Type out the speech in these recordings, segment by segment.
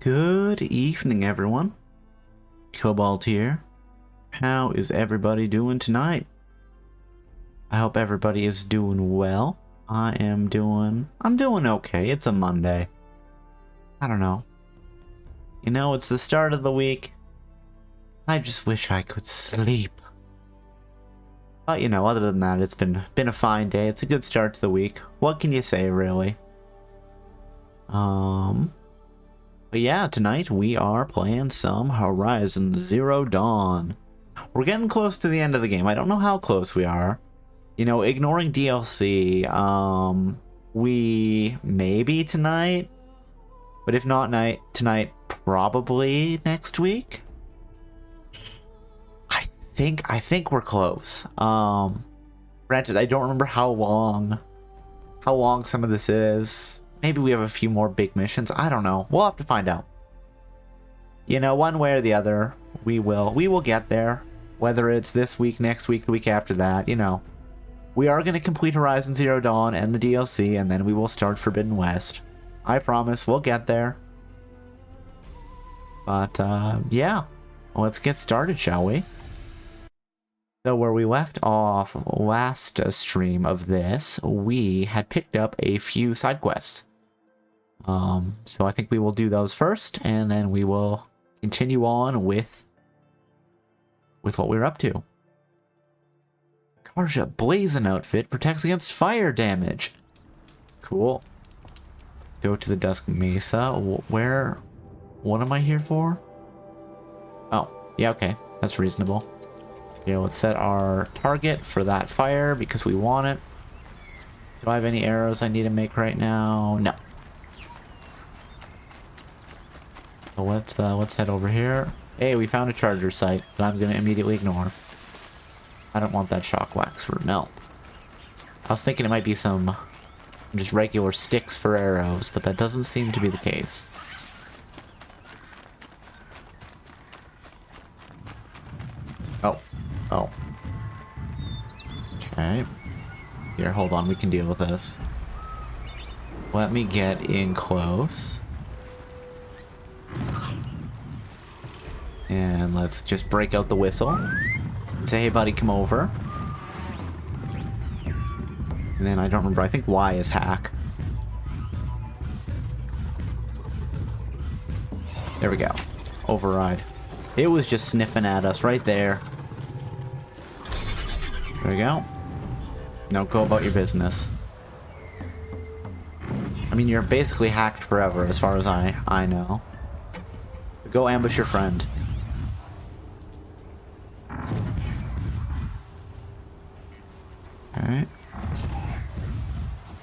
Good evening, everyone. Cobalt here. How is everybody doing tonight? I hope everybody is doing well. I'm doing okay. It's a Monday. I don't know. You know, it's the start of the week. I just wish I could sleep. But you know, other than that, it's been a fine day. It's a good start to the week. What can you say, really? But yeah, tonight we are playing some Horizon Zero Dawn. We're getting close to the end of the game. I don't know how close we are. You know, ignoring DLC, we maybe tonight, but if not tonight, probably next week. I think we're close. Granted, I don't remember how long some of this is. Maybe we have a few more big missions. I don't know. We'll have to find out. You know, one way or the other, we will get there. Whether it's this week, next week, the week after that, you know. We are going to complete Horizon Zero Dawn and the DLC, and then we will start Forbidden West. I promise, we'll get there. But, yeah. Let's get started, shall we? So where we left off last stream of this, we had picked up a few side quests. So I think we will do those first, and then we will continue on with what we're up to. Karja Blazon outfit protects against fire damage. Cool. Go to the Dusk Mesa. What am I here for? Oh, yeah, okay. That's reasonable. Yeah, let's set our target for that fire because we want it. Do I have any arrows I need to make right now? No. So let's head over here. Hey, we found a charger site that I'm gonna immediately ignore. I don't want that shock wax for no. I was thinking it might be some just regular sticks for arrows, but that doesn't seem to be the case. Oh. Okay. Here, hold on, we can deal with this. Let me get in close. And let's just break out the whistle. Say, hey buddy, come over. And then I don't remember, I think Y is hack. There we go. Override. It was just sniffing at us right there. There we go. Now go about your business. I mean, you're basically hacked forever as far as I know. Go ambush your friend. Alright.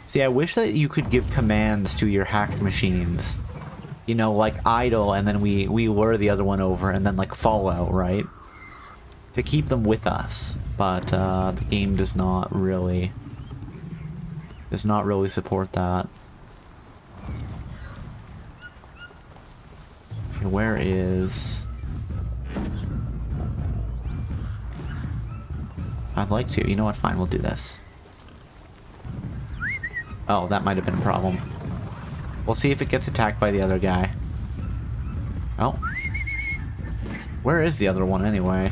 See, I wish that you could give commands to your hacked machines. You know, like idle, and then we lure the other one over, and then like fallout, right? To keep them with us. But the game does not really support that. Okay, where is... I'd like to. You know what? Fine, we'll do this. Oh, that might have been a problem. We'll see if it gets attacked by the other guy. Oh. Where is the other one anyway?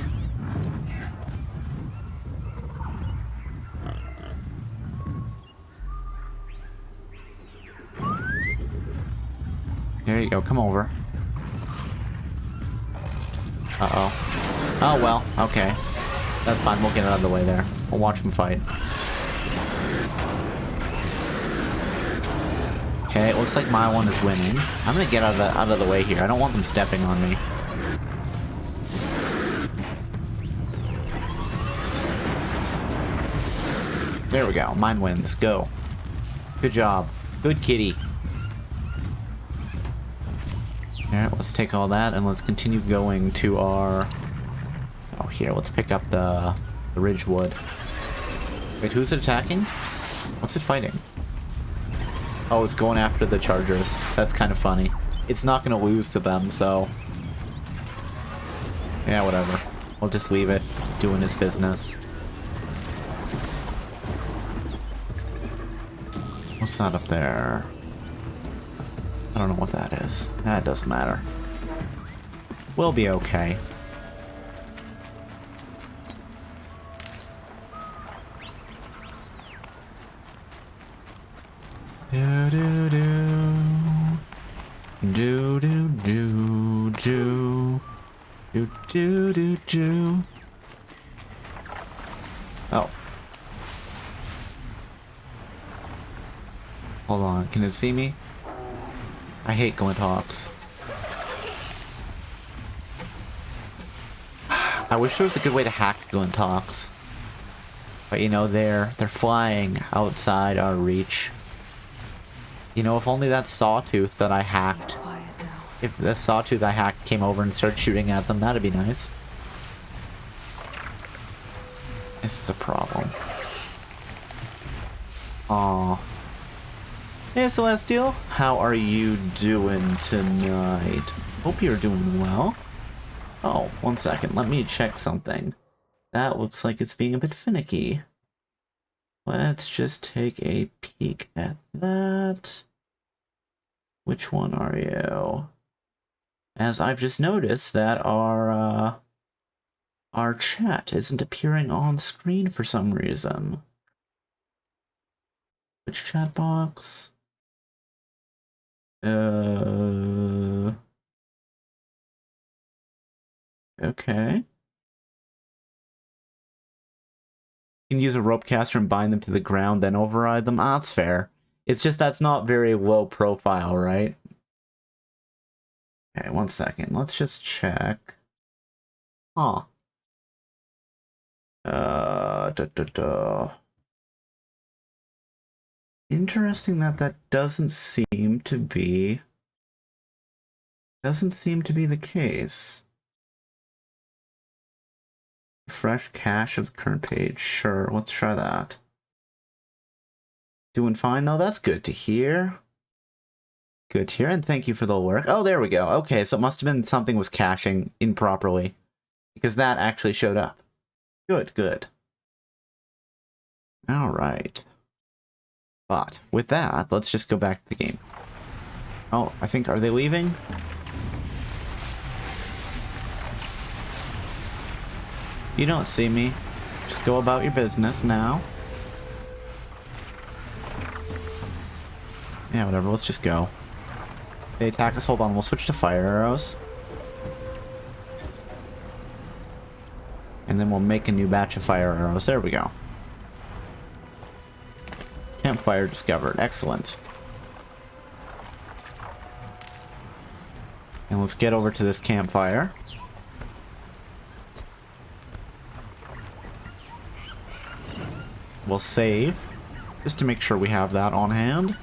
There you go, come over. Uh-oh. Oh, well, okay. That's fine, we'll get out of the way there. We'll watch them fight. Okay, it looks like my one is winning. I'm gonna get out of the way here. I don't want them stepping on me. There we go, mine wins. Go. Good job. Good kitty. Alright, let's take all that and let's continue going to our... Oh, here, let's pick up the Ridgewood. Wait, who's it attacking? What's it fighting? Oh, it's going after the Chargers. That's kind of funny. It's not going to lose to them, so... Yeah, whatever. We'll just leave it doing its business. What's that up there? I don't know what that is. That doesn't matter. We'll be okay. Do do do. Do do do do. Do do do do. Oh. Hold on, can it see me? I hate Glinthawks. I wish there was a good way to hack Glinthawks. But you know, they're flying outside our reach. You know, if only that Sawtooth that I hacked, if the Sawtooth I hacked came over and started shooting at them, that'd be nice. This is a problem. Aww. Hey Celestial, how are you doing tonight? Hope you're doing well. Oh, 1 second, let me check something. That looks like it's being a bit finicky. Let's just take a peek at that. Which one are you? As I've just noticed that our chat isn't appearing on screen for some reason. Which chat box? Okay. You can use a rope caster and bind them to the ground, then override them. Ah, that's fair. It's just that's not very low profile, right? Okay, 1 second. Let's just check. Huh. Interesting that doesn't seem to be the case. Fresh cache of the current page. Sure, let's try that. Doing fine though, that's good to hear. Good to hear, and thank you for the work. Oh, there we go. Okay, so it must have been something was caching improperly. Because that actually showed up. Good, good. Alright. But, with that, let's just go back to the game. Oh, I think, are they leaving? You don't see me. Just go about your business now. Yeah, whatever, let's just go. They attack us, hold on, we'll switch to fire arrows. And then we'll make a new batch of fire arrows. There we go. Campfire discovered. Excellent. And let's get over to this campfire. We'll save, just to make sure we have that on hand.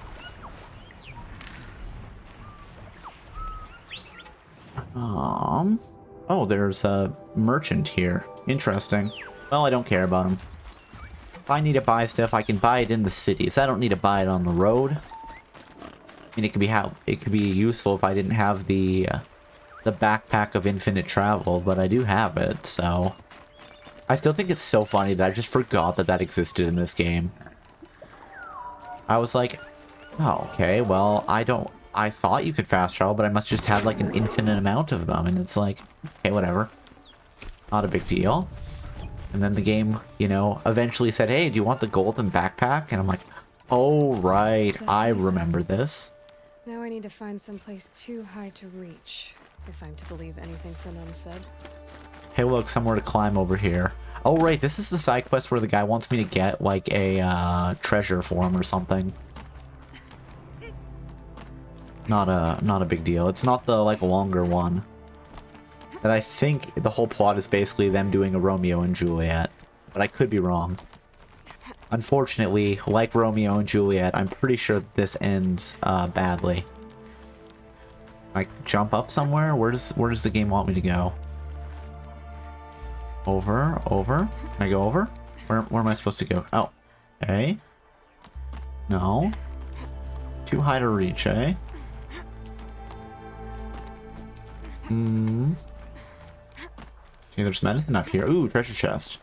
Oh, there's a merchant here. Interesting. Well, I don't care about him. If I need to buy stuff, I can buy it in the cities. I don't need to buy it on the road. I mean, it could be useful if I didn't have the backpack of infinite travel, but I do have it, so I still think it's so funny that I just forgot that existed in this game. I was like, oh, okay, well, I thought you could fast travel, but I must just have like an infinite amount of them, and it's like, okay, whatever. Not a big deal. And then the game, you know, eventually said, hey, do you want the golden backpack? And I'm like, oh, right, I remember this. Now I need to find someplace too high to reach, if I'm to believe anything Fernand said. Hey, look, somewhere to climb over here. Oh, right, this is the side quest where the guy wants me to get, like, a treasure for him or something. Not a big deal. It's not the, like, longer one. But I think the whole plot is basically them doing a Romeo and Juliet. But I could be wrong. Unfortunately, like Romeo and Juliet, I'm pretty sure this ends badly. Like, jump up somewhere? Where does the game want me to go? Over, over. Can I go over? Where am I supposed to go? Oh, okay. No. Too high to reach, eh? Hmm. Okay, there's medicine up here. Ooh, treasure chest.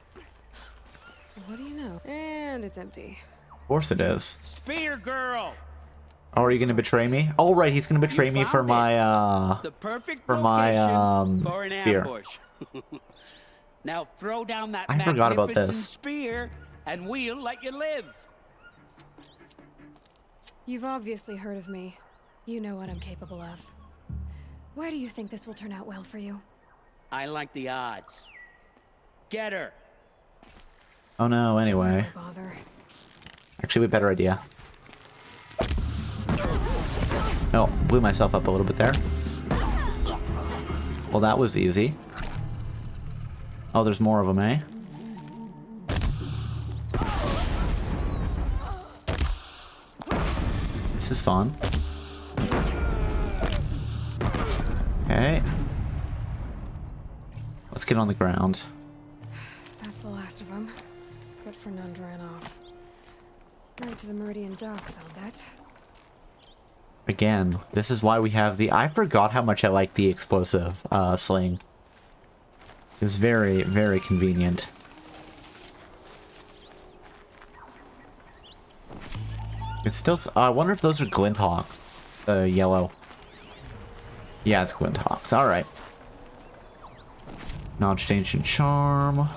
What do you know? And it's empty. Of course it is. Spear girl! Oh, are you gonna betray me? Oh, right, he's gonna betray me for my, The perfect for my, for an spear. ambush. Now throw down that I forgot about magnificent this. spear, and we'll let you live. You've obviously heard of me. You know what I'm capable of. Why do you think this will turn out well for you? I like the odds. Get her. Oh no, anyway. Why bother? Actually, we have a better idea. Oh, blew myself up a little bit there. Well, that was easy. Oh, there's more of them, eh? This is fun. Okay. Let's get on the ground. That's the last of them. But Fernand ran off. Right to the Meridian docks, I'll bet. Again, this is why we have the... I forgot how much I like the explosive sling. It's very, very convenient. It's still... I wonder if those are Glinthawk. Yellow. Yeah, it's Glinthawks. Alright. Notched Ancient Charm.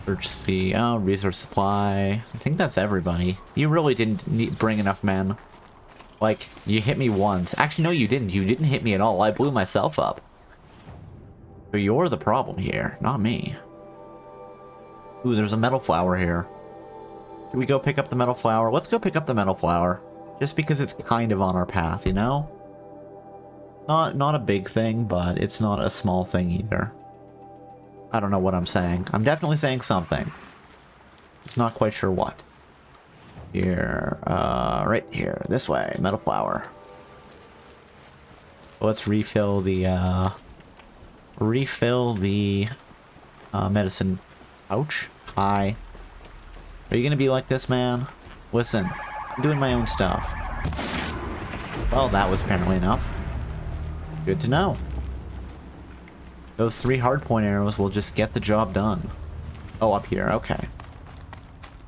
Search the... Oh, resource supply. I think that's everybody. You really didn't bring enough men. Like, you hit me once. Actually, no, you didn't. You didn't hit me at all. I blew myself up. So you're the problem here, not me. Ooh, there's a metal flower here. Should we go pick up the metal flower? Let's go pick up the metal flower. Just because it's kind of on our path, you know? Not a big thing, but it's not a small thing either. I don't know what I'm saying. I'm definitely saying something. Just not quite sure what. Here, right here, this way, metal flower. Let's refill the medicine pouch. Hi. Are you gonna be like this, man? Listen, I'm doing my own stuff. Well, that was apparently enough. Good to know. Those 3 hardpoint arrows will just get the job done. Oh, up here, okay.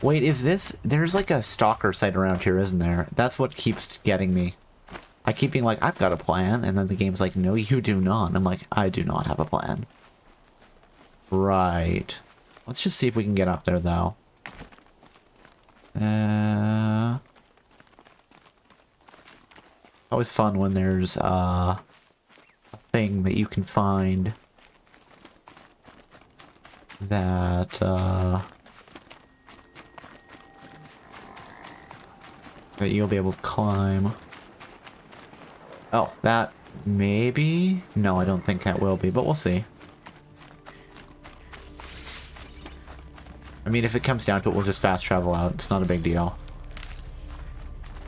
Wait, is this... There's like a stalker site around here, isn't there? That's what keeps getting me. I keep being like, I've got a plan, and then the game's like, no, you do not. I'm like, I do not have a plan. Right. Let's just see if we can get up there, though. Always fun when there's a thing that you can find that that you'll be able to climb. Oh, that maybe? No, I don't think that will be, but we'll see. I mean, if it comes down to it, we'll just fast travel out. It's not a big deal.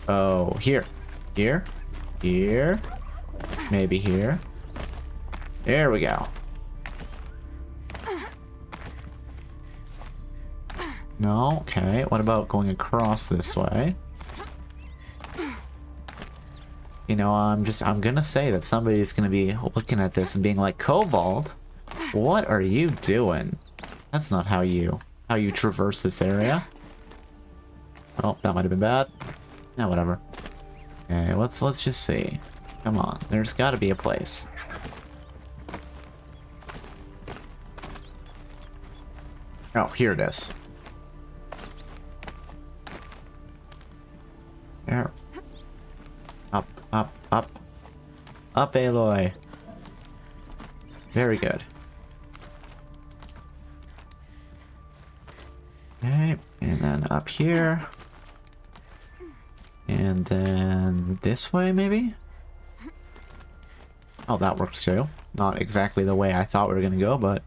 Oh, here. Here. Here. Maybe here. There we go. No? Okay. What about going across this way? You know, I'm gonna say that somebody's gonna be looking at this and being like, Cobalt, what are you doing? That's not how you traverse this area. Oh, that might have been bad. Yeah, whatever. Okay, let's just see. Come on, there's gotta be a place. Oh, here it is. There. Up, up, up. Up, Aloy. Very good. Okay, and then up here. And then this way, maybe? Oh, that works too. Not exactly the way I thought we were gonna go, but...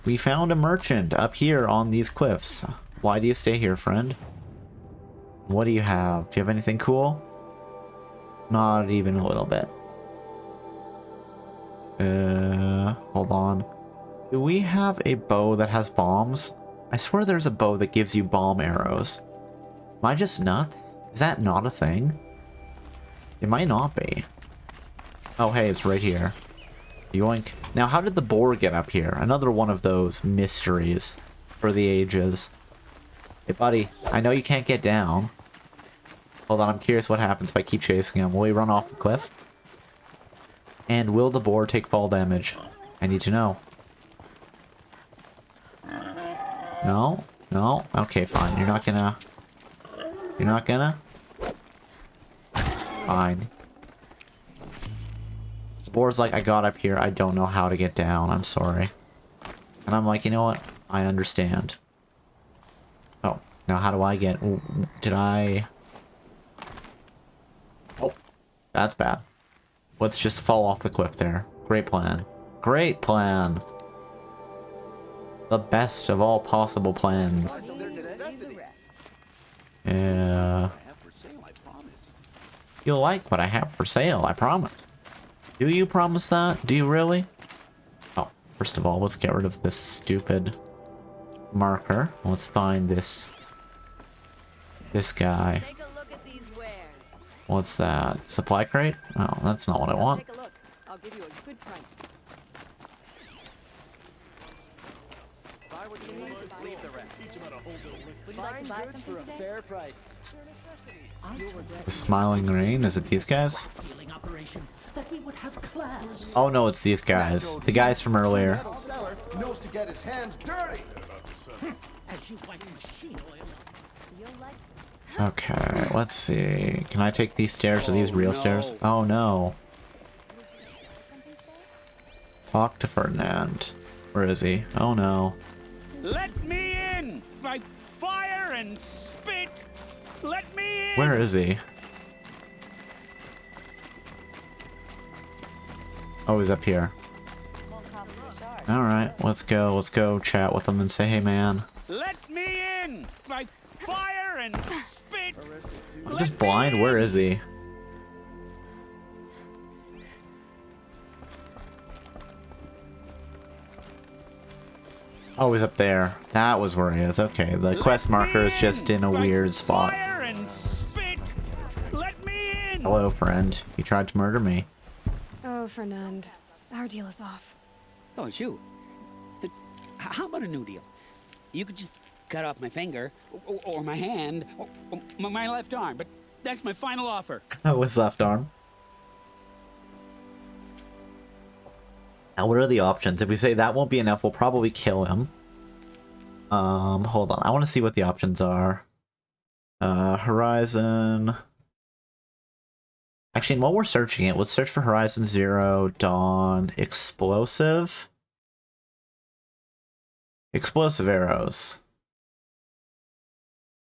We found a merchant up here on these cliffs. Why do you stay here, friend? What do you have? Do you have anything cool? Not even a little bit. Hold on. Do we have a bow that has bombs? I swear there's a bow that gives you bomb arrows. Am I just nuts? Is that not a thing? It might not be. Oh, hey, it's right here. Yoink. Now, how did the boar get up here? Another one of those mysteries for the ages. Hey, buddy, I know you can't get down. Hold on, I'm curious what happens if I keep chasing him. Will he run off the cliff? And will the boar take fall damage? I need to know. No? No? Okay, fine. You're not gonna... You're not gonna? Fine. The boar's like, I got up here. I don't know how to get down. I'm sorry. And I'm like, you know what? I understand. Oh, now how do I get... Did I... Oh, that's bad. Let's just fall off the cliff there. Great plan. Great plan. The best of all possible plans. Yeah. You'll like what I have for sale, I promise. Do you promise that? Do you really? Oh, first of all, let's get rid of this stupid marker. Let's find this guy. Take a look at these wares. What's that? Supply crate? Oh, that's not what I want. Take a look. I'll give you a good price. Buy what you need, leave the rest. Would you like to buy something today? Fair price. The Smiling Rain? Is it these guys? Dealing operation that we would have class. Oh no, it's these guys. The guys from earlier. Metal seller knows to get his hands dirty. As you wipe machine oil. You'll like Okay, let's see. Can I take these stairs? Are these Oh, real no. stairs? Oh no. Talk to Ferdinand. Where is he? Oh no. Let me in by fire and spit. Let me in. Where is he? Oh, he's up here. full copy of the shard. Alright, let's go chat with him and say, hey man. Let me in by fire and spit. I'm just blind, where is he? Oh, he's up there. That was where he is. Okay, the quest marker is just in a weird spot. Fire and spit. Let me in. Hello, friend. You tried to murder me. Oh, Fernand. Our deal is off. Oh, it's you. How about a new deal? You could just cut off my finger, or my hand, or my left arm, but that's my final offer. Oh, his left arm. Now, what are the options? If we say that won't be enough, we'll probably kill him. Hold on. I want to see what the options are. Horizon. Actually, while we're searching it, let's search for Horizon Zero Dawn Explosive. Explosive arrows.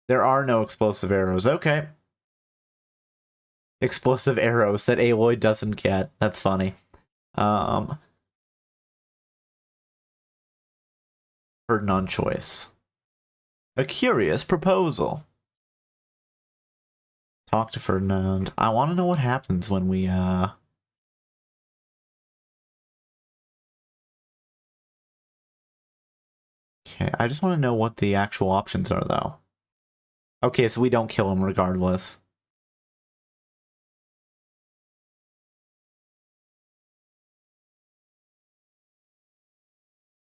There are no explosive arrows. Okay. Explosive arrows that Aloy doesn't get. That's funny. Ferdinand choice. A curious proposal. Talk to Ferdinand. I want to know what happens when we, Okay, I just want to know what the actual options are, though. Okay, so we don't kill him regardless.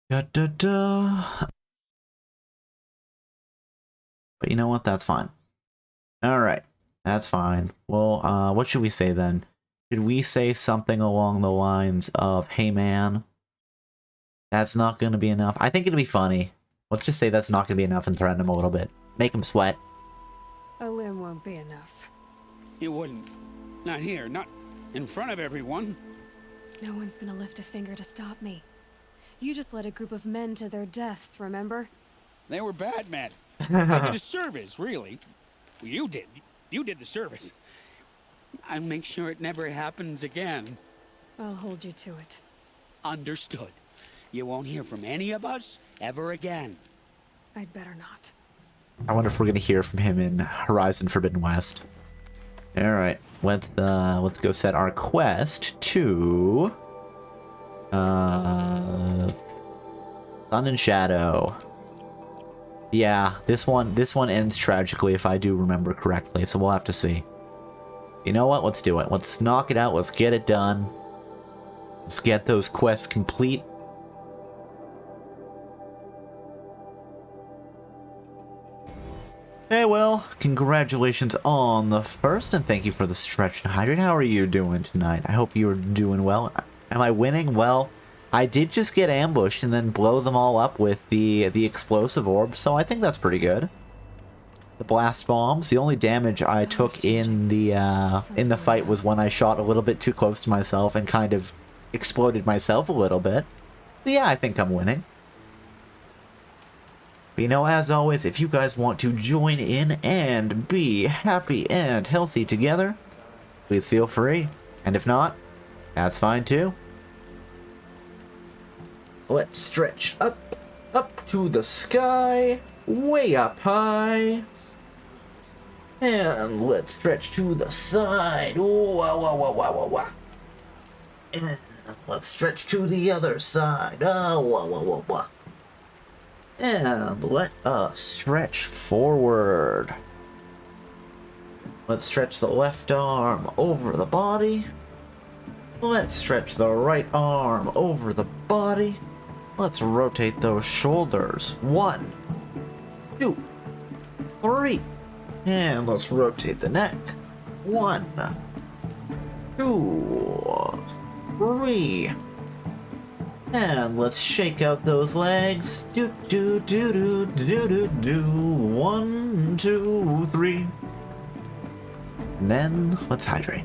Da, da, da. But you know what? That's fine. Alright, that's fine. Well, what should we say then? Should we say something along the lines of, hey man, that's not going to be enough? I think it'd be funny. Let's just say that's not going to be enough and threaten him a little bit. Make him sweat. A limb won't be enough. It wouldn't. Not here, not in front of everyone. No one's gonna lift a finger to stop me. You just led a group of men to their deaths, remember? They were bad men. I did a service, really. Well, you did. You did the service. I'll make sure it never happens again. I'll hold you to it. Understood. You won't hear from any of us ever again. I'd better not. I wonder if we're gonna hear from him in Horizon Forbidden West. Alright, let's go set our quest to Sun and Shadow. Yeah, this one ends tragically if I do remember correctly, so we'll have to see. You know what? Let's do it. Let's knock it out. Let's get it done. Let's get those quests complete. Hey, Will. congratulations on the first, and thank you for the stretch and hydrate. How are you doing tonight? I hope you're doing well. Am I winning? Well, I did just get ambushed and then blow them all up with the explosive orb, so I think that's pretty good. The blast bombs. The only damage I took in the fight was when I shot a little bit too close to myself and kind of exploded myself a little bit. But yeah, I think I'm winning. But you know, as always, if you guys want to join in and be happy and healthy together, please feel free. And if not, that's fine too. Let's stretch up to the sky, way up high. And let's stretch to the side. Ooh, wow, wow, wow, wow, wow, wow. And let's stretch to the other side. Oh, wow, wow, wow, wow. And let us stretch forward. Let's stretch the left arm over the body. Let's stretch the right arm over the body. Let's rotate those shoulders. 1, 2, 3. And let's rotate the neck. 1, 2, 3. And let's shake out those legs. Do do do do do do do. 1, 2, 3. And then let's hydrate.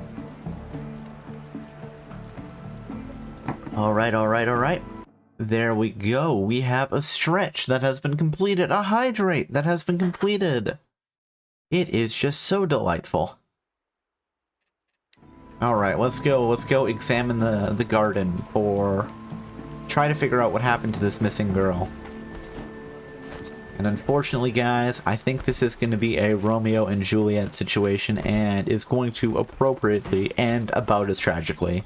Alright, alright, alright. There we go. We have a stretch that has been completed. A hydrate that has been completed. It is just so delightful. Alright, let's go examine the garden for... Try to figure out what happened to this missing girl. And unfortunately, guys, I think this is going to be a Romeo and Juliet situation and is going to appropriately end about as tragically.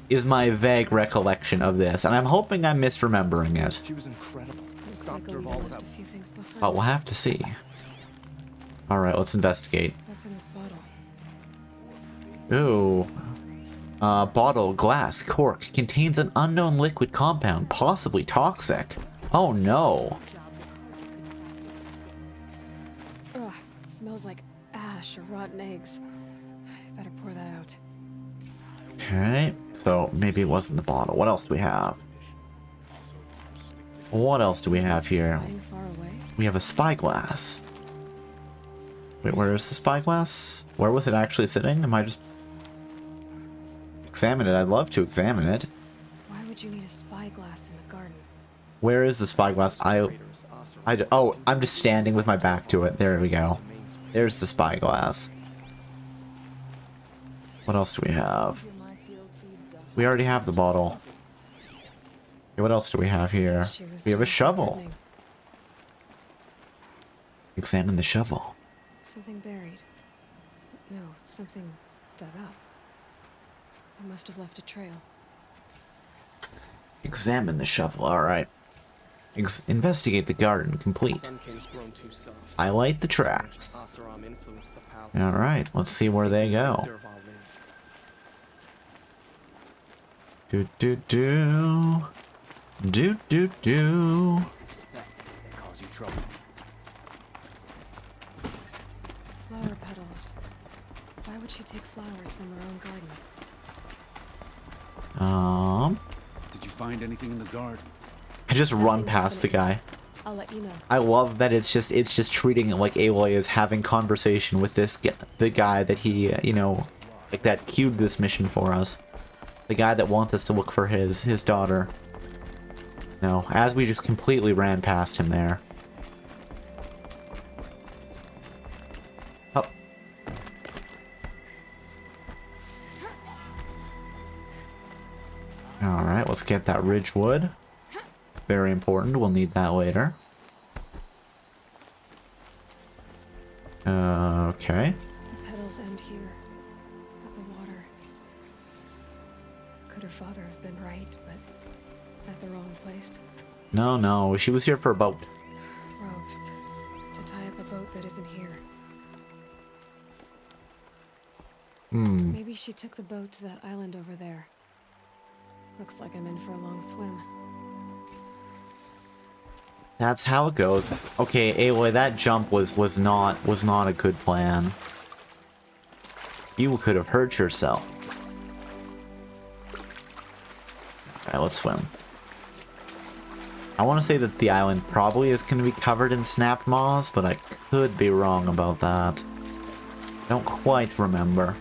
Is my vague recollection of this, and I'm hoping I'm misremembering it. She was incredible. Looks like Stopped her Olivia all left without. a few things behind. But we'll have to see. Alright, let's investigate. What's in this bottle? Ooh. Bottle, glass, cork, contains an unknown liquid compound, possibly toxic. Oh no. Ugh, it smells like ash or rotten eggs. I better pour that out. Okay, so maybe it wasn't the bottle. What else do we have? What else do we have here? Spying far away? We have a spyglass. Wait, where is the spyglass? Where was it actually sitting? Am I just... Examine it. I'd love to examine it. Why would you need a spyglass in the garden? Where is the spyglass? Oh, I'm just standing with my back to it. There we go. There's the spyglass. What else do we have? We already have the bottle. Okay, what else do we have here? She was We have a shovel. gardening. Examine the shovel. Something buried. No, something dug up. I must have left a trail. Examine the shovel. Alright. Investigate the garden. Complete. Highlight the tracks. Alright, let's see where they go. Do do do. Do do do. Flower petals. Why would she take flowers from her own garden? Did you find anything in the garden? I just run past the guy. I'll let you know. I love that it's just treating it like Aloy is having conversation with the guy that he, you know, like that queued this mission for us. The guy that wants us to look for his daughter. No, as we just completely ran past him there. Oh. Alright, let's get that ridgewood. Very important, we'll need that later. Okay. The petals end here, at the water. Could her father have been right, but at the wrong place? No, she was here for a boat. Ropes. To tie up a boat that isn't here. Hmm. Maybe she took the boat to that island over there. Looks like I'm in for a long swim. That's how it goes. Okay, Aloy, that jump was not a good plan. You could have hurt yourself. Alright, let's swim. I want to say that the island probably is going to be covered in snap maws, but I could be wrong about that. Don't quite remember.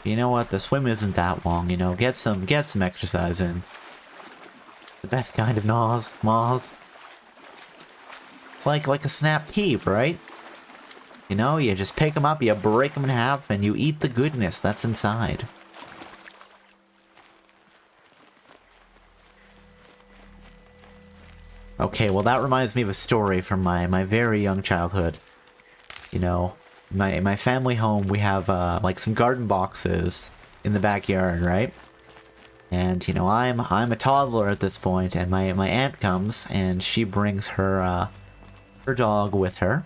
You know what? The swim isn't that long, you know. Get some exercise in. The best kind of moths. It's like a snap peeve, right? You know, you just pick them up, you break them in half, and you eat the goodness that's inside. Okay, well that reminds me of a story from my very young childhood. You know, my family home, we have like some garden boxes in the backyard, right? And you know, I'm a toddler at this point, and my aunt comes and she brings her dog with her.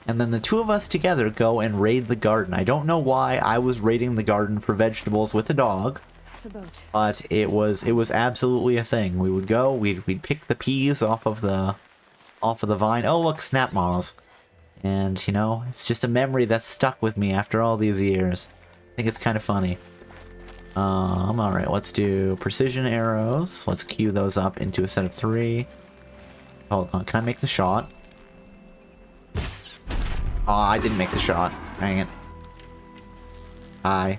And then the two of us together go and raid the garden. I don't know why I was raiding the garden for vegetables with a dog. The boat. But it was absolutely a thing. We would go, we'd pick the peas off of the vine. Oh look, snap maws. And you know, it's just a memory that's stuck with me after all these years. I think it's kind of funny. Alright, let's do precision arrows. Let's queue those up into a set of 3. Hold on, can I make the shot? Oh, I didn't make the shot. Dang it. Hi.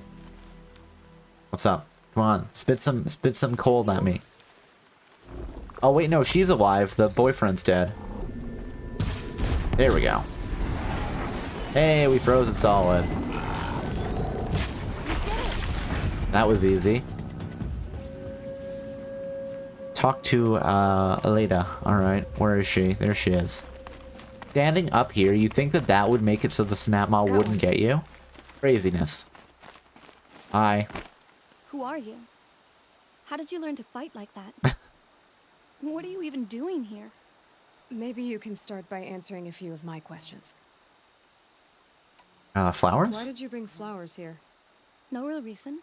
What's up? Come on, spit some cold at me. Oh wait, no, she's alive. The boyfriend's dead. There we go. Hey, we froze it solid. That was easy. Talk to Alida. Alright, where is she? There she is. Standing up here, you think that would make it so the snap maw wouldn't get you? Craziness. Hi. Who are you? How did you learn to fight like that? What are you even doing here? Maybe you can start by answering a few of my questions. Flowers? Why did you bring flowers here? No real reason.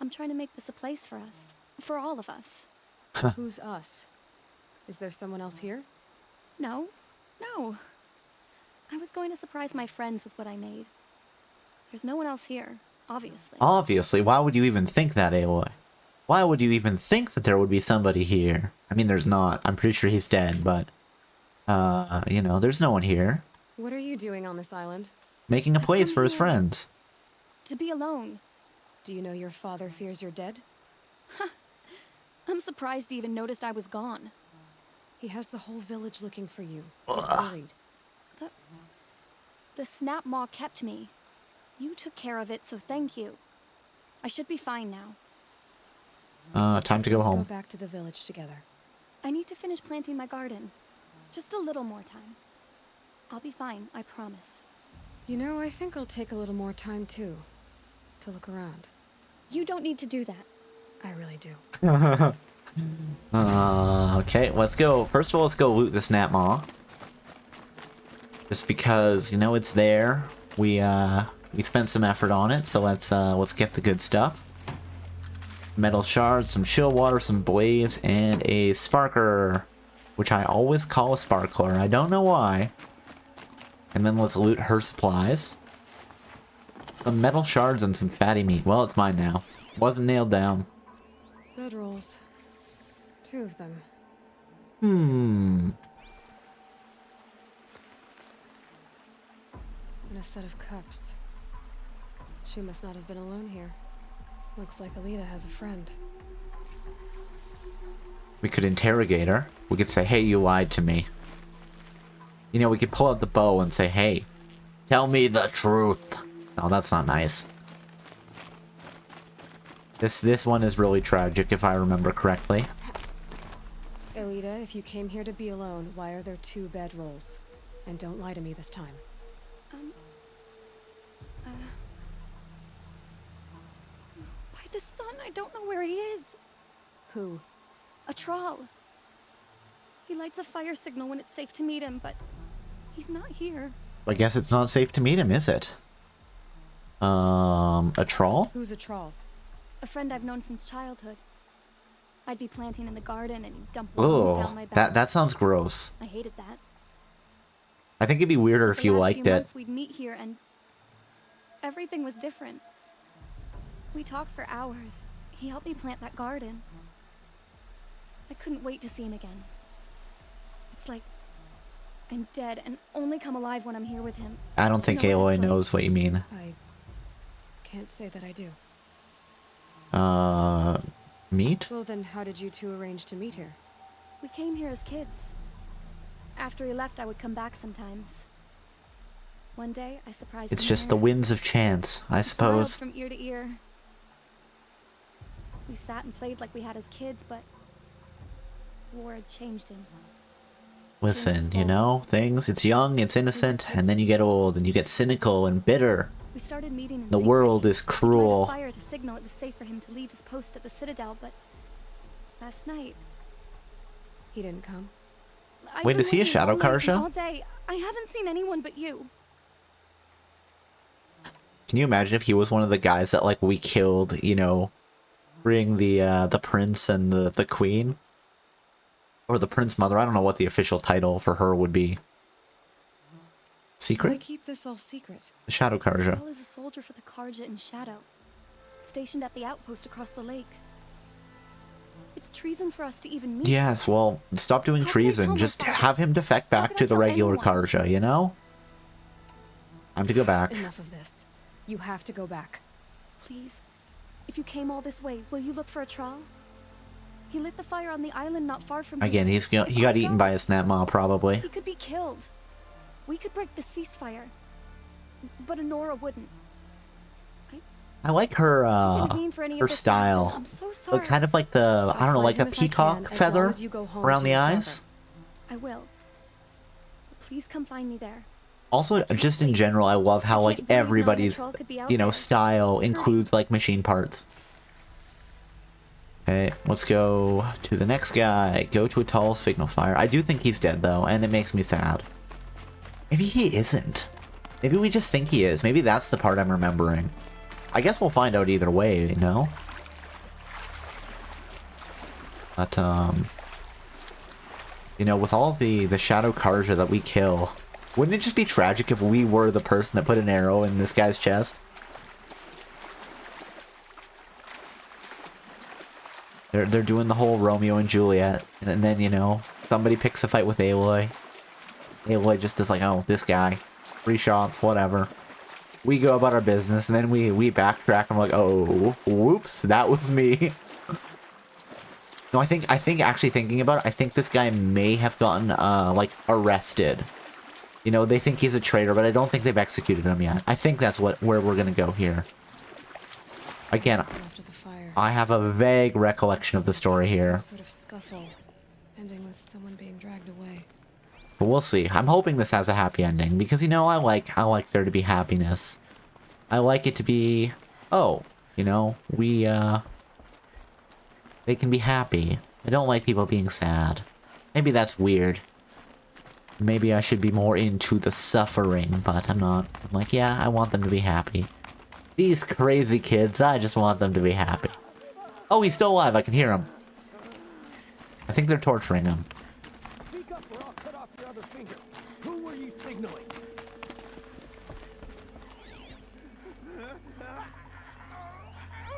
I'm trying to make this a place for us. For all of us. Who's us? Is there someone else here? No. No. I was going to surprise my friends with what I made. There's no one else here, obviously. Obviously, why would you even think that, Aloy? Why would you even think that there would be somebody here? I mean, there's not. I'm pretty sure he's dead, but... you know, there's no one here. What are you doing on this island? Making a place for his friends. To be alone. Do you know your father fears you're dead? I'm surprised he even noticed I was gone. He has the whole village looking for you. He's worried. The snap maw kept me. You took care of it, so thank you. I should be fine now. Time to go Let's home. go back to the village together. I need to finish planting my garden. Just a little more time. I'll be fine, I promise. You know, I think I'll take a little more time too. To look around. You don't need to do that. I really do. Okay, let's go. First of all, let's go loot the snap maw. Just because, you know, it's there. We spent some effort on it, so let's get the good stuff. Metal shards, some chill water, some blades, and a sparker, which I always call a sparkler. I don't know why. And then let's loot her supplies. Some metal shards and some fatty meat. Well, it's mine now. Wasn't nailed down. Bedrolls. 2 of them. Hmm. And a set of cups. She must not have been alone here. Looks like Alida has a friend. We could interrogate her. We could say, hey, you lied to me. You know, we could pull out the bow and say, hey, tell me the truth. No, that's not nice. This one is really tragic, if I remember correctly. Alida, if you came here to be alone, why are there 2 bedrolls? And don't lie to me this time. By the sun, I don't know where he is. Who? A troll. He lights a fire signal when it's safe to meet him, but he's not here. I guess it's not safe to meet him, is it? A troll? Who's a troll? A friend I've known since childhood. I'd be planting in the garden and he'd dump worms down Oh, my back. that sounds gross. I hated that. I think it'd be weirder if The you last liked few it. months we'd meet here and everything was different. We talked for hours. He helped me plant that garden. I couldn't wait to see him again. It's like I'm dead and only come alive when I'm here with him. I don't think You know what Aloy that's like. knows what you mean. I can't say that I do. Meat? Well, then how did you two arrange to meet here? We came here as kids. After he left, I would come back sometimes. One day, I surprised It's him just the here. winds of chance, I He smiled suppose. from ear to ear. We sat and played like we had as kids, but war had changed him. Listen, you know, it's young, it's innocent, and then you get old, and you get cynical and bitter. We started meeting in The secret. world is He'd light a cruel. fire to signal it was safe for him to leave his post at the Citadel, but last night, He didn't come. I've Wait, been is he a looking Shadow all night and Karsha? all day. I haven't seen anyone but you. Can you imagine if he was one of the guys that, like, we killed, you know, bring the prince and the queen? Or the prince mother? I don't know what the official title for her would be. Why Secret? keep this all secret? The Shadow Karja. Paul is a soldier for the Karja in Shadow, stationed at the outpost across the lake. It's treason for us to even meet. Yes, well, stop doing How can I treason. tell my Just father? have him defect How back can to I the tell regular anyone? Karja, you know? Time to go back. Enough of this. You have to go back. Please, if you came all this way, will you look for a trial? He lit the fire on the island not far from here. Again, he If got I eaten go, by a snapmaw, probably. He could be killed. We could break the ceasefire, but Honora wouldn't. I like her, Didn't mean for any her of this to happen. style. I'm so sorry. Like, kind of like the, I don't know, I'll like find a him if I peacock can, as long feather as you go home around to the your eyes. I will. Please come find me there. Also, just in general, I love how, I like, can't believe everybody's, Niall could be out you know, there. style includes, like, machine parts. Okay, let's go to the next guy. Go to a tall signal fire. I do think he's dead, though, and it makes me sad. Maybe he isn't. Maybe we just think he is. Maybe that's the part I'm remembering. I guess we'll find out either way, you know? But, you know, with all the Shadow Karja that we kill, wouldn't it just be tragic if we were the person that put an arrow in this guy's chest? They're doing the whole Romeo and Juliet, and then, you know, somebody picks a fight with Aloy. Aloy just is like, oh, this guy. 3 shots, whatever. We go about our business, and then we backtrack, and we're like, oh, whoops, that was me. No, I think actually thinking about it, I think this guy may have gotten, like, arrested. You know, they think he's a traitor, but I don't think they've executed him yet. I think that's where we're gonna go here. Again, After the fire. I have a vague recollection of the story here. Some sort of scuffle, ending with someone being dragged away. But we'll see. I'm hoping this has a happy ending, because, you know, I like there to be happiness. I like it to be, oh, you know, they can be happy. I don't like people being sad. Maybe that's weird. Maybe I should be more into the suffering, but I'm not. I'm like, yeah, I want them to be happy. These crazy kids, I just want them to be happy. Oh, he's still alive. I can hear him. I think they're torturing him. Speak up or I'll cut off your other finger. Who were you signaling?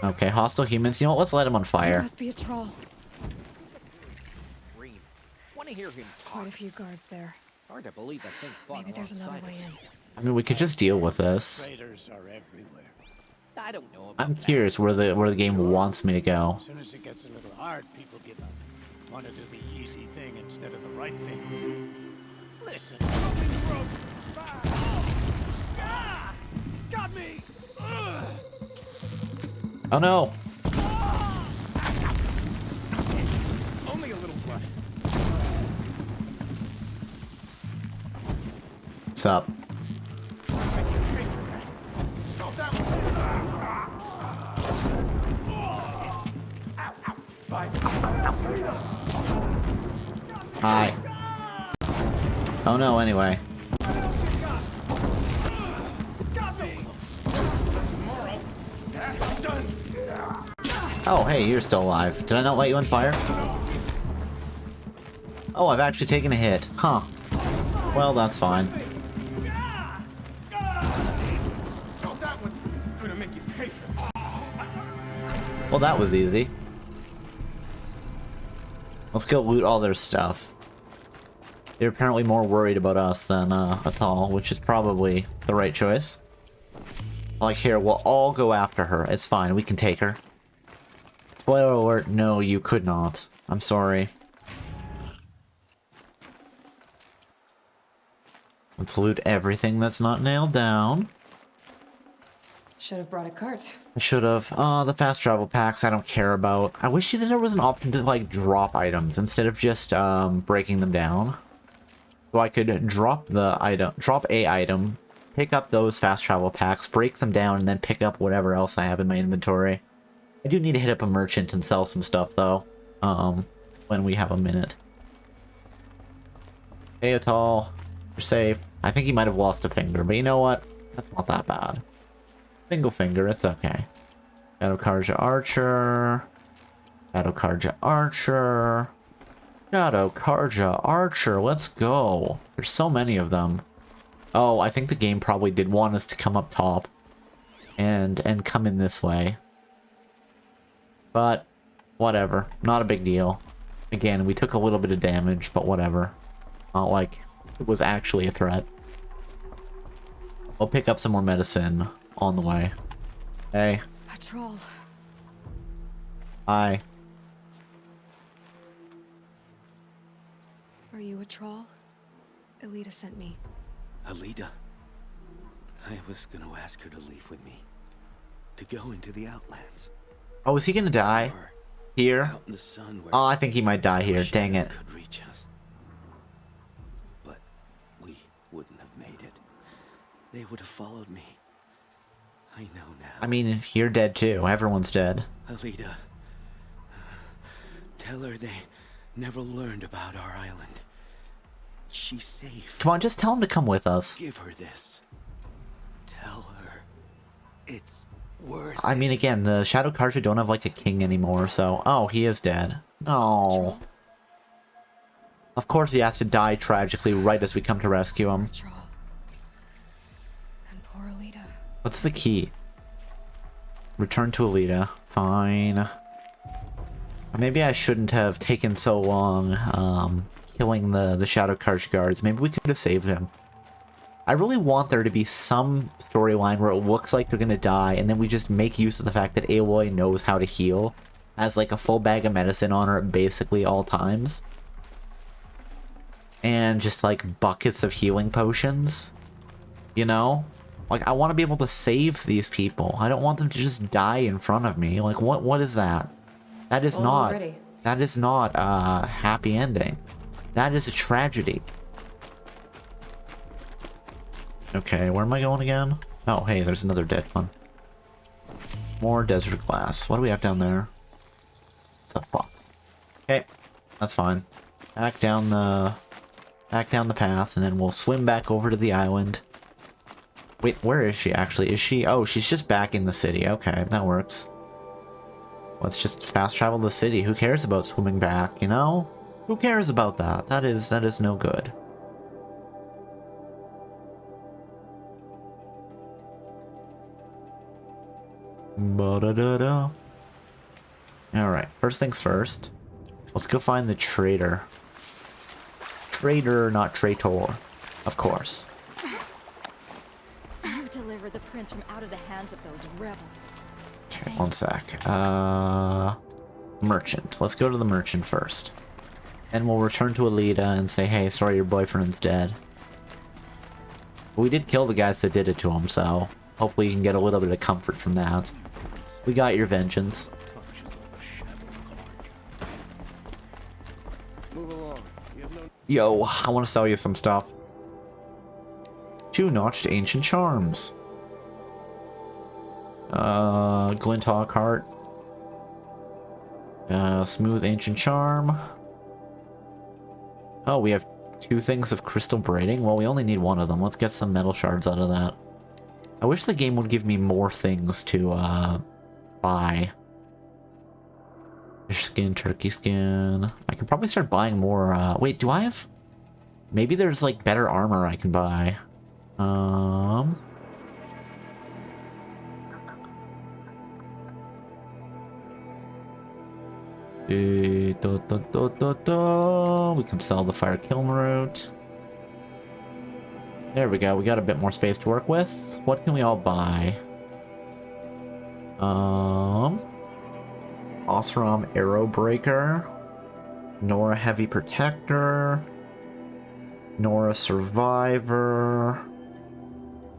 Okay, hostile humans. You know what? Let's light him on There fire. must be a troll. Reem. Want to hear him Quite talk? a few guards there. Hard to believe that thing fought Maybe there's another alongside way us. in. I mean, we could just deal with this. Traitors are everywhere. I don't know about I'm that. curious where the game wants me to go. As soon as it gets a little hard, people give up. Want to do the easy thing instead of the right thing. Listen. Got me! Oh no! Only a little blood. What's up? Hi. Oh no, anyway. Oh, hey, you're still alive. Did I not light you on fire? Oh, I've actually taken a hit. Huh. Well, that's fine. Well, that was easy. Let's go loot all their stuff. They're apparently more worried about us than Atal, which is probably the right choice. Like, here, we'll all go after her. It's fine, we can take her. Spoiler alert, no, you could not. I'm sorry. Let's loot everything that's not nailed down. Should have brought a cart. I should have. The fast travel packs I don't care about. I wish there was an option to, like, drop items instead of just, breaking them down. So I could drop a item, pick up those fast travel packs, break them down, and then pick up whatever else I have in my inventory. I do need to hit up a merchant and sell some stuff, though, when we have a minute. Hey, Atal, you're safe. I think he might have lost a finger, but you know what? That's not that bad. Single finger, it's okay. Shadow Karja Archer. Shadow Karja Archer. Shadow Karja Archer, let's go. There's so many of them. Oh, I think the game probably did want us to come up top. And come in this way. But, whatever. Not a big deal. Again, we took a little bit of damage, but whatever. Not like it was actually a threat. I'll pick up some more medicine on the way. Hey. A troll. Hi. Are you a troll? Elita sent me. Alita? I was gonna ask her to leave with me. To go into the Outlands. Oh, is he gonna die? Somewhere Here? out in the sun where Oh, I think he might die no here. shadow Dang it. could reach us. But we wouldn't have made it. They would have followed me. I know now. I mean, you're dead too. Everyone's dead. Alita, tell her they never learned about our island. She's safe. Come on, just tell him to come with us. Give her this. Tell her it's worth I it. mean, again, the Shadow Karja don't have, like, a king anymore, so... Oh, he is dead. No. Of course he has to die tragically right as we come to rescue him. Troll. And poor Elita. What's the key? Return to Alita. Fine. Maybe I shouldn't have taken so long, killing the Shadow Karja guards. Maybe we could have saved him. I really want there to be some storyline where it looks like they're gonna die, and then we just make use of the fact that Aloy knows how to heal. Has, like, a full bag of medicine on her at basically all times. And just, like, buckets of healing potions. You know? Like, I want to be able to save these people. I don't want them to just die in front of me. Like, what is that? That is not... Already. That is not a happy ending. That is a tragedy. Okay, where am I going again? Oh, hey, there's another dead one. More desert glass. What do we have down there? It's a box. Okay, that's fine. Back down the path, and then we'll swim back over to the island. Wait, where is she actually? Is she? Oh, she's just back in the city. Okay, that works. Let's just fast travel the city. Who cares about swimming back, you know? Who cares about that? That is no good. Ba-da-da-da. Alright, first things first. Let's go find the traitor. Traitor, not traitor. Of course. You delivered the prince from out of the hands of those rebels. Okay, one sec. Merchant. Let's go to the merchant first. And we'll return to Alita and say, hey, sorry your boyfriend's dead. But we did kill the guys that did it to him, so hopefully you can get a little bit of comfort from that. We got your vengeance. Move along. You have no... Yo, I want to sell you some stuff. 2-notched ancient charms. Glinthawk heart. Smooth ancient charm. Oh, we have 2 things of crystal braiding. Well, we only need 1 of them. Let's get some metal shards out of that. I wish the game would give me more things to buy. Fish skin, turkey skin. I can probably start buying more. Wait, do I have... Maybe there's like better armor I can buy. We can sell the fire kiln route. There we go. We got a bit more space to work with. What can we all buy? Oseram Arrow Breaker. Nora Heavy Protector. Nora Survivor.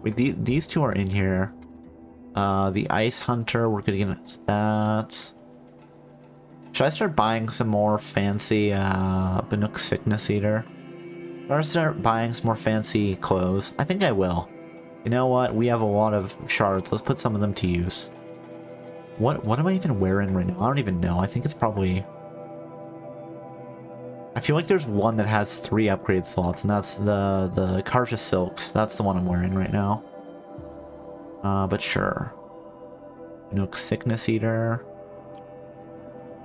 Wait, these two are in here. The Ice Hunter, we're gonna get that. Should I start buying some more fancy Banuk Sickness Eater? Should I start buying some more fancy clothes? I think I will. You know what? We have a lot of shards. Let's put some of them to use. What am I even wearing right now? I don't even know. I think it's probably... I feel like there's one that has 3 upgrade slots, and that's the Karja Silks. That's the one I'm wearing right now. But sure. Banuk Sickness Eater.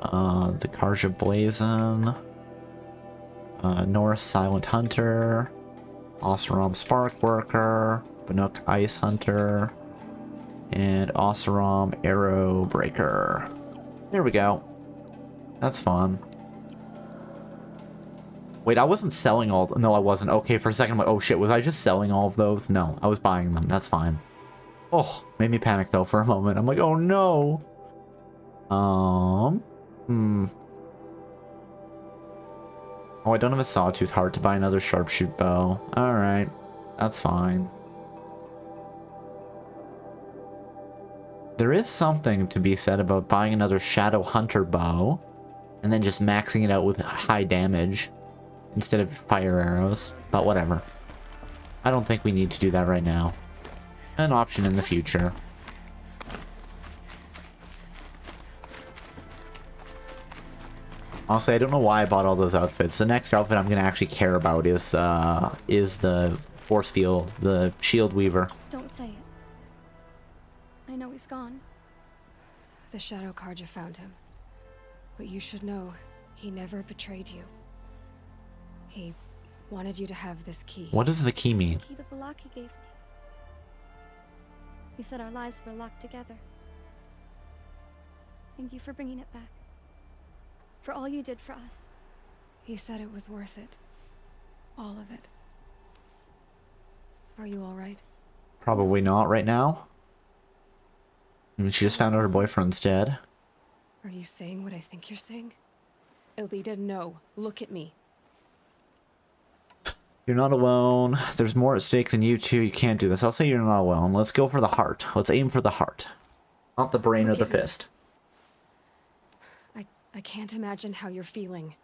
The Karja Blazon, Norris Silent Hunter, Oseram Spark Worker, Banuk Ice Hunter, and Oseram Arrow Breaker. There we go. That's fun. Wait, I wasn't selling all... No, I wasn't. Okay, for a second I'm like, oh shit, was I just selling all of those? No, I was buying them. That's fine. Oh, made me panic though for a moment. I'm like, oh no. Oh, I don't have a sawtooth heart to buy another sharpshoot bow. Alright, that's fine. There is something to be said about buying another Shadow Hunter bow and then just maxing it out with high damage instead of fire arrows, but whatever. I don't think we need to do that right now. An option in the future. Honestly, I don't know why I bought all those outfits. The next outfit I'm gonna actually care about is the force field, the shield weaver. Don't say it. I know he's gone. The Shadow Karja found him. But you should know, he never betrayed you. He wanted you to have this key. What does the key mean? The key that Vallaki gave me. He said our lives were locked together. Thank you for bringing it back. For all you did for us. He said it was worth it. All of it. Are you alright? Probably not right now. I mean, she just found out her boyfriend's dead. Are you saying what I think you're saying? Elita, no. Look at me. You're not alone. There's more at stake than you two. You can't do this. I'll say you're not alone. Let's go for the heart. Let's aim for the heart. Not the brain or the fist. I can't imagine how you're feeling.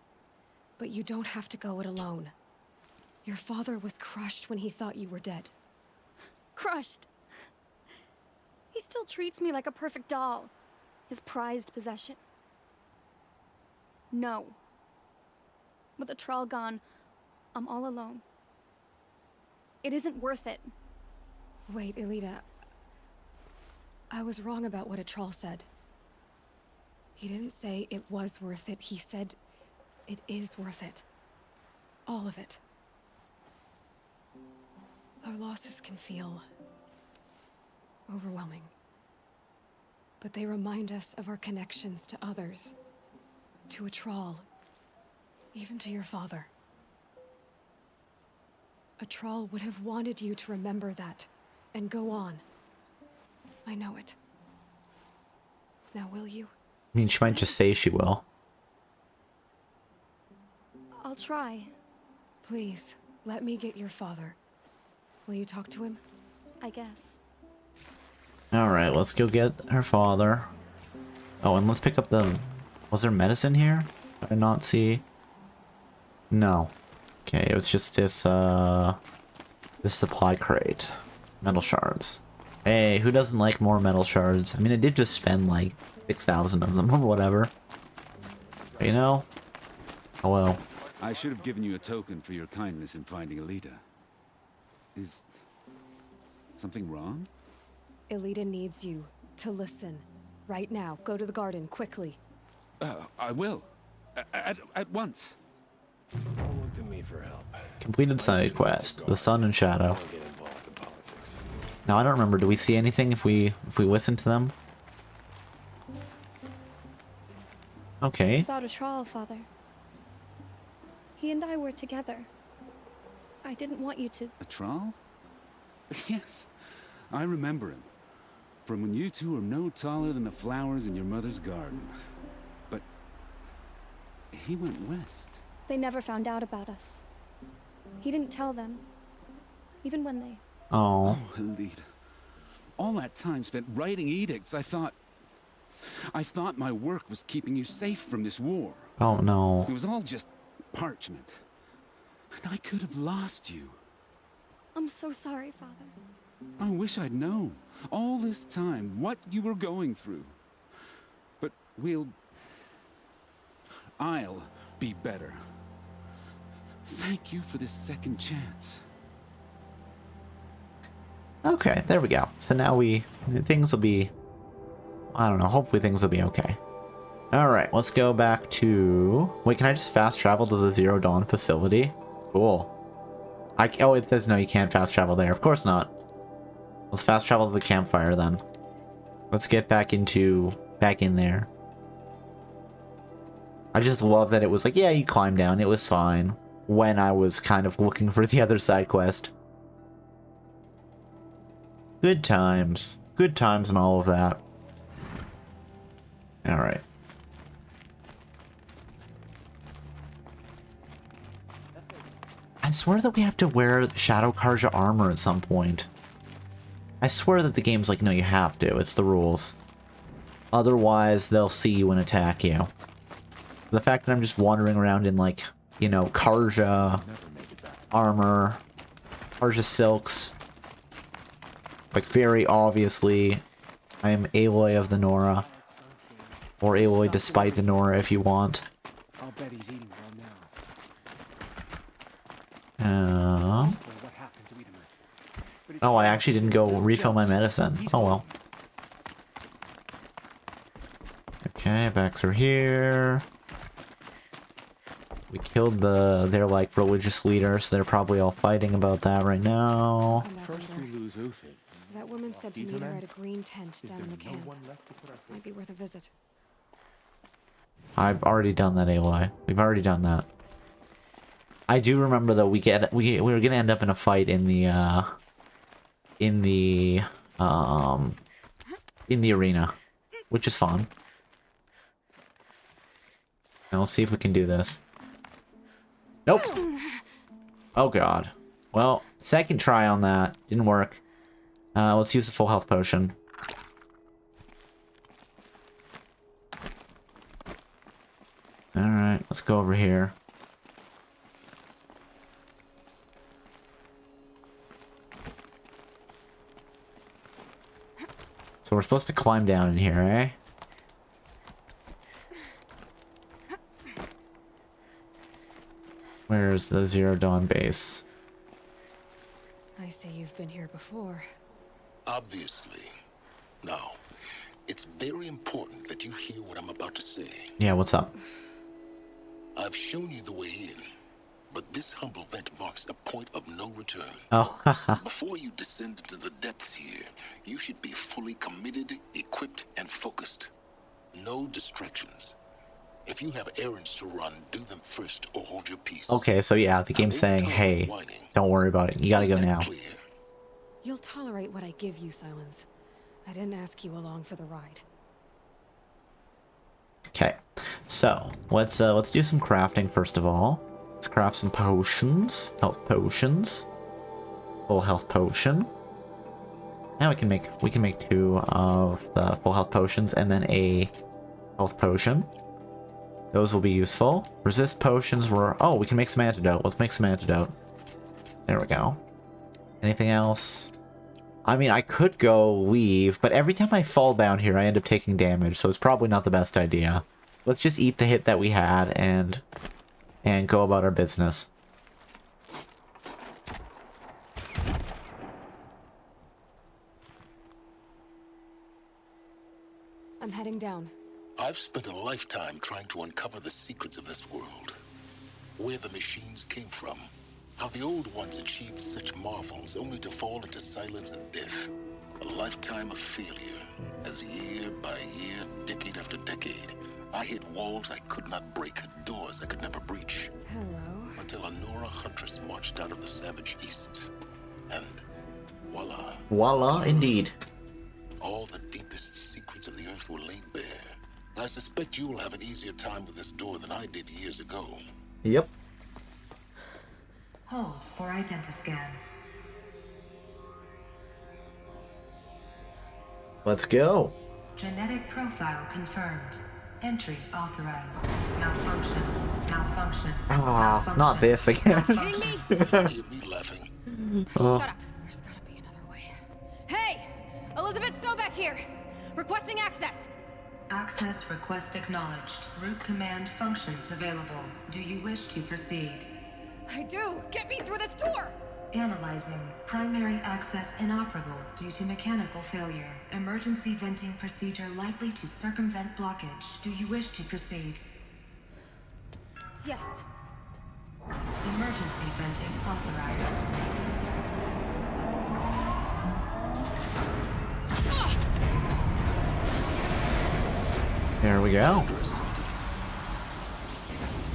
But you don't have to go it alone. Your father was crushed when he thought you were dead. Crushed. He still treats me like a perfect doll. His prized possession. No. With the Thrall gone, I'm all alone. It isn't worth it. Wait, Elita. I was wrong about what a Thrall said. He didn't say it was worth it. He said it is worth it. All of it. Our losses can feel overwhelming. But they remind us of our connections to others. To a Thrall. Even to your father. A Thrall would have wanted you to remember that and go on. I know it. Now will you? I mean, she might just say she will. I'll try. Please, let me get your father. Will you talk to him? I guess. Alright, let's go get her father. Oh, and let's pick up the... Was there medicine here? Did I not see? No. Okay, it was just this, this supply crate. Metal shards. Hey, who doesn't like more metal shards? I mean, I did just spend, like, 6,000 of them or whatever. But, you know? Oh well. I should have given you a token for your kindness in finding Elita. Is something wrong? Elita needs you to listen. Right now. Go to the garden, quickly. I will. At once. Don't look to me for help. Completed side quest. The Sun and Shadow. Don't get involved in politics. Now I don't remember. Do we see anything if we listen to them? Okay. About a trial, Father. He and I were together. I didn't want you to... A Thrall? Yes, I remember him. From when you two were no taller than the flowers in your mother's garden. But he went west. They never found out about us. He didn't tell them. Even when they... Oh. Oh, Alita. All that time spent writing edicts, I thought my work was keeping you safe from this war. Oh no. It was all just parchment. And I could have lost you. I'm so sorry, Father. I wish I'd known all this time what you were going through. But I'll be better. Thank you for this second chance. Okay, there we go. So now things will be, I don't know, hopefully things will be okay. Alright, let's go back to... Wait, can I just fast travel to the Zero Dawn facility? Cool. Oh, it says no, you can't fast travel there. Of course not. Let's fast travel to the campfire then. Let's get back in there. I just love that it was like, yeah, you climb down, it was fine. When I was kind of looking for the other side quest. Good times. Good times and all of that. Alright. I swear that we have to wear Shadow Karja armor at some point. I swear that the game's like, no, you have to. It's the rules. Otherwise, they'll see you and attack you. The fact that I'm just wandering around in, like, you know, Karja armor, Karja silks. Like, very obviously, I am Aloy of the Nora. Or Aloy despite the Nora, if you want. I'll bet he's eating well now. What happened to Idamir? Oh, I actually didn't go refill my medicine. Oh well. Okay, back through here. We killed their like religious leader, so they're probably all fighting about that right now. First we lose Uther. That woman said to meet her at a green tent down in the camp. Might be worth a visit. I've already done that, Aloy. We've already done that. I do remember though we were gonna end up in a fight in the arena, which is fun. And we'll see if we can do this. Nope. Oh god. Well, second try on that didn't work. Let's use the full health potion. Alright, let's go over here. So we're supposed to climb down in here, eh? Where's the Zero Dawn base? I see you've been here before. Obviously. Now, it's very important that you hear what I'm about to say. Yeah, what's up? I've shown you the way in, but this humble vent marks a point of no return. Oh, haha. Before you descend into the depths here, you should be fully committed, equipped, and focused. No distractions. If you have errands to run, do them first or hold your peace. Okay, so yeah, the game's saying, hey, don't worry about it. You gotta go now. You'll tolerate what I give you, Silence. I didn't ask you along for the ride. Okay, so let's do some crafting first of all. Let's craft some potions, health potions, full health potion. Now we can make 2 of the full health potions and then a health potion. Those will be useful. Resist potions were... Oh, we can make some antidote. Let's make some antidote. There we go. Anything else? I mean, I could go leave, but every time I fall down here, I end up taking damage, so it's probably not the best idea. Let's just eat the hit that we had and go about our business. I'm heading down. I've spent a lifetime trying to uncover the secrets of this world. Where the machines came from. How the old ones achieved such marvels only to fall into silence and death. A lifetime of failure. As year by year, decade after decade, I hit walls I could not break, doors I could never breach. Hello. Until a Nora huntress marched out of the savage east. And voila. Voila, indeed. All the deepest secrets of the earth were laid bare. I suspect you will have an easier time with this door than I did years ago. Yep. Hold for identiscan. Let's go. Genetic profile confirmed. Entry authorized. Malfunction. Malfunction. Ah, Malfunction. not this again. Kidding me? Hear me laughing. Oh. Shut up. There's gotta be another way. Hey! Elizabeth Sobeck here! Requesting access! Access request acknowledged. Root command functions available. Do you wish to proceed? I do! Get me through this door! Analyzing. Primary access inoperable due to mechanical failure. Emergency venting procedure likely to circumvent blockage. Do you wish to proceed? Yes. Emergency venting authorized. There we go.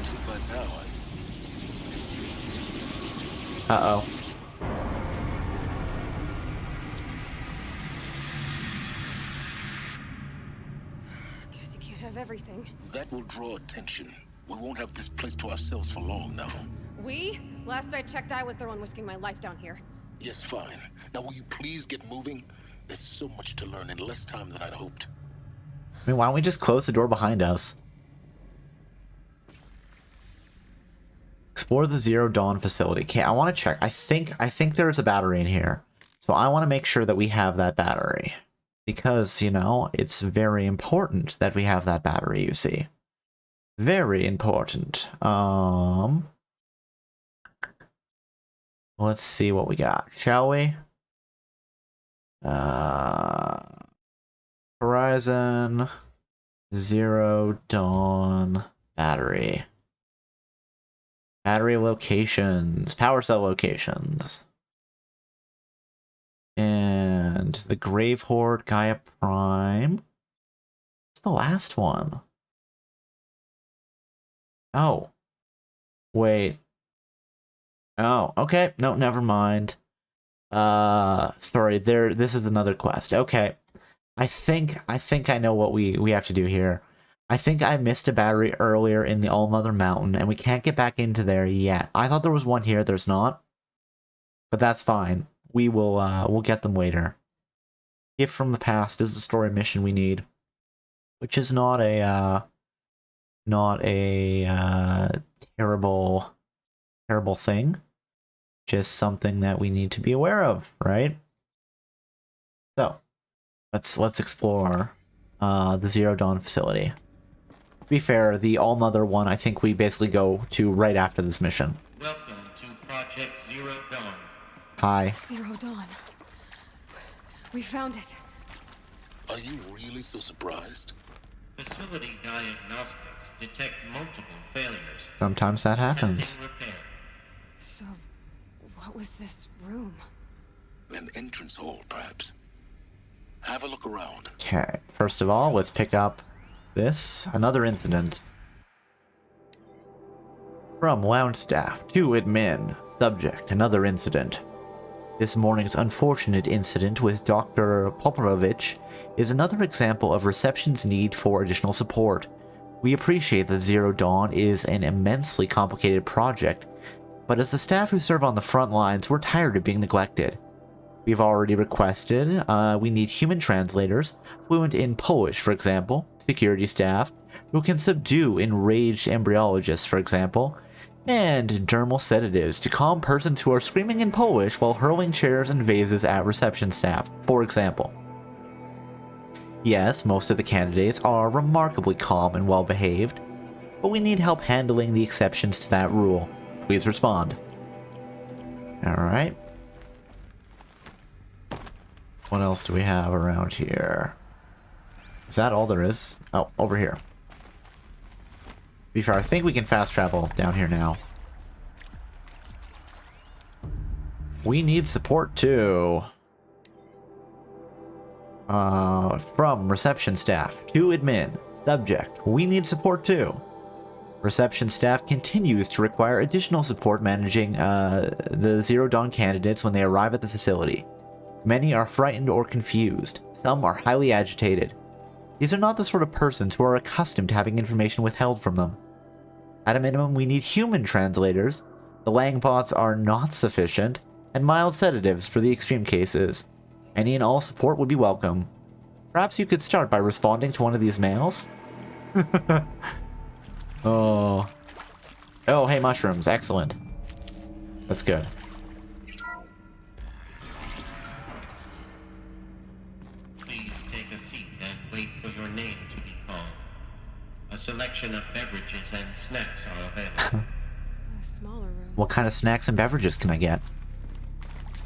See, by now, Uh-oh. Guess you can't have everything. that will draw attention. We won't have this place to ourselves for long now. We? Last I checked, I was the one risking my life down here. Yes, fine. Now will you please get moving? There's so much to learn in less time than I'd hoped. I mean, why don't we just close the door behind us? Explore the Zero Dawn facility. Okay, I want to check. I think there's a battery in here. So I want to make sure that we have that battery. Because, you know, it's very important that we have that battery, you see. Very important. Let's see what we got, shall we? Horizon Zero Dawn battery. Battery locations, power cell locations. And the Grave Horde Gaia Prime. It's the last one. Oh. Wait. Oh, okay. No, never mind. Sorry, this is another quest. Okay. I think I know what we have to do here. I think I missed a battery earlier in the All-Mother Mountain, and we can't get back into there yet. I thought there was one here, there's not. But that's fine. We will, we'll get them later. Gift from the Past is the story mission we need. Which is not a terrible thing. Just something that we need to be aware of, right? So, let's explore the Zero Dawn facility. To be fair, the All-Mother one, I think we basically go to right after this mission. Welcome to Project Zero Dawn. Hi. Zero Dawn. We found it. Are you really so surprised? Facility diagnostics detect multiple failures. Sometimes that happens. Repair. So, what was this room? An entrance hall, perhaps. Have a look around. Okay, first of all, let's pick up this. Another incident. From lounge staff to admin. Subject, another incident. This morning's unfortunate incident with Dr. Popovich is another example of reception's need for additional support. We appreciate that Zero Dawn is an immensely complicated project, but as the staff who serve on the front lines, we're tired of being neglected. We've already requested, we need human translators, fluent in Polish, for example, security staff, who can subdue enraged embryologists, for example, and dermal sedatives to calm persons who are screaming in Polish while hurling chairs and vases at reception staff, for example. Yes, most of the candidates are remarkably calm and well-behaved, but we need help handling the exceptions to that rule. Please respond. Alright. What else do we have around here? Is that all there is? Oh, over here. To be fair, I think we can fast travel down here now. We need support too. From reception staff to admin. Subject, we need support too. Reception staff continues to require additional support managing the Zero Dawn candidates when they arrive at the facility. Many are frightened or confused. Some are highly agitated. These are not the sort of persons who are accustomed to having information withheld from them. At a minimum, we need human translators. The Lang bots are not sufficient, and mild sedatives for the extreme cases. Any and all support would be welcome. Perhaps you could start by responding to one of these mails? Oh. Oh, hey, mushrooms. Excellent. That's good. Please take a seat and wait for your name to be called. A selection of beverages and snacks are available. A smaller room. What kind of snacks and beverages can I get?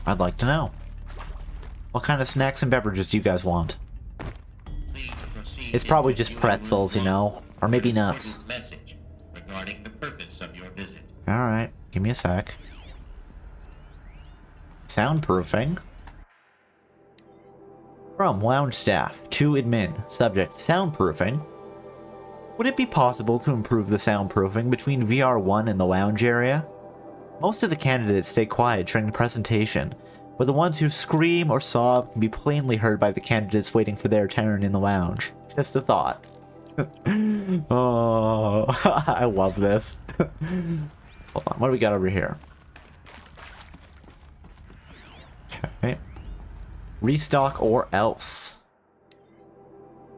I'd like to know. What kind of snacks and beverages do you guys want? Please proceed. It's probably just pretzels, you know? Or maybe nuts. Message regarding the purpose of your visit. Alright, give me a sec. Soundproofing. From lounge staff to admin. Subject, soundproofing. Would it be possible to improve the soundproofing between VR1 and the lounge area? Most of the candidates stay quiet during the presentation, but the ones who scream or sob can be plainly heard by the candidates waiting for their turn in the lounge. Just a thought. Oh, I love this. Hold on, what do we got over here? Okay. Restock or else.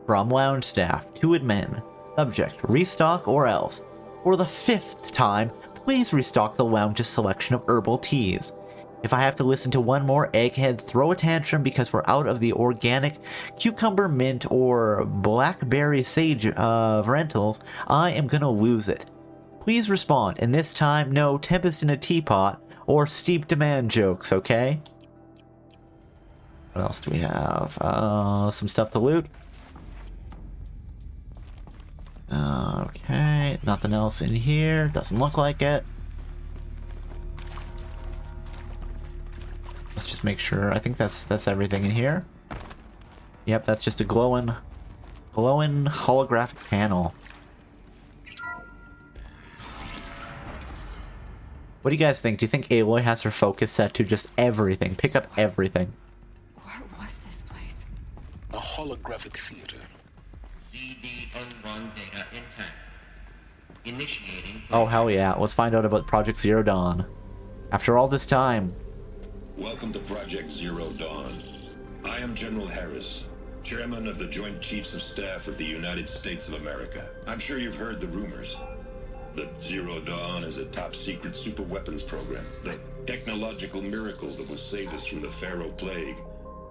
From lounge staff to admin. Subject, restock or else. For the 5th time, please restock the lounge's selection of herbal teas. If I have to listen to one more egghead throw a tantrum because we're out of the organic cucumber mint or blackberry sage rentals, I am gonna lose it. Please respond, and this time, no tempest in a teapot or steep demand jokes, okay? What else do we have? Some stuff to loot. Okay, nothing else in here. Doesn't look like it. Let's just make sure. I think that's everything in here. Yep, that's just a glowing holographic panel. What do you guys think? Do you think Aloy has her focus set to just everything? Pick up everything. What was this place? A holographic theater. CD-01 data intact. Initiating. Oh, hell yeah. Let's find out about Project Zero Dawn. After all this time. Welcome to Project Zero Dawn. I am General Harris, Chairman of the Joint Chiefs of Staff of the United States of America. I'm sure you've heard the rumors. That Zero Dawn is a top-secret super-weapons program. The technological miracle that will save us from the Pharaoh Plague.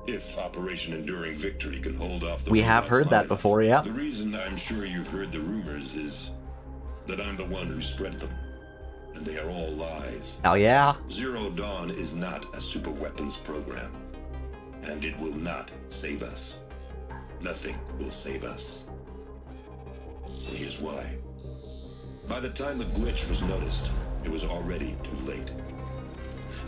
If Operation Enduring Victory can hold off the We have heard that before, yeah. The reason I'm sure you've heard the rumors is that I'm the one who spread them. And they are all lies. Hell yeah. Zero Dawn is not a super weapons program. And it will not save us. Nothing will save us. Here's why. By the time the glitch was noticed, it was already too late.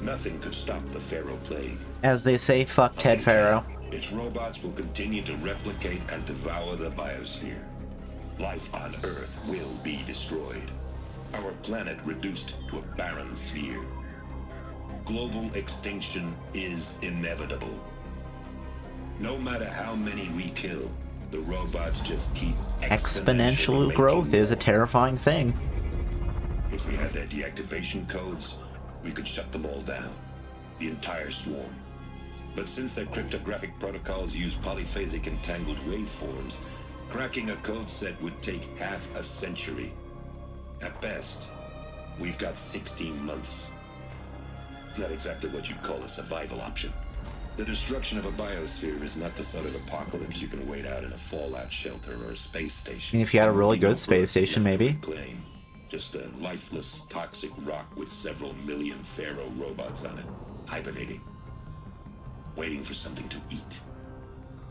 Nothing could stop the Pharaoh Plague. As they say, fuck Ted Pharaoh. Its robots will continue to replicate and devour the biosphere. Life on Earth will be destroyed. Our planet reduced to a barren sphere. Global extinction is inevitable. No matter how many we kill, the robots just keep Exponential growth is a terrifying thing. If we had their deactivation codes, we could shut them all down. The entire swarm. But since their cryptographic protocols use polyphasic entangled waveforms, cracking a code set would take half a century. At best, we've got 16 months. Not exactly what you'd call a survival option. The destruction of a biosphere is not the sort of apocalypse you can wait out in a fallout shelter or a space station. I mean, if you had a really good space station, maybe. Just a lifeless, toxic rock with several million Pharaoh robots on it, hibernating, waiting for something to eat.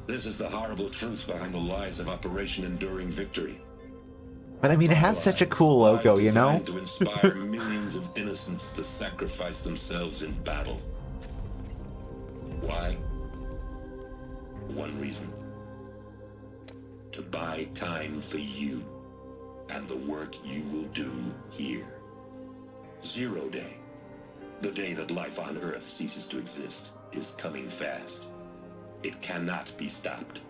This is the horrible truth behind the lies of Operation Enduring Victory. But I mean, it has such a cool logo, you know? Lies designed to inspire millions of innocents to sacrifice themselves in battle. Why? One reason. To buy time for you and the work you will do here. Zero Day, the day that life on Earth ceases to exist, is coming fast. It cannot be stopped.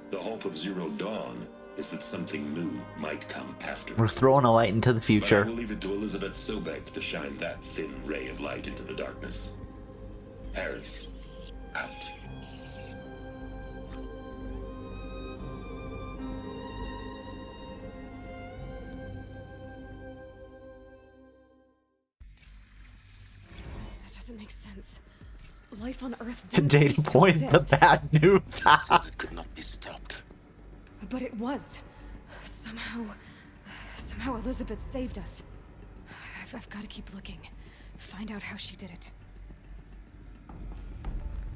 The hope of Zero Dawn is that something new might come after. We're throwing a light into the future. But I will leave it to Elizabeth Sobek to shine that thin ray of light into the darkness. Harris, out. That doesn't make sense. Life on Earth The didn't data cease to point, the exist. bad news. It could not be stopped. But it was. Somehow Elizabeth saved us. I've got to keep looking. Find out how she did it.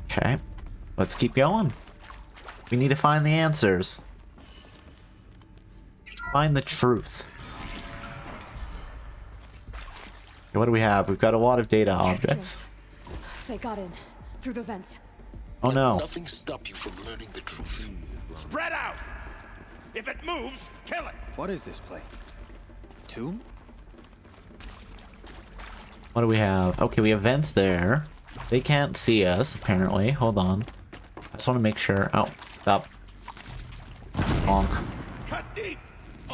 Okay, let's keep going. We need to find the answers. Find the truth. Okay, what do we have? We've got a lot of data objects. They got in. Through the vents. Oh no. Nothing stopped you from learning the truth. Spread out! If it moves, kill it! What is this place? Tomb? What do we have? Okay, we have vents there. They can't see us, apparently. Hold on. I just want to make sure. Oh, stop. Bonk. Cut deep!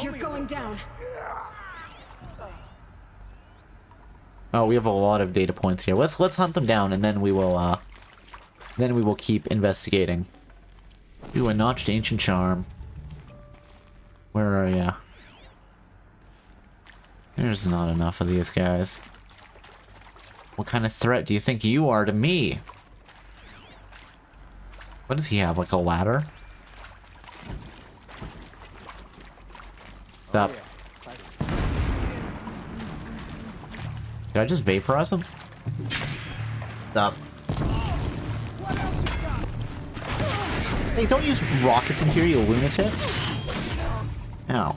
You're going down. Oh, we have a lot of data points here. Let's hunt them down, and then we will keep investigating. Ooh, a notched ancient charm. Where are ya? There's not enough of these guys. What kind of threat do you think you are to me? What does he have, like a ladder? Stop. Did I just vaporize him? Stop. Hey, don't use rockets in here, you lunatic. Ow.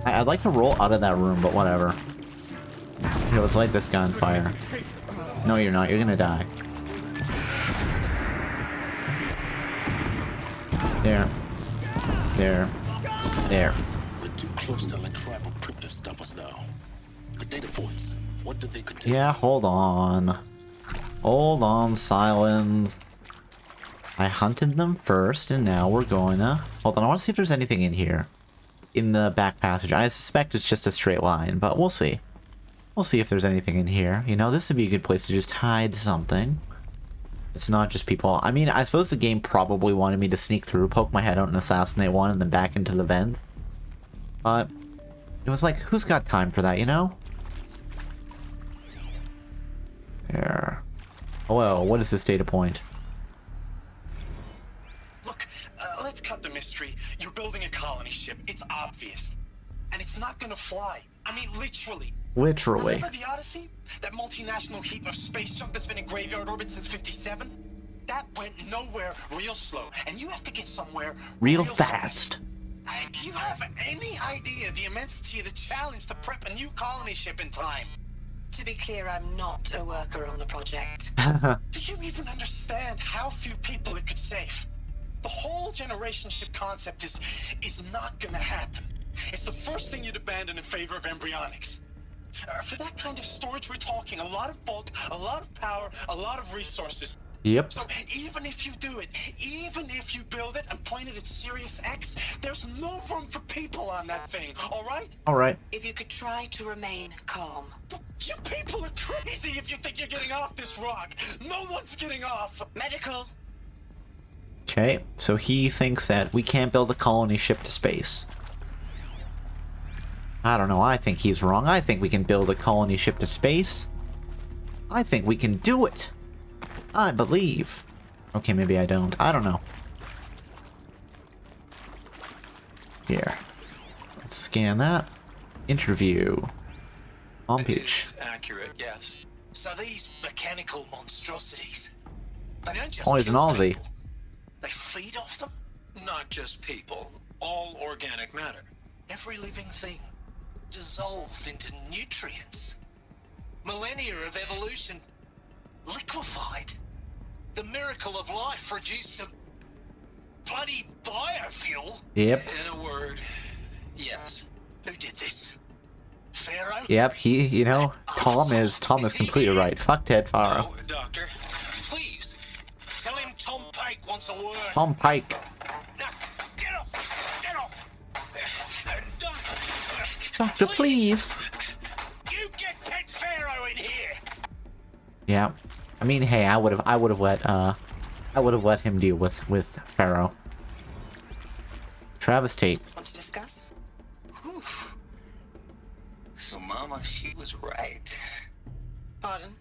I'd like to roll out of that room, but whatever. Here, let's light this gun fire. No, you're not. You're gonna die. There. There. There. We're too close to let tribal crypt to stop us now. The data points. What did they contain? Yeah, hold on. Hold on, Silence. I hunted them first, and now we're going to... Hold on, I want to see if there's anything in here. In the back passage. I suspect it's just a straight line, but we'll see. We'll see if there's anything in here. You know, this would be a good place to just hide something. It's not just people. I mean, I suppose the game probably wanted me to sneak through, poke my head out and assassinate one, and then back into the vent. But it was like, who's got time for that, you know? There. Hello, what is this data point? Look, let's cut the mystery. You're building a colony ship. It's obvious. And it's not gonna fly. I mean, literally. Literally. Remember the Odyssey? That multinational heap of space junk that's been in graveyard orbit since '57? That went nowhere real slow. And you have to get somewhere real fast. Do you have any idea the immensity of the challenge to prep a new colony ship in time? To be clear, I'm not a worker on the project. Do you even understand how few people it could save? The whole generation ship concept is not gonna happen. It's the first thing you'd abandon in favor of embryonics. For that kind of storage, we're talking a lot of bulk, a lot of power, a lot of resources. Yep. So even if you do it, even if you build it and point it at Sirius X, there's no room for people on that thing, alright? Alright. If you could try to remain calm. You people are crazy if you think you're getting off this rock. No one's getting off. Medical. Okay, so he thinks that we can't build a colony ship to space. I don't know, I think he's wrong. I think we can build a colony ship to space. I think we can do it. I believe. Okay, maybe I don't. I don't know. Here. Let's scan that. Interview. On page. Accurate, yes. So these mechanical monstrosities, they don't just Oh, he's an kill Aussie. people, they feed off them? Not just people, all organic matter. Every living thing, dissolved into nutrients. Millennia of evolution, liquefied. The miracle of life reduced to bloody biofuel. Yep. In a word, yes. Who did this? Pharaoh? Yep, Tom is completely right. Fuck Ted Faro. No, Doctor. Please, tell him Tom Pike wants a word. Tom Pike. Now, get off! Get off! Doctor, please. You get Ted Pharaoh in here! Yeah. I mean, hey, I would have let him deal with Pharaoh. Travis Tate. Want to discuss? Whew. So Mama, she was right. Pardon?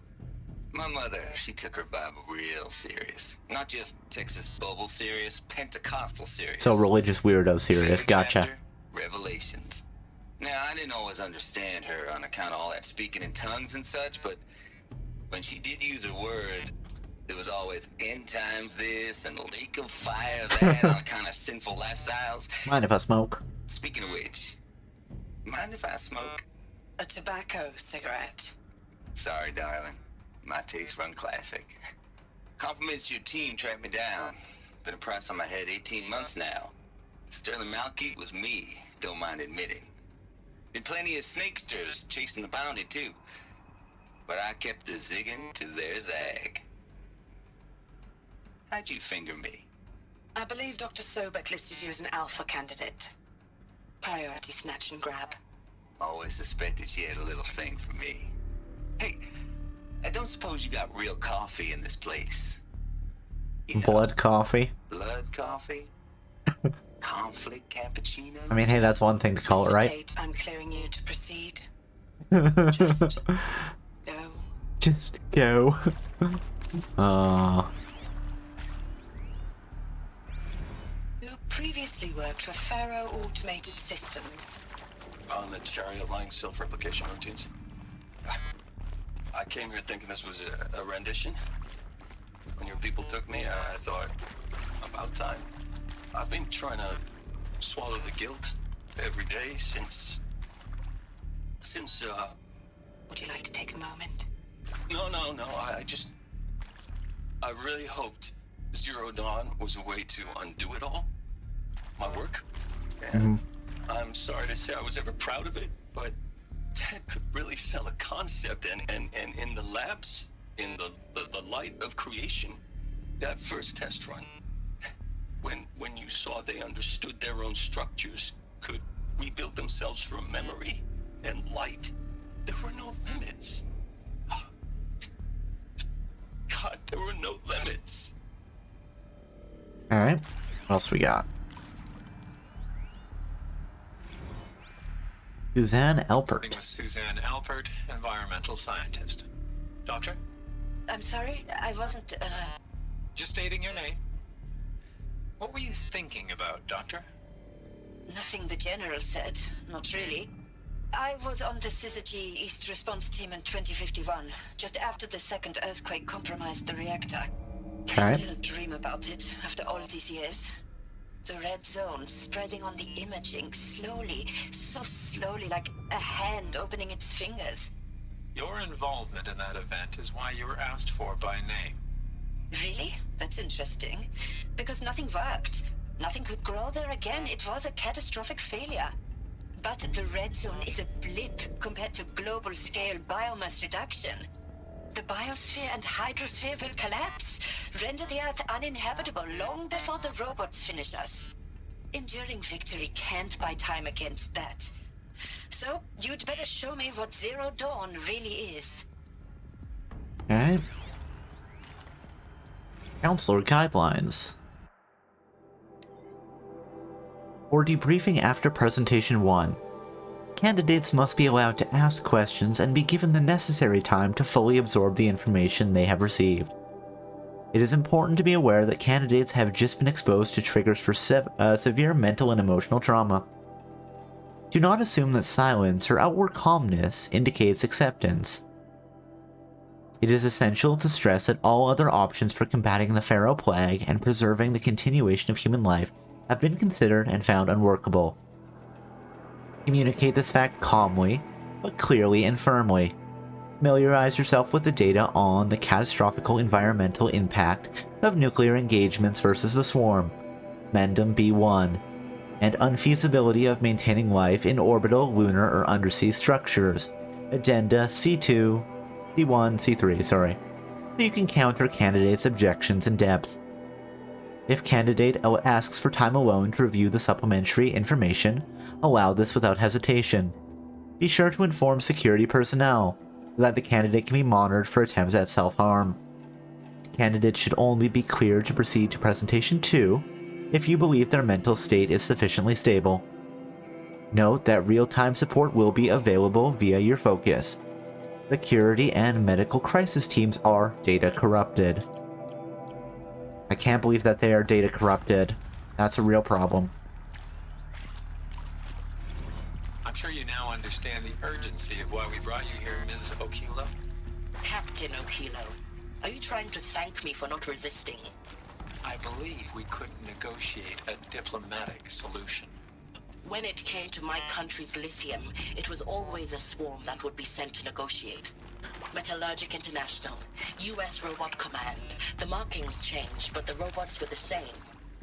My mother, she took her Bible real serious. Not just Texas Bible serious, Pentecostal serious. So religious weirdo serious. Favorite Gotcha. chapter, Revelations. Now, I didn't always understand her on account of all that speaking in tongues and such, but when she did use her words, there was always end times this and lake of fire that on account of sinful lifestyles. Mind if I smoke? Speaking of which, mind if I smoke? A tobacco cigarette. Sorry, darling. My taste run classic. Compliments to your team tracked me down. Been a price on my head 18 months now. Sterling Malky was me, don't mind admitting. Been plenty of snakesters chasing the bounty too. But I kept the zigging to their zag. How'd you finger me? I believe Dr. Sobek listed you as an alpha candidate. Priority snatch and grab. Always suspected she had a little thing for me. Hey, I don't suppose you got real coffee in this place? Blood coffee. Blood coffee? Conflict cappuccino? I mean, hey, that's one thing to call it, right? Tate, I'm clearing you to proceed. Go. Just go. You previously worked for Pharaoh Automated Systems. On the chariot line self-replication routines. I came here thinking this was a rendition. When your people took me, I thought, about time. I've been trying to swallow the guilt every day since... Would you like to take a moment? No, I really hoped Zero Dawn was a way to undo it all. My work. And I'm sorry to say I was ever proud of it, but Ted could really sell a concept, and in the labs, in the light of creation, that first test run, when you saw they understood their own structures, could rebuild themselves from memory and light, there were no limits. God, there were no limits. Alright. What else we got? Suzanne Alpert. With Suzanne Alpert, environmental scientist. Doctor? I'm sorry, I wasn't, Just stating your name. What were you thinking about, Doctor? Nothing the General said. Not really. I was on the Syzygy East Response Team in 2051, just after the second earthquake compromised the reactor. I still dream about it after all these years. The red zone spreading on the imaging slowly, so slowly, like a hand opening its fingers. Your involvement in that event is why you were asked for by name. Really? That's interesting. Because nothing worked. Nothing could grow there again. It was a catastrophic failure. But the red zone is a blip compared to global-scale biomass reduction. The biosphere and hydrosphere will collapse, render the Earth uninhabitable long before the robots finish us. Enduring victory can't buy time against that. So, you'd better show me what Zero Dawn really is. Alright. Counselor Guidelines. For debriefing after Presentation 1, candidates must be allowed to ask questions and be given the necessary time to fully absorb the information they have received. It is important to be aware that candidates have just been exposed to triggers for severe mental and emotional trauma. Do not assume that silence or outward calmness indicates acceptance. It is essential to stress that all other options for combating the Pharaoh Plague and preserving the continuation of human life have been considered and found unworkable. Communicate this fact calmly, but clearly and firmly. Familiarize yourself with the data on the catastrophic environmental impact of nuclear engagements versus the swarm, Mendum B1, and unfeasibility of maintaining life in orbital, lunar, or undersea structures, Addenda C2, C1, C3, so you can counter candidates' objections in depth. If candidate asks for time alone to review the supplementary information, allow this without hesitation. Be sure to inform security personnel so that the candidate can be monitored for attempts at self-harm. Candidates should only be cleared to proceed to Presentation 2 if you believe their mental state is sufficiently stable. Note that real-time support will be available via your focus. Security and medical crisis teams are data corrupted. I can't believe that they are data corrupted. That's a real problem. I'm sure you now understand the urgency of why we brought you here, Ms. Okilo. Captain Okilo, are you trying to thank me for not resisting? I believe we couldn't negotiate a diplomatic solution. When it came to my country's lithium, it was always a swarm that would be sent to negotiate. Metallurgic International, US Robot Command. The markings changed, but the robots were the same.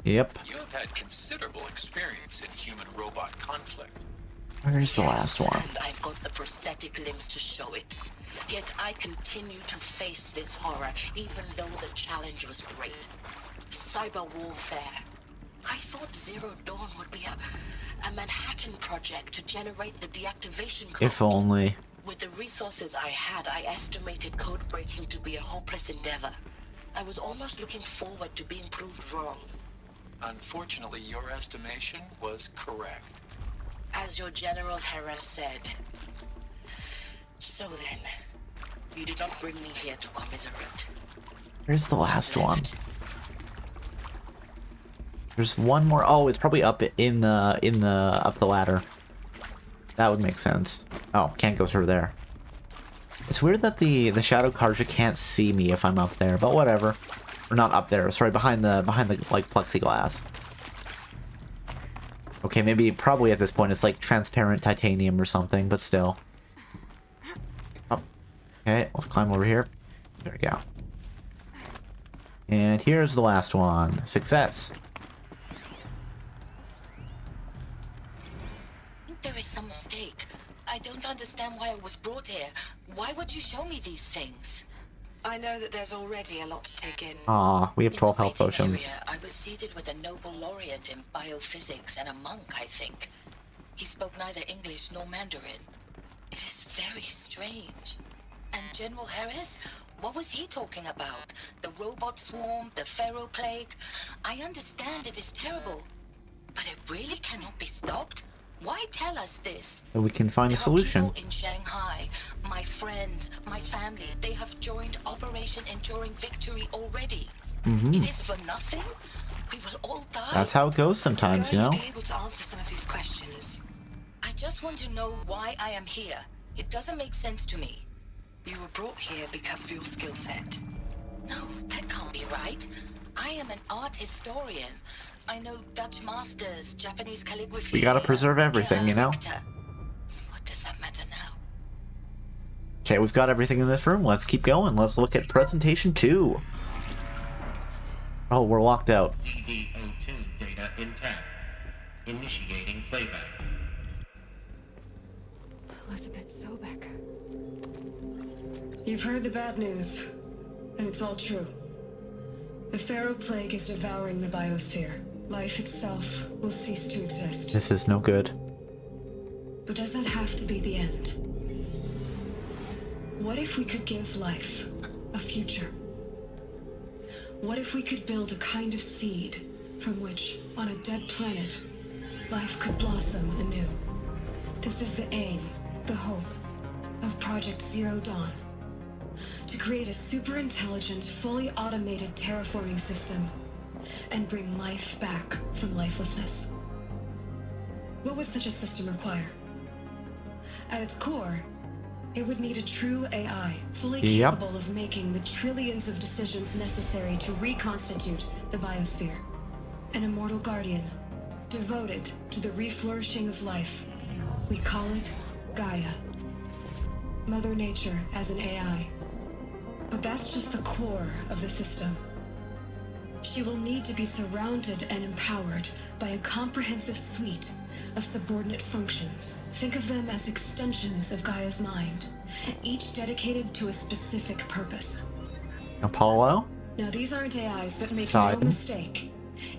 Yep. You have had considerable experience in human-robot conflict. Where's the last one? And I've got the prosthetic limbs to show it. Yet I continue to face this horror, even though the challenge was great. Cyber warfare. I thought Zero Dawn would be a Manhattan project to generate the deactivation codes. If only. With the resources I had, I estimated code breaking to be a hopeless endeavor. I was almost looking forward to being proved wrong. Unfortunately, your estimation was correct. As your General Hera said. So then, you did not bring me here to commiserate. Where's the last one? There's one more. Oh, it's probably up in the up the ladder. That would make sense. Oh, can't go through there. It's weird that the Shadow Carja can't see me if I'm up there, but whatever. Or not up there. Sorry, behind the like plexiglass. Okay, maybe probably at this point it's like transparent titanium or something, but still. Oh. Okay, let's climb over here. There we go. And here's the last one. Success. There is some mistake. I don't understand why I was brought here. Why would you show me these things? I know that there's already a lot to take in. Aw, we have 12 health potions. I was seated with a Nobel laureate in biophysics and a monk, I think. He spoke neither English nor Mandarin. It is very strange. And General Harris? What was he talking about? The robot swarm, the Pharaoh Plague? I understand it is terrible. But it really cannot be stopped? Why tell us this? So we can find a solution. People in Shanghai, my friends, my family, they have joined Operation Enduring Victory already. It is for nothing? We will all die. That's how it goes sometimes, you know? I'm going to be able to answer some of these questions. I just want to know why I am here. It doesn't make sense to me. You were brought here because of your skill set. No, that can't be right. I am an art historian. I know Dutch masters, Japanese calligraphy. We gotta preserve everything, you know? What does that matter now? Okay, we've got everything in this room. Let's keep going. Let's look at Presentation 2. Oh, we're locked out. CD02 data intact. Initiating playback. Elizabeth Sobek. You've heard the bad news, and it's all true. The Pharaoh Plague is devouring the biosphere. Life itself will cease to exist. This is no good. But does that have to be the end? What if we could give life a future? What if we could build a kind of seed from which, on a dead planet, life could blossom anew? This is the aim, the hope, of Project Zero Dawn. To create a super-intelligent, fully automated terraforming system and bring life back from lifelessness. What would such a system require? At its core, It would need a true AI, fully Yep. capable of making the trillions of decisions necessary to reconstitute the biosphere. An immortal guardian, devoted to the reflourishing of life. We call it Gaia. Mother Nature as an AI. But that's just the core of the system. She will need to be surrounded and empowered by a comprehensive suite of subordinate functions. Think of them as extensions of Gaia's mind, each dedicated to a specific purpose. Apollo? Now these aren't AIs, but make Poseidon. no mistake.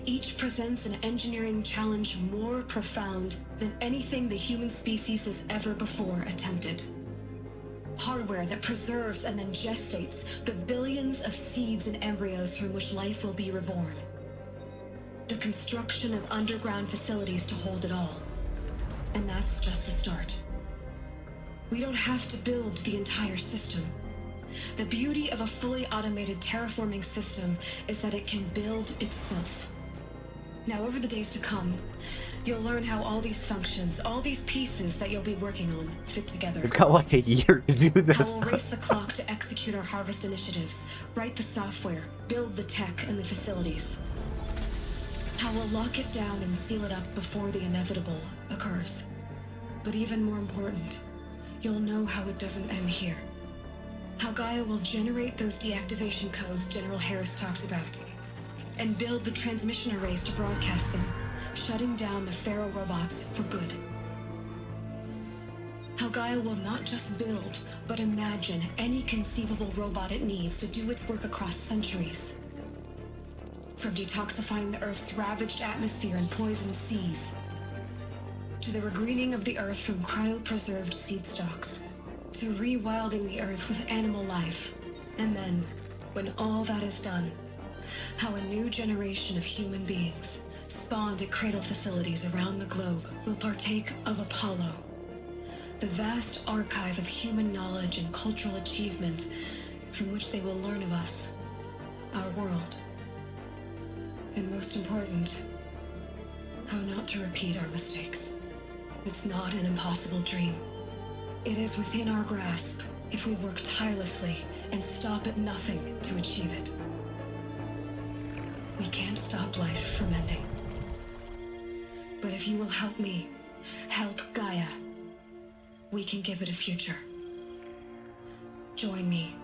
Each presents an engineering challenge more profound than anything the human species has ever before attempted. Hardware that preserves and then gestates the billions of seeds and embryos from which life will be reborn. The construction of underground facilities to hold it all. And that's just the start. We don't have to build the entire system. The beauty of a fully automated terraforming system is that it can build itself. Now, over the days to come, you'll learn how all these functions, all these pieces that you'll be working on, fit together. We've got like a year to do How this. we'll race the clock to execute our harvest initiatives, write the software, build the tech and the facilities. How we'll lock it down and seal it up before the inevitable occurs. But even more important, you'll know how it doesn't end here. How Gaia will generate those deactivation codes General Harris talked about, and build the transmission arrays to broadcast them, shutting down the Pharaoh robots for good. How Gaia will not just build, but imagine any conceivable robot it needs to do its work across centuries. From detoxifying the Earth's ravaged atmosphere and poisoned seas, to the regreening of the Earth from cryopreserved seed stalks, to rewilding the Earth with animal life. And then, when all that is done, how a new generation of human beings, spawned at cradle facilities around the globe, will partake of Apollo, the vast archive of human knowledge and cultural achievement from which they will learn of us, our world. And most important, how not to repeat our mistakes. It's not an impossible dream. It is within our grasp if we work tirelessly and stop at nothing to achieve it. We can't stop life from ending. But if you will help me, help Gaia, we can give it a future. Join me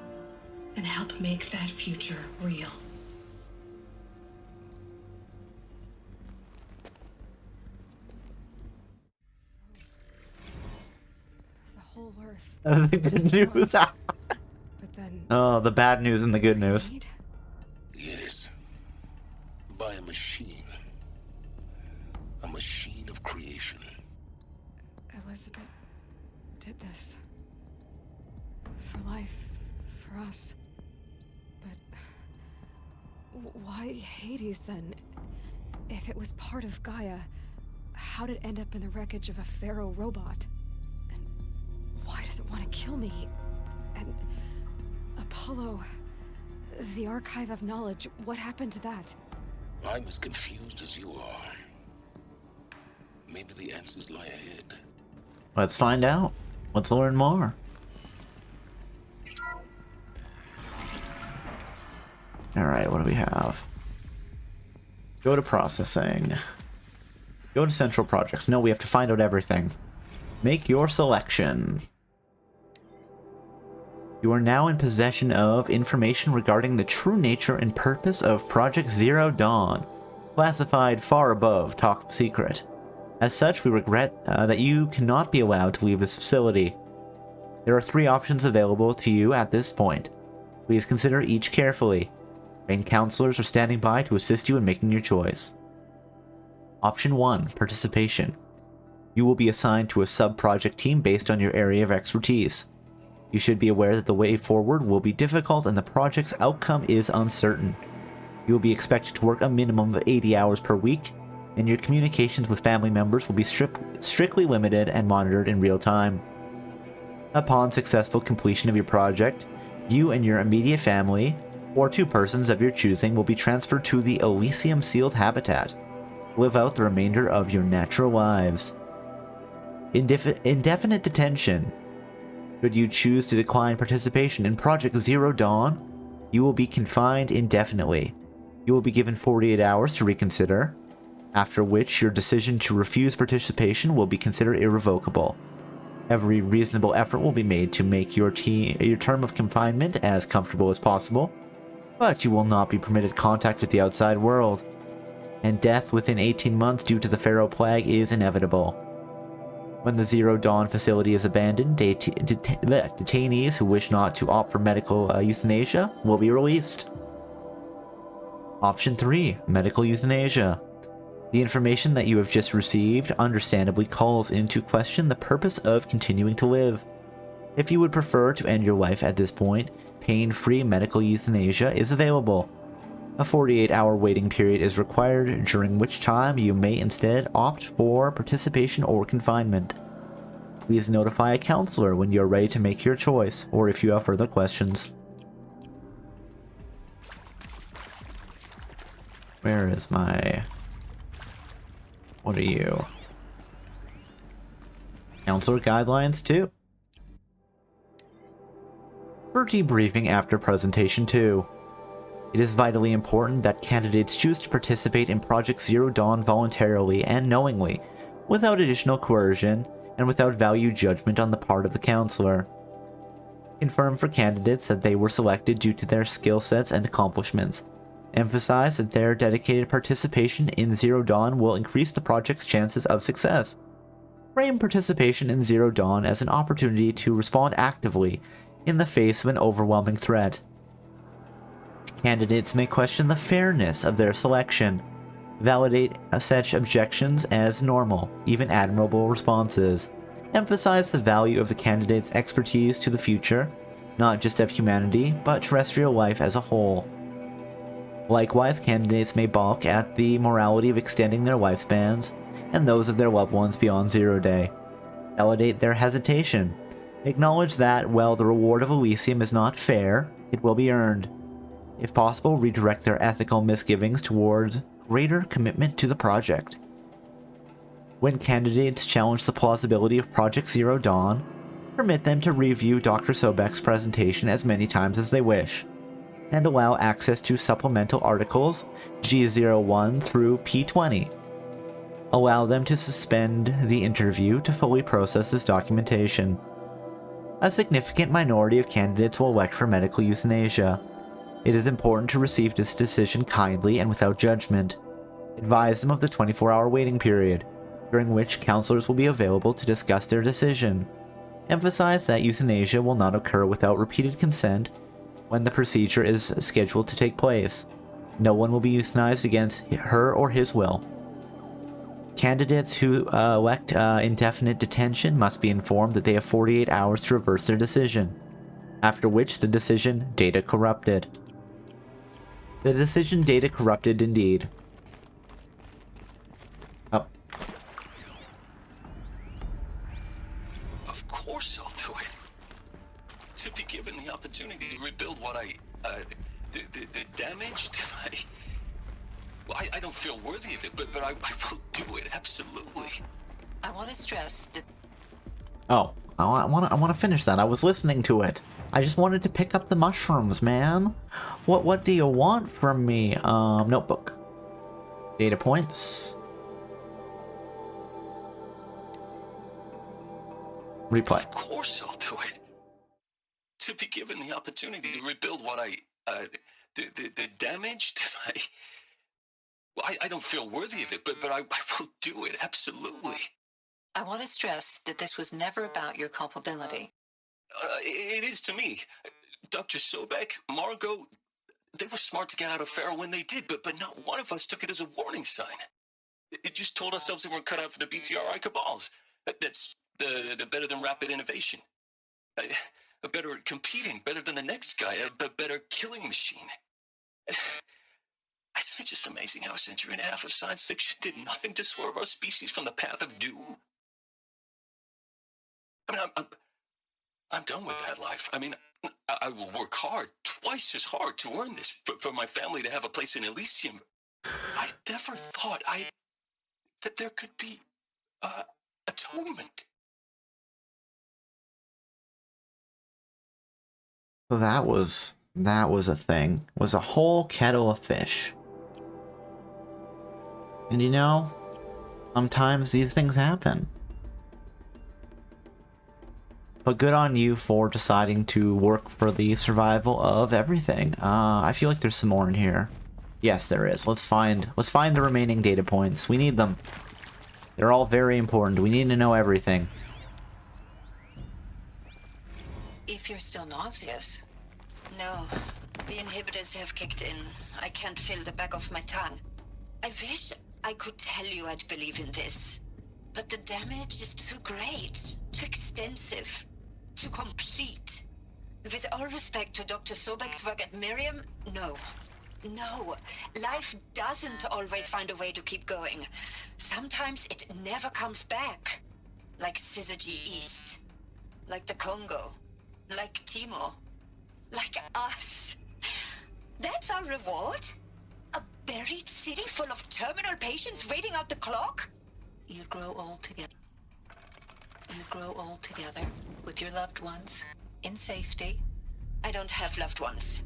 and help make that future real. The whole Earth. The good news. But then Oh, the bad news and the good news. Yes. By a machine. A machine of creation. Elizabeth did this. For life. For us. But why Hades then? If it was part of Gaia, how did it end up in the wreckage of a Pharaoh robot? And why does it want to kill me? And Apollo, the archive of knowledge, what happened to that? I'm as confused as you are. Maybe the answers lie ahead. Let's find out. Let's learn more. Alright, what do we have? Go to processing. Go to central projects. No, we have to find out everything. Make your selection. You are now in possession of information regarding the true nature and purpose of Project Zero Dawn, classified far above top secret. As such, we regret that you cannot be allowed to leave this facility. There are 3 options available to you at this point. Please consider each carefully. Trained counselors are standing by to assist you in making your choice. Option 1, participation. You will be assigned to a sub-project team based on your area of expertise. You should be aware that the way forward will be difficult and the project's outcome is uncertain. You will be expected to work a minimum of 80 hours per week, and your communications with family members will be strictly limited and monitored in real time. Upon successful completion of your project, you and your immediate family, or 2 persons of your choosing, will be transferred to the Elysium Sealed Habitat. Live out the remainder of your natural lives. Indefinite detention. Should you choose to decline participation in Project Zero Dawn, you will be confined indefinitely. You will be given 48 hours to reconsider, after which your decision to refuse participation will be considered irrevocable. Every reasonable effort will be made to make your term of confinement as comfortable as possible, but you will not be permitted contact with the outside world, and death within 18 months due to the Pharaoh Plague is inevitable. When the Zero Dawn facility is abandoned, detainees who wish not to opt for medical euthanasia will be released. Option 3. Medical euthanasia. The information that you have just received understandably calls into question the purpose of continuing to live. If you would prefer to end your life at this point, pain-free medical euthanasia is available. A 48-hour waiting period is required, during which time you may instead opt for participation or confinement. Please notify a counselor when you are ready to make your choice, or if you have further questions. Where is my... What are you? Counselor guidelines 2. For debriefing after presentation 2. It is vitally important that candidates choose to participate in Project Zero Dawn voluntarily and knowingly, without additional coercion, and without value judgment on the part of the counselor. Confirm for candidates that they were selected due to their skill sets and accomplishments. Emphasize that their dedicated participation in Zero Dawn will increase the project's chances of success. Frame participation in Zero Dawn as an opportunity to respond actively in the face of an overwhelming threat. Candidates may question the fairness of their selection, validate such objections as normal, even admirable responses, emphasize the value of the candidate's expertise to the future, not just of humanity, but terrestrial life as a whole. Likewise, candidates may balk at the morality of extending their lifespans and those of their loved ones beyond Zero Day. Validate their hesitation. Acknowledge that, while the reward of Elysium is not fair, it will be earned. If possible, redirect their ethical misgivings towards greater commitment to the project. When candidates challenge the plausibility of Project Zero Dawn, permit them to review Dr. Sobek's presentation as many times as they wish, and allow access to supplemental articles G01 through P20. Allow them to suspend the interview to fully process this documentation. A significant minority of candidates will elect for medical euthanasia. It is important to receive this decision kindly and without judgment. Advise them of the 24-hour waiting period, during which counselors will be available to discuss their decision. Emphasize that euthanasia will not occur without repeated consent when the procedure is scheduled to take place. No one will be euthanized against her or his will. Candidates who elect indefinite detention must be informed that they have 48 hours to reverse their decision, after which the decision data corrupted. The decision data corrupted indeed. Oh. Of course I'll do it. To be given the opportunity to rebuild what the damage that I don't feel worthy of it, but I will do it, absolutely. I want to stress that... Oh, I want to finish that. I was listening to it. I just wanted to pick up the mushrooms, man. What do you want from me? Notebook. Data points. Replay. Of course I'll do it. To be given the opportunity to rebuild what the damage that I don't feel worthy of it, but I will do it, absolutely. I want to stress that this was never about your culpability. It is to me. Dr. Sobek, Margot, they were smart to get out of Pharaoh when they did, but not one of us took it as a warning sign. It just told ourselves that we're cut out for the BTRI cabals. That's the better than rapid innovation. A better at competing, better than the next guy, a better killing machine. It's just amazing how a century and a half of science fiction did nothing to swerve our species from the path of doom. I mean, I'm done with that life. I mean, I will work hard, twice as hard, to earn this, for my family to have a place in Elysium. I never thought that there could be atonement. So that was a thing. It was a whole kettle of fish. And you know, sometimes these things happen. But good on you for deciding to work for the survival of everything. I feel like there's some more in here. Yes, there is. Let's find the remaining data points. We need them. They're all very important. We need to know everything. If you're still nauseous. No, the inhibitors have kicked in. I can't feel the back of my tongue. I wish I could tell you I'd believe in this. But the damage is too great, too extensive, too complete. With all respect to Dr. Sobek's work at Miriam, no. No, life doesn't always find a way to keep going. Sometimes it never comes back. Like Syzygy East. Like the Congo. Like Timo. Like us. That's our reward? A buried city full of terminal patients waiting out the clock? You grow old together. You grow old together with your loved ones in safety. I don't have loved ones.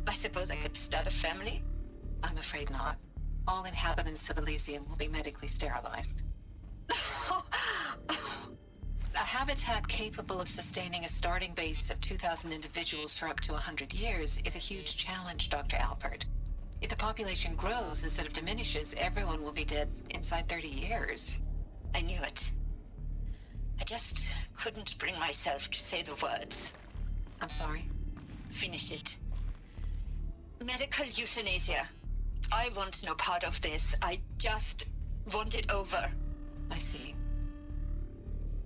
I suppose I could start a family? I'm afraid not. All inhabitants of Elysium will be medically sterilized. A habitat capable of sustaining a starting base of 2,000 individuals for up to 100 years is a huge challenge, Dr. Alpert. If the population grows instead of diminishes, everyone will be dead inside 30 years. I knew it. I just couldn't bring myself to say the words. I'm sorry. Finish it. Medical euthanasia. I want no part of this. I just want it over. I see.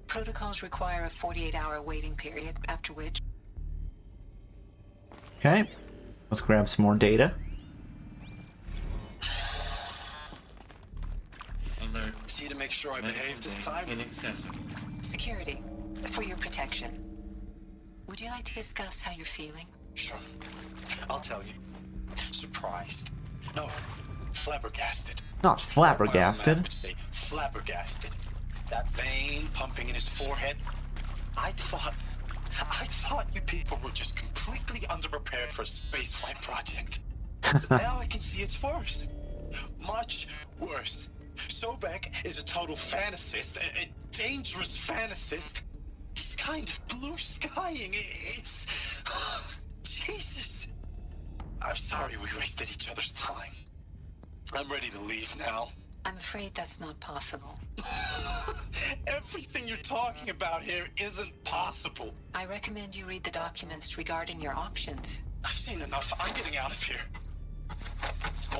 Protocols require a 48-hour waiting period, after which... Okay, let's grab some more data. Alert. See to make sure I behave this time. Inaccessible. Security, for your protection. Would you like to discuss how you're feeling? Sure. I'll tell you. Surprised. No, flabbergasted. Not flabbergasted. I would say flabbergasted. That vein pumping in his forehead. I thought you people were just completely underprepared for a spaceflight project. But now I can see it's worse. Much worse. Sobek is a total fantasist, a dangerous fantasist. He's kind of blue skying. It's... Jesus. I'm sorry we wasted each other's time. I'm ready to leave now. I'm afraid that's not possible. Everything you're talking about here isn't possible. I recommend you read the documents regarding your options. I've seen enough. I'm getting out of here.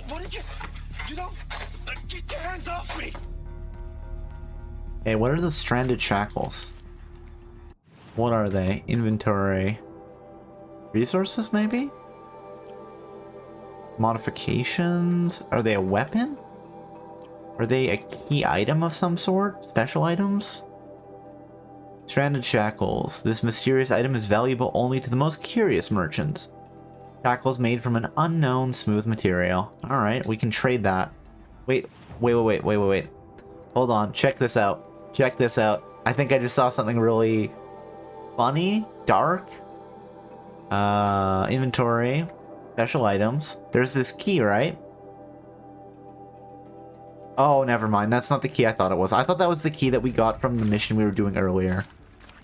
What did you... You don't... Get your hands off me! Hey, what are the stranded shackles? What are they? Inventory. Resources, maybe? Modifications? Are they a weapon? Are they a key item of some sort? Special items? Stranded shackles. This mysterious item is valuable only to the most curious merchants. Shackles made from an unknown smooth material. Alright, we can trade that. Wait. Hold on, check this out. Check this out. I think I just saw something really funny, dark. Inventory. Special items. There's this key, right? Oh, never mind. That's not the key I thought it was. I thought that was the key that we got from the mission we were doing earlier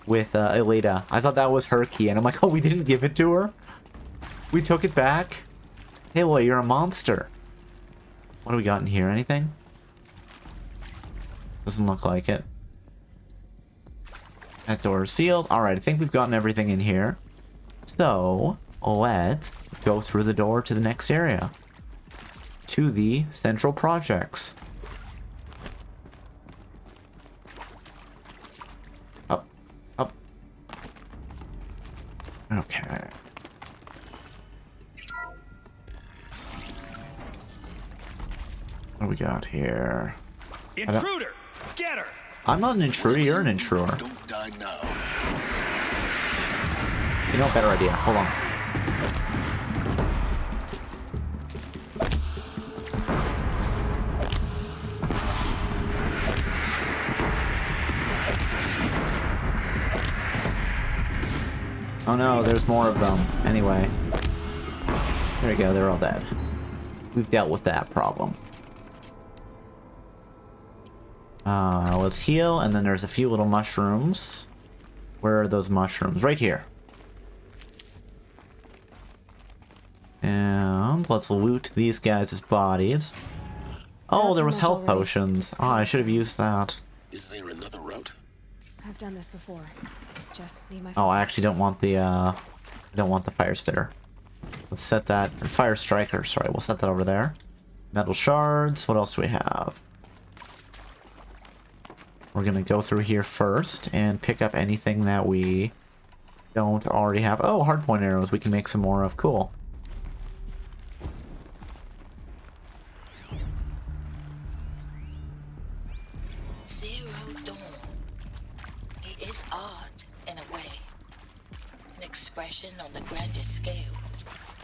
with Elida. I thought that was her key, and I'm like, oh, we didn't give it to her? We took it back? Hey, well, you're a monster. What do we got in here? Anything? Doesn't look like it. That door is sealed. Alright, I think we've gotten everything in here. So, let's go through the door to the next area. To the central projects. Up. Up. Okay. What do we got here? Intruder! Get her! I'm not an intruder, you're an intruder. Don't die now. You know, better idea. Hold on. Oh no, there's more of them. Anyway. There we go, they're all dead. We've dealt with that problem. Let's heal, and then there's a few little mushrooms. Where are those mushrooms? Right here. And let's loot these guys' bodies. Oh, there was health potions. Oh, I should have used that. Is there another route? I've done this before. Just need my Oh, I focus. actually don't want the fire spitter. Let's set that, or fire striker, sorry, we'll set that over there. Metal shards, what else do we have? We're gonna go through here first and pick up anything that we don't already have. Oh, hardpoint arrows we can make some more of, cool. Zero Dawn. It is art, in a way. An expression on the grandest scale.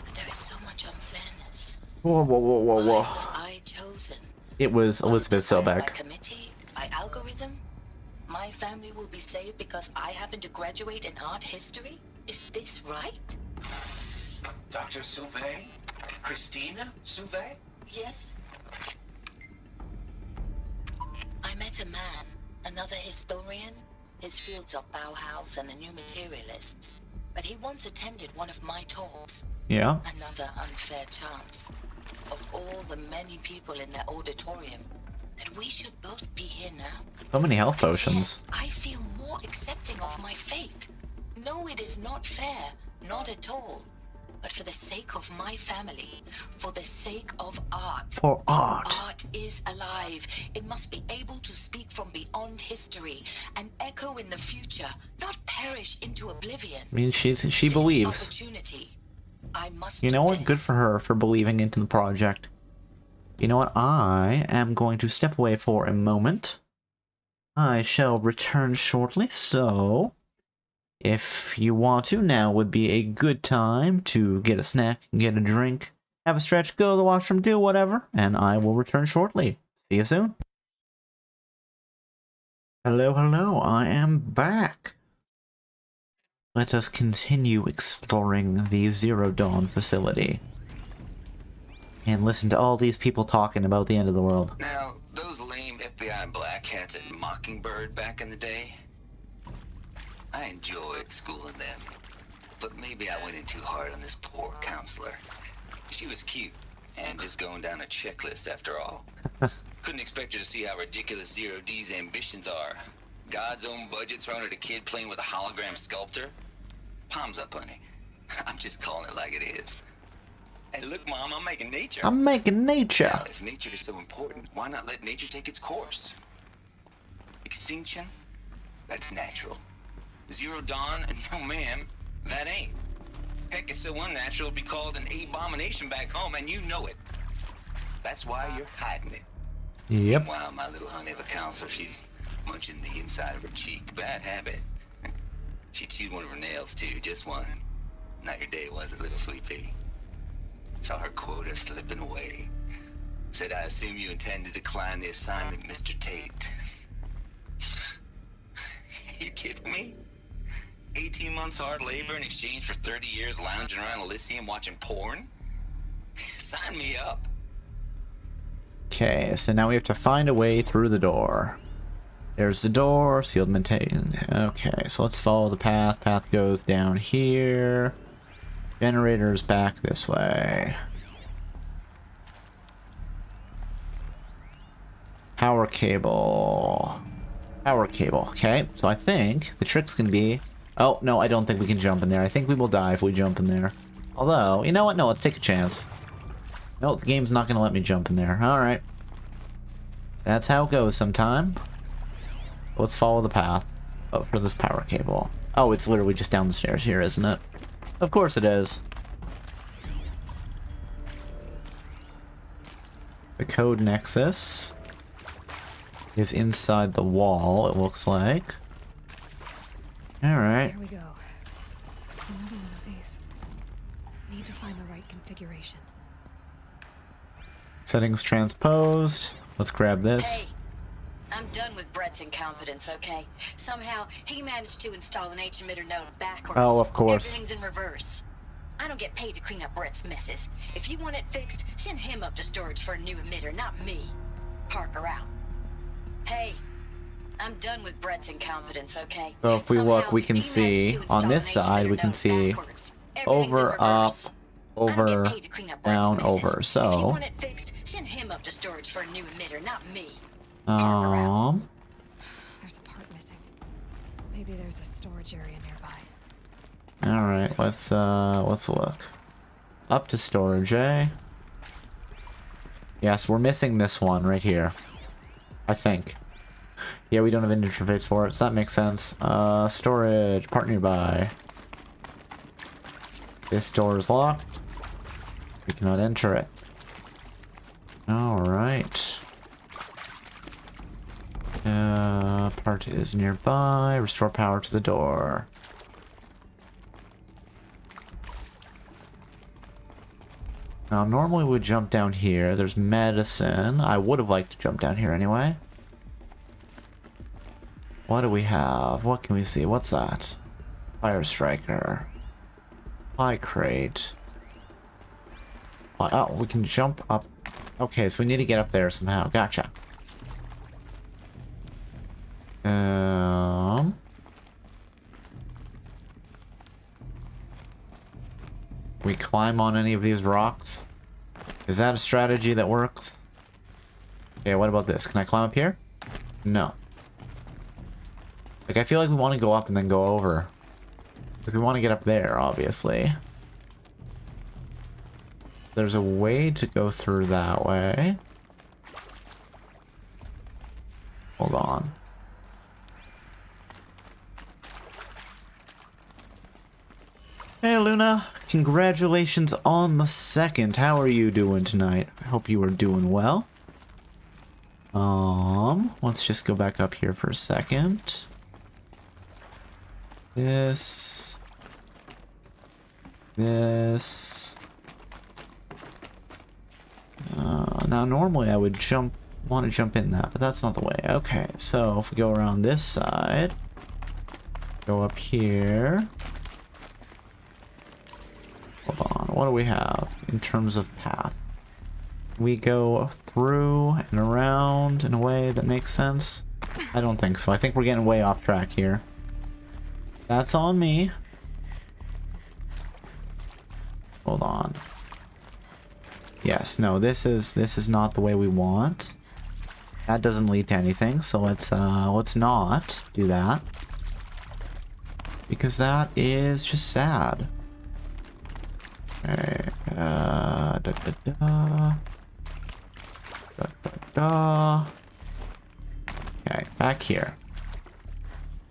But there is so much unfairness. Whoa, whoa, whoa, whoa, whoa. Why was I chosen? It was Elizabeth By Sobek. committee? By algorithm? My family will be saved because I happen to graduate in art history? Is this right? Dr. Sauvé? Christina Sauvé? Yes. I met a man, another historian. His fields are Bauhaus and the New Materialists. But he once attended one of my talks. Yeah. Another unfair chance. Of all the many people in that auditorium, that we should both be here now. So many health potions. I feel more accepting of my fate. No, it is not fair. Not at all. But for the sake of my family, for the sake of art. For art. Art is alive. It must be able to speak from beyond history and echo in the future, not perish into oblivion. I mean, she believes. Opportunity. I must You know what? Good for her for believing into the project. You know what? I am going to step away for a moment. I shall return shortly, so if you want to, now would be a good time to get a snack, get a drink, have a stretch, go to the washroom, do whatever, and I will return shortly. See you soon. Hello, hello, I am back. Let us continue exploring the Zero Dawn facility. And listen to all these people talking about the end of the world. Now, those lame FBI black hats at Mockingbird back in the day, I enjoyed schooling them. But maybe I went in too hard on this poor counselor. She was cute, and just going down a checklist after all. Couldn't expect her to see how ridiculous Zero D's ambitions are. God's own budget thrown at a kid playing with a hologram sculptor? Palms up, honey. I'm just calling it like it is. Hey, look, Mom, I'm making nature. I'm making nature. Now, if nature is so important, why not let nature take its course? Extinction? That's natural. Zero Dawn? No, ma'am, that ain't. Heck, it's so unnatural it'd be called an abomination back home, and you know it. That's why you're hiding it. Yep. Meanwhile, my little honey of a counselor, she's munching the inside of her cheek. Bad habit. She chewed one of her nails, too, just one. Not your day, was it, little sweet pea? Saw her quota slipping away. Said, I assume you intend to decline the assignment, Mr. Tate. You kidding me? 18 months hard labor in exchange for 30 years lounging around Elysium watching porn? Sign me up. Okay, so now we have to find a way through the door. There's the door, sealed, maintained. Okay, so let's follow the path. Path goes down here. Generator's back this way. Power cable. Power cable. Okay, so I think the trick's gonna be... Oh, no, I don't think we can jump in there. I think we will die if we jump in there. Although, you know what? No, let's take a chance. No, the game's not gonna let me jump in there. Alright. That's how it goes sometime. Let's follow the path. Oh, for this power cable. Oh, it's literally just down the stairs here, isn't it? Of course it is. The code nexus is inside the wall, it looks like. Alright. Here we go. Another one of these. Need to find the right configuration. Settings transposed. Let's grab this. Hey, I'm done with Brett's incompetence, okay? Somehow, he managed to install an H-emitter node backwards. Oh, of course. Everything's in reverse. I don't get paid to clean up Brett's messes. If you want it fixed, send him up to storage for a new emitter, not me. Parker out. Hey, I'm done with Brett's incompetence, okay? So if we look, we can see on this side, we can see over, up, over, down, over. If you So, want it fixed, send him up to storage for a new emitter, not me. There's a part missing. Maybe there's a storage area nearby. all right, let's look. Up to storage, eh? Yes, we're missing this one right here. I think. Yeah, we don't have an interface for it, so that makes sense. Storage, part nearby. This door is locked. We cannot enter it. Alright. Part is nearby. Restore power to the door. Now, normally we would jump down here. There's medicine. I would have liked to jump down here anyway. What do we have? What can we see? What's that? Fire striker. Supply crate. Oh, we can jump up. Okay, so we need to get up there somehow. Gotcha. We climb on any of these rocks? Is that a strategy that works? Okay, what about this? Can I climb up here? No. Like, I feel like we want to go up and then go over. Because we want to get up there, obviously. There's a way to go through that way. Hold on. Hey, Luna. Congratulations on the 2nd. How are you doing tonight? I hope you are doing well. Let's just go back up here for a second. This. Now normally I would want to jump in that, but that's not the way. Okay, so if we go around this side, go up here. Hold on, what do we have in terms of path? We go through and around in a way that makes sense? I don't think so. I think we're getting way off track here. That's on me. Hold on. Yes, no, this is not the way we want. That doesn't lead to anything, so let's not do that. Because that is just sad. Okay, Okay, back here.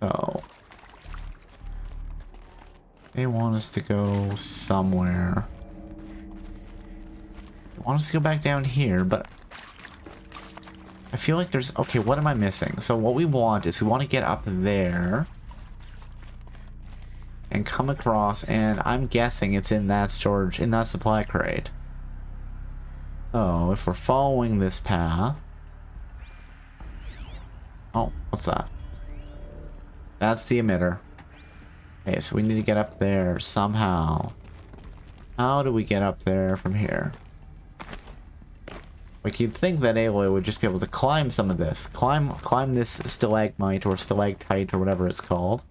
So they want us to go somewhere. They want us to go back down here, but I feel like there's... Okay, what am I missing? So what we want is we want to get up there and come across, and I'm guessing it's in that storage, in that supply crate. So if we're following this path... Oh, what's that? That's the emitter. Okay, so we need to get up there somehow. How do we get up there from here? Like, you'd think that Aloy would just be able to climb some of this. Climb this stalagmite or stalactite or whatever it's called.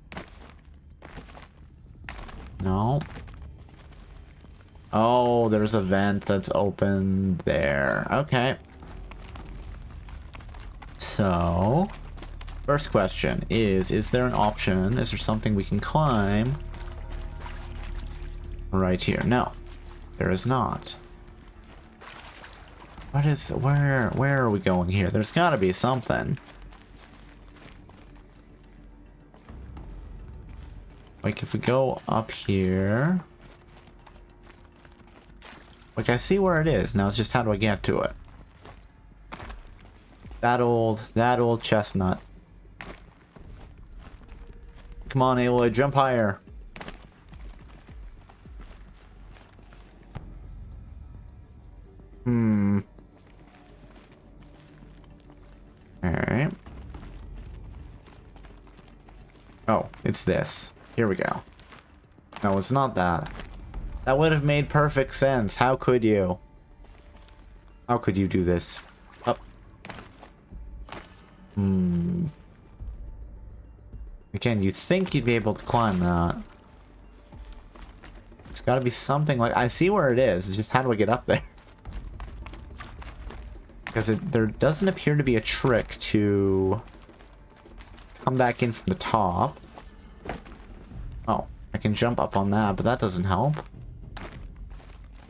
No. Oh, there's a vent that's open there. Okay. So, first question is there an option? Is there something we can climb right here? No, there is not. What is, where are we going here? There's gotta be something. Like, if we go up here... Like, I see where it is. Now it's just how do I get to it? That old chestnut. Come on, Aloy, jump higher. Alright. It's this. Here we go. No, it's not that. That would have made perfect sense. How could you? How could you do this? Up. Again, you'd think you'd be able to climb that. It's gotta be something like... I see where it is. It's just how do I get up there? Because there doesn't appear to be a trick to come back in from the top. Oh, I can jump up on that, but that doesn't help.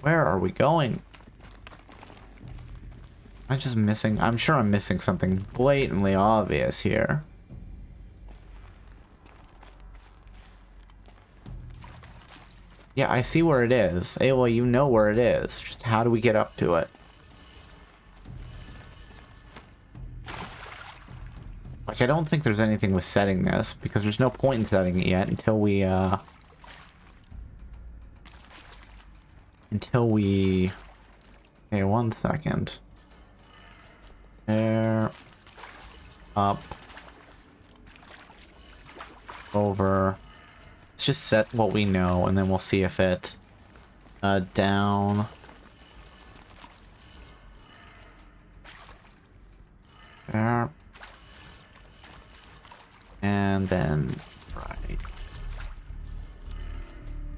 Where are we going? I'm just missing... I'm sure I'm missing something blatantly obvious here. Yeah, I see where it is. Ayla, you know where it is. Just how do we get up to it? Like, I don't think there's anything with setting this, because there's no point in setting it yet until we, Okay, 1 second. There. Up. Over. Let's just set what we know, and then we'll see if it... down. There. And then... right.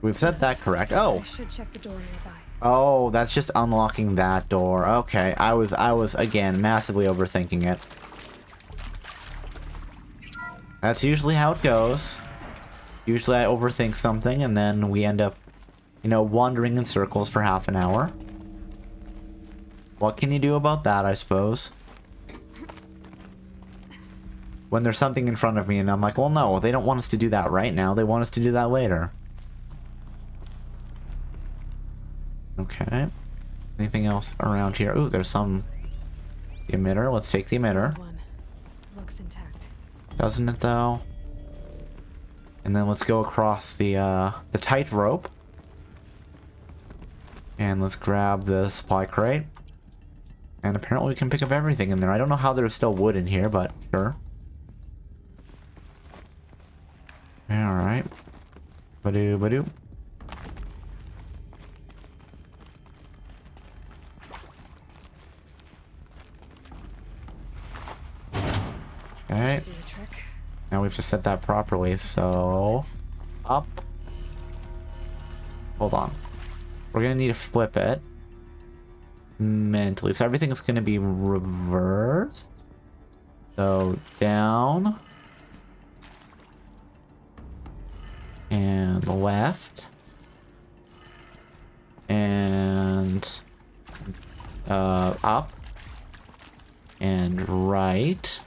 We've set that correct. Oh! I should check the door nearby. Oh, that's just unlocking that door. Okay, I was again massively overthinking it. That's usually how it goes. Usually I overthink something and then we end up, you know, wandering in circles for half an hour. What can you do about that, I suppose? When there's something in front of me and I'm like, well, no, they don't want us to do that right now. They want us to do that later. Okay. Anything else around here? Ooh, there's some... The emitter. Let's take the emitter. Looks intact. Doesn't it, though? And then let's go across the tight rope. And let's grab the supply crate. And apparently we can pick up everything in there. I don't know how there's still wood in here, but sure. Alright. Badoo, badoo. Okay. Now we have to set that properly, so... Up. Hold on. We're gonna need to flip it. Mentally. So everything's gonna be reversed. So, down. And left. And... up. And right.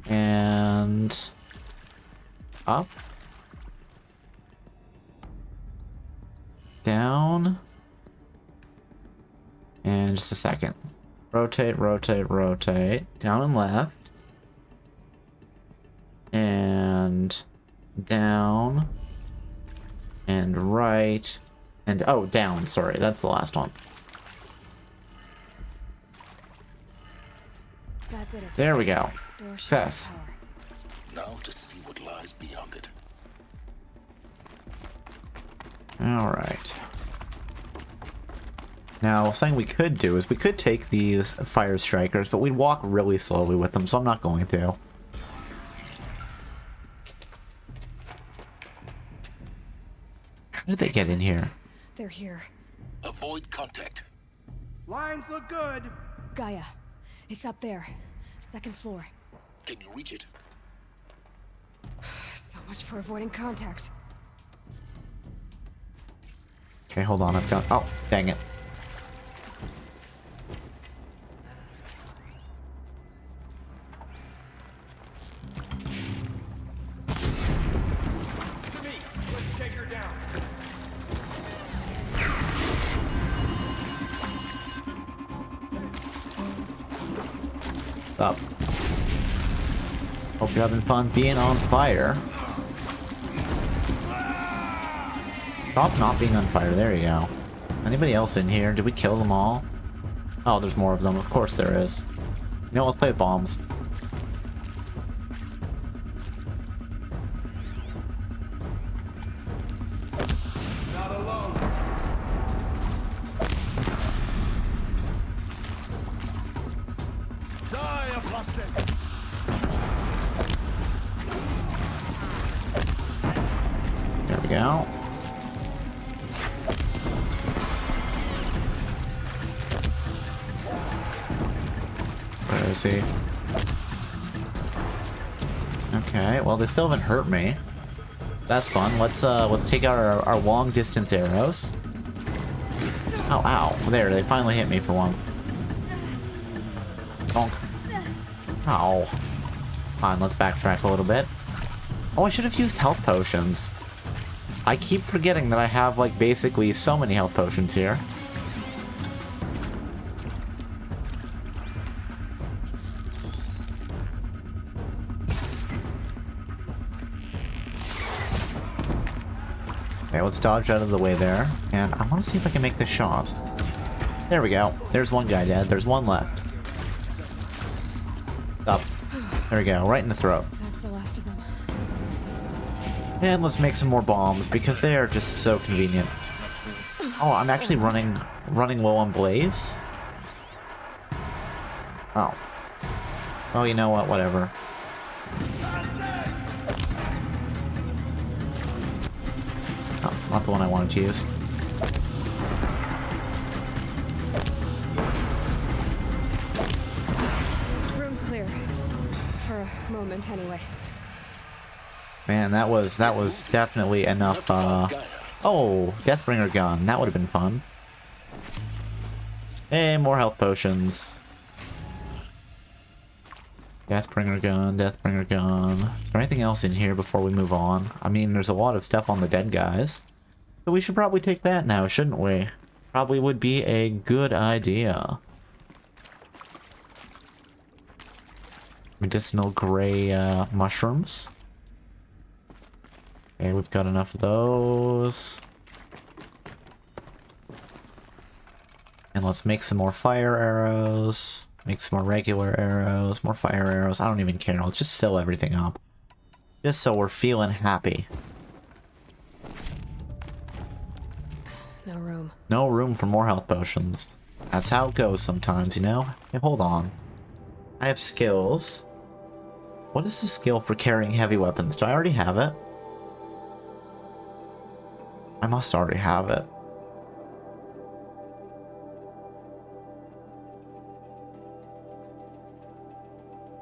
And up, down, and just a second. Rotate, rotate, rotate, down and left, and down, and right, and oh, down, sorry, that's the last one. There we go. Success. Now to see what lies beyond it. Alright. Now, something we could do is we could take these fire strikers, but we'd walk really slowly with them, so I'm not going to. How did they get in here? They're here. Avoid contact. Lines look good. Gaia, it's up there. 2nd floor. Can you reach it? So much for avoiding contact. Okay, hold on, I've got... Oh, dang it. To me. Let's take her down. Up. Hope you're having fun being on fire. Stop not being on fire. There you go. Anybody else in here? Did we kill them all? Oh, there's more of them. Of course there is. You know, let's play with bombs. Where is he? Okay, well, they still haven't hurt me. That's fun. Let's take out our long distance arrows. Oh, ow. There, they finally hit me for once. Bonk. Ow. Fine, let's backtrack a little bit. Oh, I should have used health potions. I keep forgetting that I have, like, basically so many health potions here. Okay, let's dodge out of the way there. And I want to see if I can make this shot. There we go. There's one guy dead. There's one left. Up. There we go. Right in the throat. That's the last of them. And let's make some more bombs, because they are just so convenient. Oh, I'm actually running low on blaze? Oh. Oh, you know what? Whatever. Oh, not the one I wanted to use. Room's clear. For a moment, anyway. Man, that was definitely enough, Oh, Deathbringer gun. That would have been fun. Hey, more health potions. Deathbringer gun, Deathbringer gun. Is there anything else in here before we move on? I mean, there's a lot of stuff on the dead guys. So we should probably take that now, shouldn't we? Probably would be a good idea. Medicinal gray mushrooms. Okay, we've got enough of those. And let's make some more fire arrows. Make some more regular arrows, more fire arrows. I don't even care. Let's just fill everything up. Just so we're feeling happy. No room. No room for more health potions. That's how it goes sometimes, you know? Hey, hold on. I have skills. What is the skill for carrying heavy weapons? Do I already have it? I must already have it.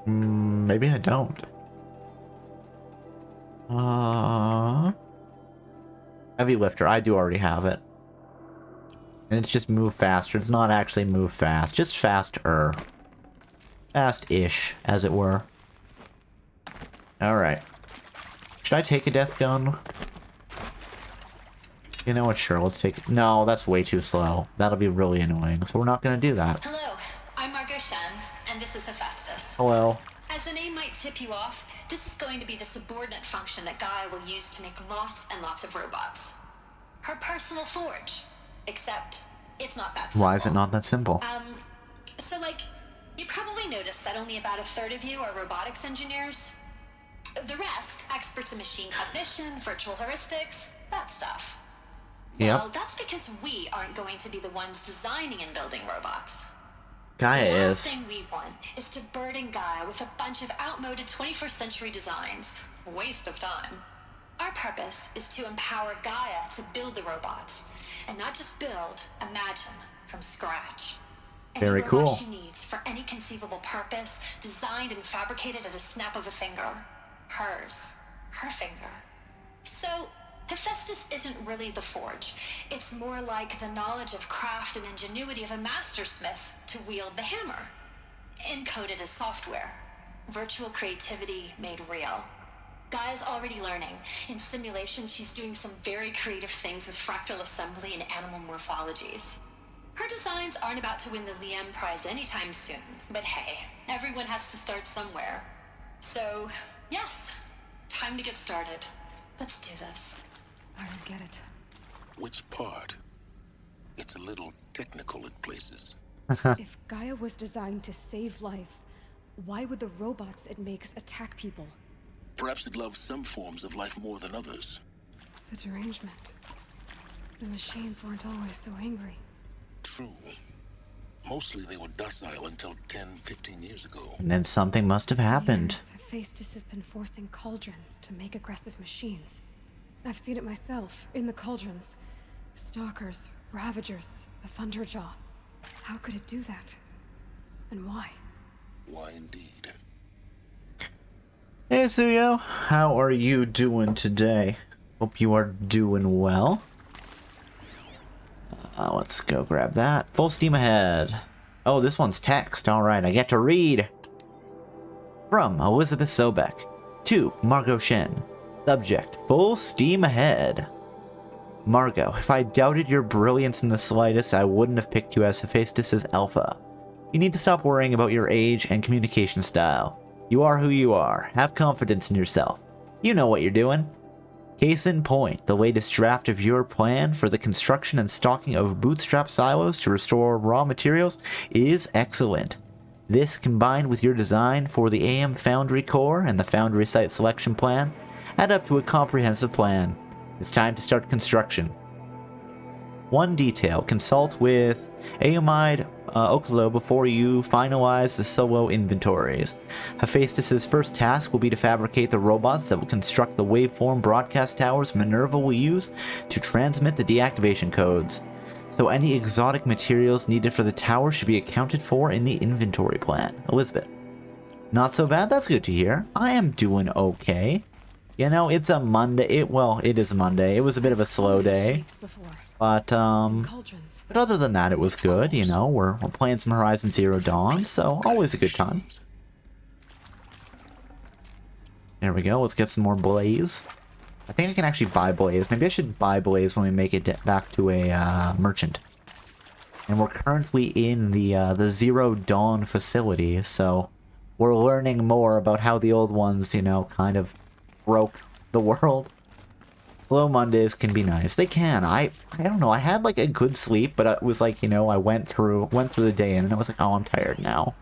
Maybe I don't. Heavy lifter, I do already have it. And it's just move faster. It's not actually move fast, just faster. Fast-ish, as it were. Alright. Should I take a death gun? You know what, sure, let's take it. No, that's way too slow. That'll be really annoying, so we're not gonna do that. Hello, I'm Margot Shen, and this is Hephaestus. Hello. As the name might tip you off, this is going to be the subordinate function that Gaia will use to make lots and lots of robots. Her personal forge. Except, it's not that simple. Why is it not that simple? So like, you probably noticed that only about a third of you are robotics engineers. The rest, experts in machine cognition, virtual heuristics, that stuff. Yep. Well, that's because we aren't going to be the ones designing and building robots. Gaia The last is. thing we want is to burden Gaia with a bunch of outmoded 21st century designs. Waste of time. Our purpose is to empower Gaia to build the robots, and not just build, imagine, from scratch. Very Any cool. robot she needs for any conceivable purpose, designed and fabricated at a snap of a finger. Hers. Her finger. So, Hephaestus isn't really the forge. It's more like the knowledge of craft and ingenuity of a mastersmith to wield the hammer. Encoded as software. Virtual creativity made real. Gaia's already learning. In simulation, she's doing some very creative things with fractal assembly and animal morphologies. Her designs aren't about to win the Liam Prize anytime soon, but hey, everyone has to start somewhere. So, yes, time to get started. Let's do this. I don't get it. Which part? It's a little technical in places. If Gaia was designed to save life, why would the robots it makes attack people? Perhaps it loves some forms of life more than others. The derangement. The machines weren't always so angry. True. Mostly they were docile until 10, 15 years ago. And then something must have happened. Yes, Hephaestus has been forcing cauldrons to make aggressive machines. I've seen it myself, in the cauldrons. Stalkers, Ravagers, the Thunderjaw. How could it do that? And why? Why indeed? Hey Suyo, how are you doing today? Hope you are doing well. Let's go grab that. Full steam ahead. Oh, this one's text. Alright, I get to read. From Elizabeth Sobek to Margot Shen. Subject, full steam ahead. Margot, if I doubted your brilliance in the slightest, I wouldn't have picked you as Hephaestus' alpha. You need to stop worrying about your age and communication style. You are who you are. Have confidence in yourself. You know what you're doing. Case in point, the latest draft of your plan for the construction and stocking of bootstrap silos to restore raw materials is excellent. This, combined with your design for the AM Foundry core and the Foundry site selection plan, add up to a comprehensive plan. It's time to start construction. One detail, consult with Aomide Oklo before you finalize the solo inventories. Hephaestus' first task will be to fabricate the robots that will construct the waveform broadcast towers Minerva will use to transmit the deactivation codes. So any exotic materials needed for the tower should be accounted for in the inventory plan. Elizabeth. Not so bad, that's good to hear. I am doing okay. You know, it's a Monday. It is a Monday. It was a bit of a slow day. But other than that, it was good, you know. We're playing some Horizon Zero Dawn, so always a good time. There we go. Let's get some more Blaze. I think I can actually buy Blaze. Maybe I should buy Blaze when we make it back to a merchant. And we're currently in the Zero Dawn facility, so we're learning more about how the old ones, you know, kind of broke the world. Slow Mondays can be nice. They can. I don't know. I had like a good sleep, but it was like, you know, I went through the day and I was like, oh, I'm tired now.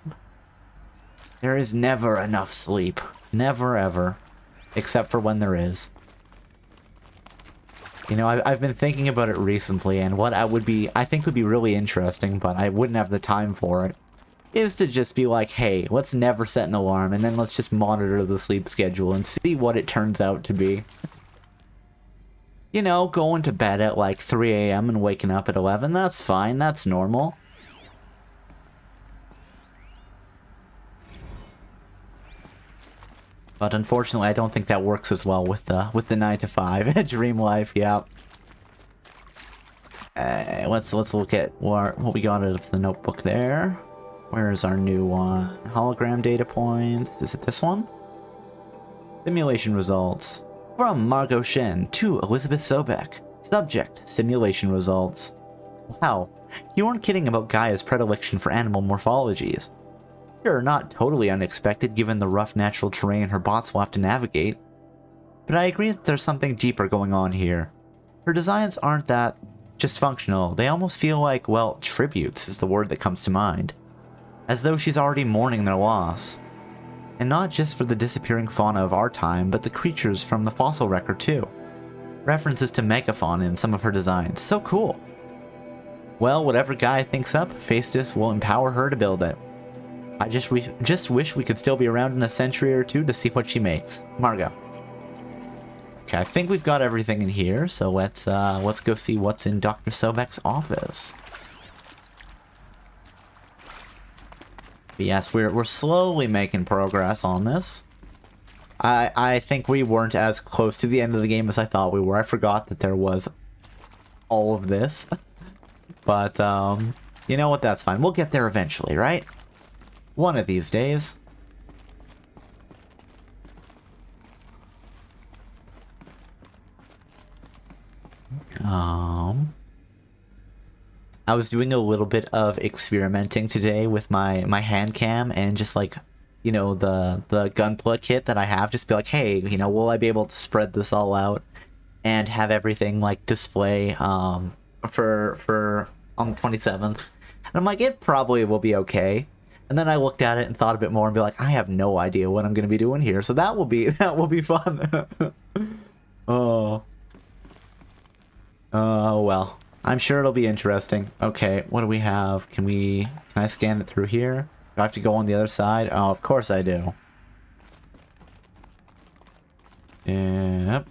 There is never enough sleep. Never ever. Except for when there is. You know, I've been thinking about it recently, and what I think would be really interesting, but I wouldn't have the time for it, is to just be like, hey, let's never set an alarm, and then let's just monitor the sleep schedule and see what it turns out to be. You know, going to bed at like 3 a.m. and waking up at 11, that's fine, that's normal. But unfortunately, I don't think that works as well with the 9 to 5 dream life, yeah. Let's look at what we got out of the notebook there. Where is our new one? Hologram data points. Is it this one? Simulation results. From Margot Shen to Elizabeth Sobek. Subject, simulation results. Wow, you weren't kidding about Gaia's predilection for animal morphologies. Sure, not totally unexpected given the rough natural terrain her bots will have to navigate. But I agree that there's something deeper going on here. Her designs aren't that just functional, they almost feel like, well, tributes is the word that comes to mind. As though she's already mourning their loss. And not just for the disappearing fauna of our time, but the creatures from the fossil record too. References to megafauna in some of her designs. So cool. Well, whatever Gaia thinks up, Hephaestus will empower her to build it. I just wish we could still be around in a century or two to see what she makes. Margot. Okay, I think we've got everything in here, so let's go see what's in Dr. Sobek's office. But yes, we're slowly making progress on this. I think we weren't as close to the end of the game as I thought we were. I forgot that there was all of this. But, you know what, that's fine. We'll get there eventually, right? One of these days. I was doing a little bit of experimenting today with my hand cam and just like, you know, the Gunpla kit that I have, just be like, hey, you know, will I be able to spread this all out and have everything like display for on the 27th? And I'm like, it probably will be okay. And then I looked at it and thought a bit more and be like, I have no idea what I'm going to be doing here. So that will be fun. Oh, well, I'm sure it'll be interesting. Okay, what do we have? Can I scan it through here? Do I have to go on the other side? Oh, of course I do. Yep.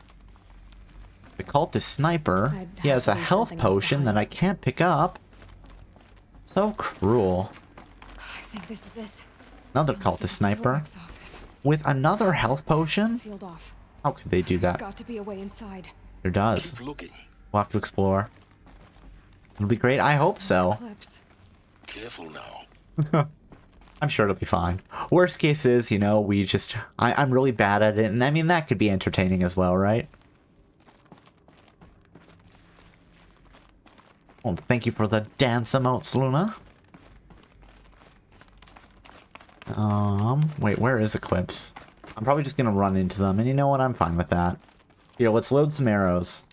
The cultist sniper. He has a health potion that I can't pick up. So cruel. I think this is it. Another cultist sniper. With another health potion? Sealed off. How could they do There's that? got to be a way inside. There does. Keep looking. We'll have to explore. It'll be great. I hope so. Eclipse. Careful now. I'm sure it'll be fine. Worst case is, you know, we just... I'm really bad at it, and I mean, that could be entertaining as well, right? Well, thank you for the dance emotes, Luna. Wait, where is Eclipse? I'm probably just gonna run into them, and you know what? I'm fine with that. Here, let's load some arrows.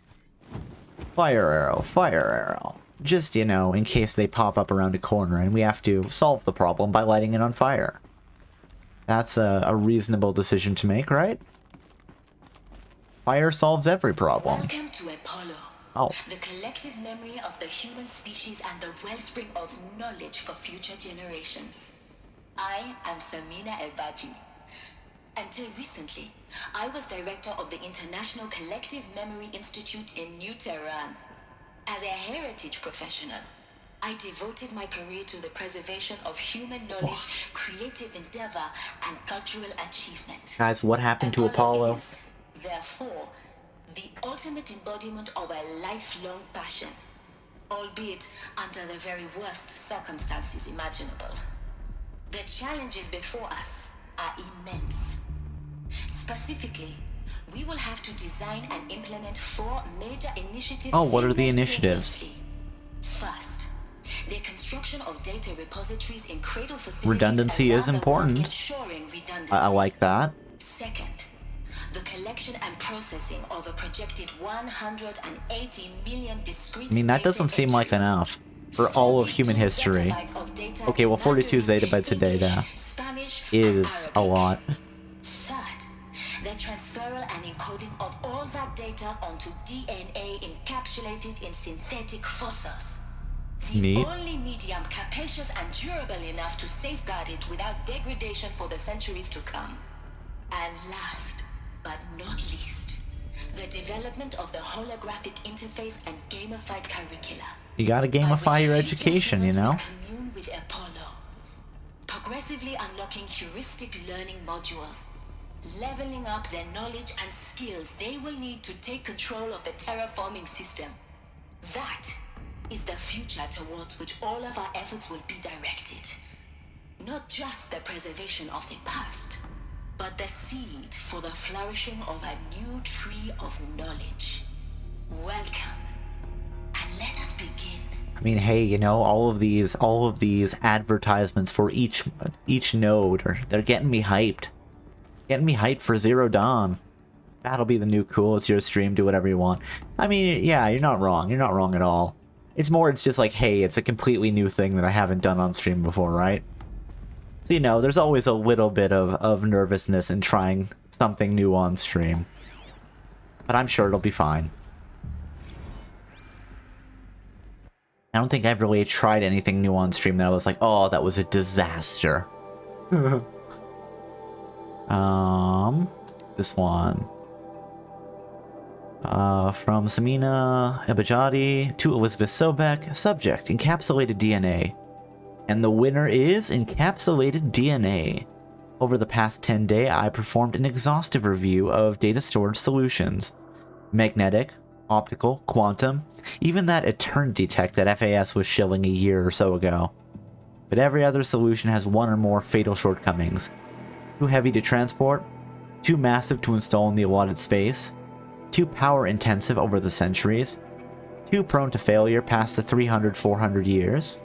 Fire arrow, fire arrow. Just, you know, in case they pop up around a corner and we have to solve the problem by lighting it on fire. That's a reasonable decision to make, right? Fire solves every problem. Welcome to Apollo. Oh. The collective memory of the human species and the wellspring of knowledge for future generations. I am Samina Elbaji. Until recently, I was director of the International Collective Memory Institute in New Tehran. As a heritage professional, I devoted my career to the preservation of human knowledge, creative endeavor, and cultural achievement. Guys, what happened to Apollo? Is, therefore, the ultimate embodiment of a lifelong passion, albeit under the very worst circumstances imaginable. The challenges before us are immense. Specifically, we will have to design and implement 4 major initiatives. Oh, what are the initiatives? First, the construction of data repositories in cradle facilities. Redundancy is important. I like that. Second, the collection and processing of a projected 180 million discrete. I mean, that doesn't seem like enough for all of human history. Okay, well, 42 zettabytes of data is a lot. The transferal and encoding of all that data onto DNA encapsulated in synthetic fossils. The Neat. only medium capacious and durable enough to safeguard it without degradation for the centuries to come. And last, but not least, the development of the holographic interface and gamified curricula. You gotta gamify your education, you know? Commune with Apollo, progressively unlocking heuristic learning modules, leveling up their knowledge and skills they will need to take control of the terraforming system. That is the future towards which all of our efforts will be directed. Not just the preservation of the past, but the seed for the flourishing of a new tree of knowledge. Welcome, and let us begin. I mean, hey, you know, all of these advertisements for each node they're getting me hyped. Getting me hyped for Zero Dawn. That'll be the new cool. It's your stream. Do whatever you want. I mean, yeah, you're not wrong. You're not wrong at all. It's just like, hey, it's a completely new thing that I haven't done on stream before, right? So, you know, there's always a little bit of nervousness in trying something new on stream. But I'm sure it'll be fine. I don't think I've really tried anything new on stream that I was like, oh, that was a disaster. This one. From Samina Ebajadi to Elizabeth Sobek. Subject, encapsulated DNA. And the winner is encapsulated DNA. Over the past 10 days, I performed an exhaustive review of data storage solutions. Magnetic, optical, quantum, even that eternity tech that FAS was shilling a year or so ago. But every other solution has one or more fatal shortcomings. Too heavy to transport, too massive to install in the allotted space, too power intensive over the centuries, too prone to failure past the 300-400 years.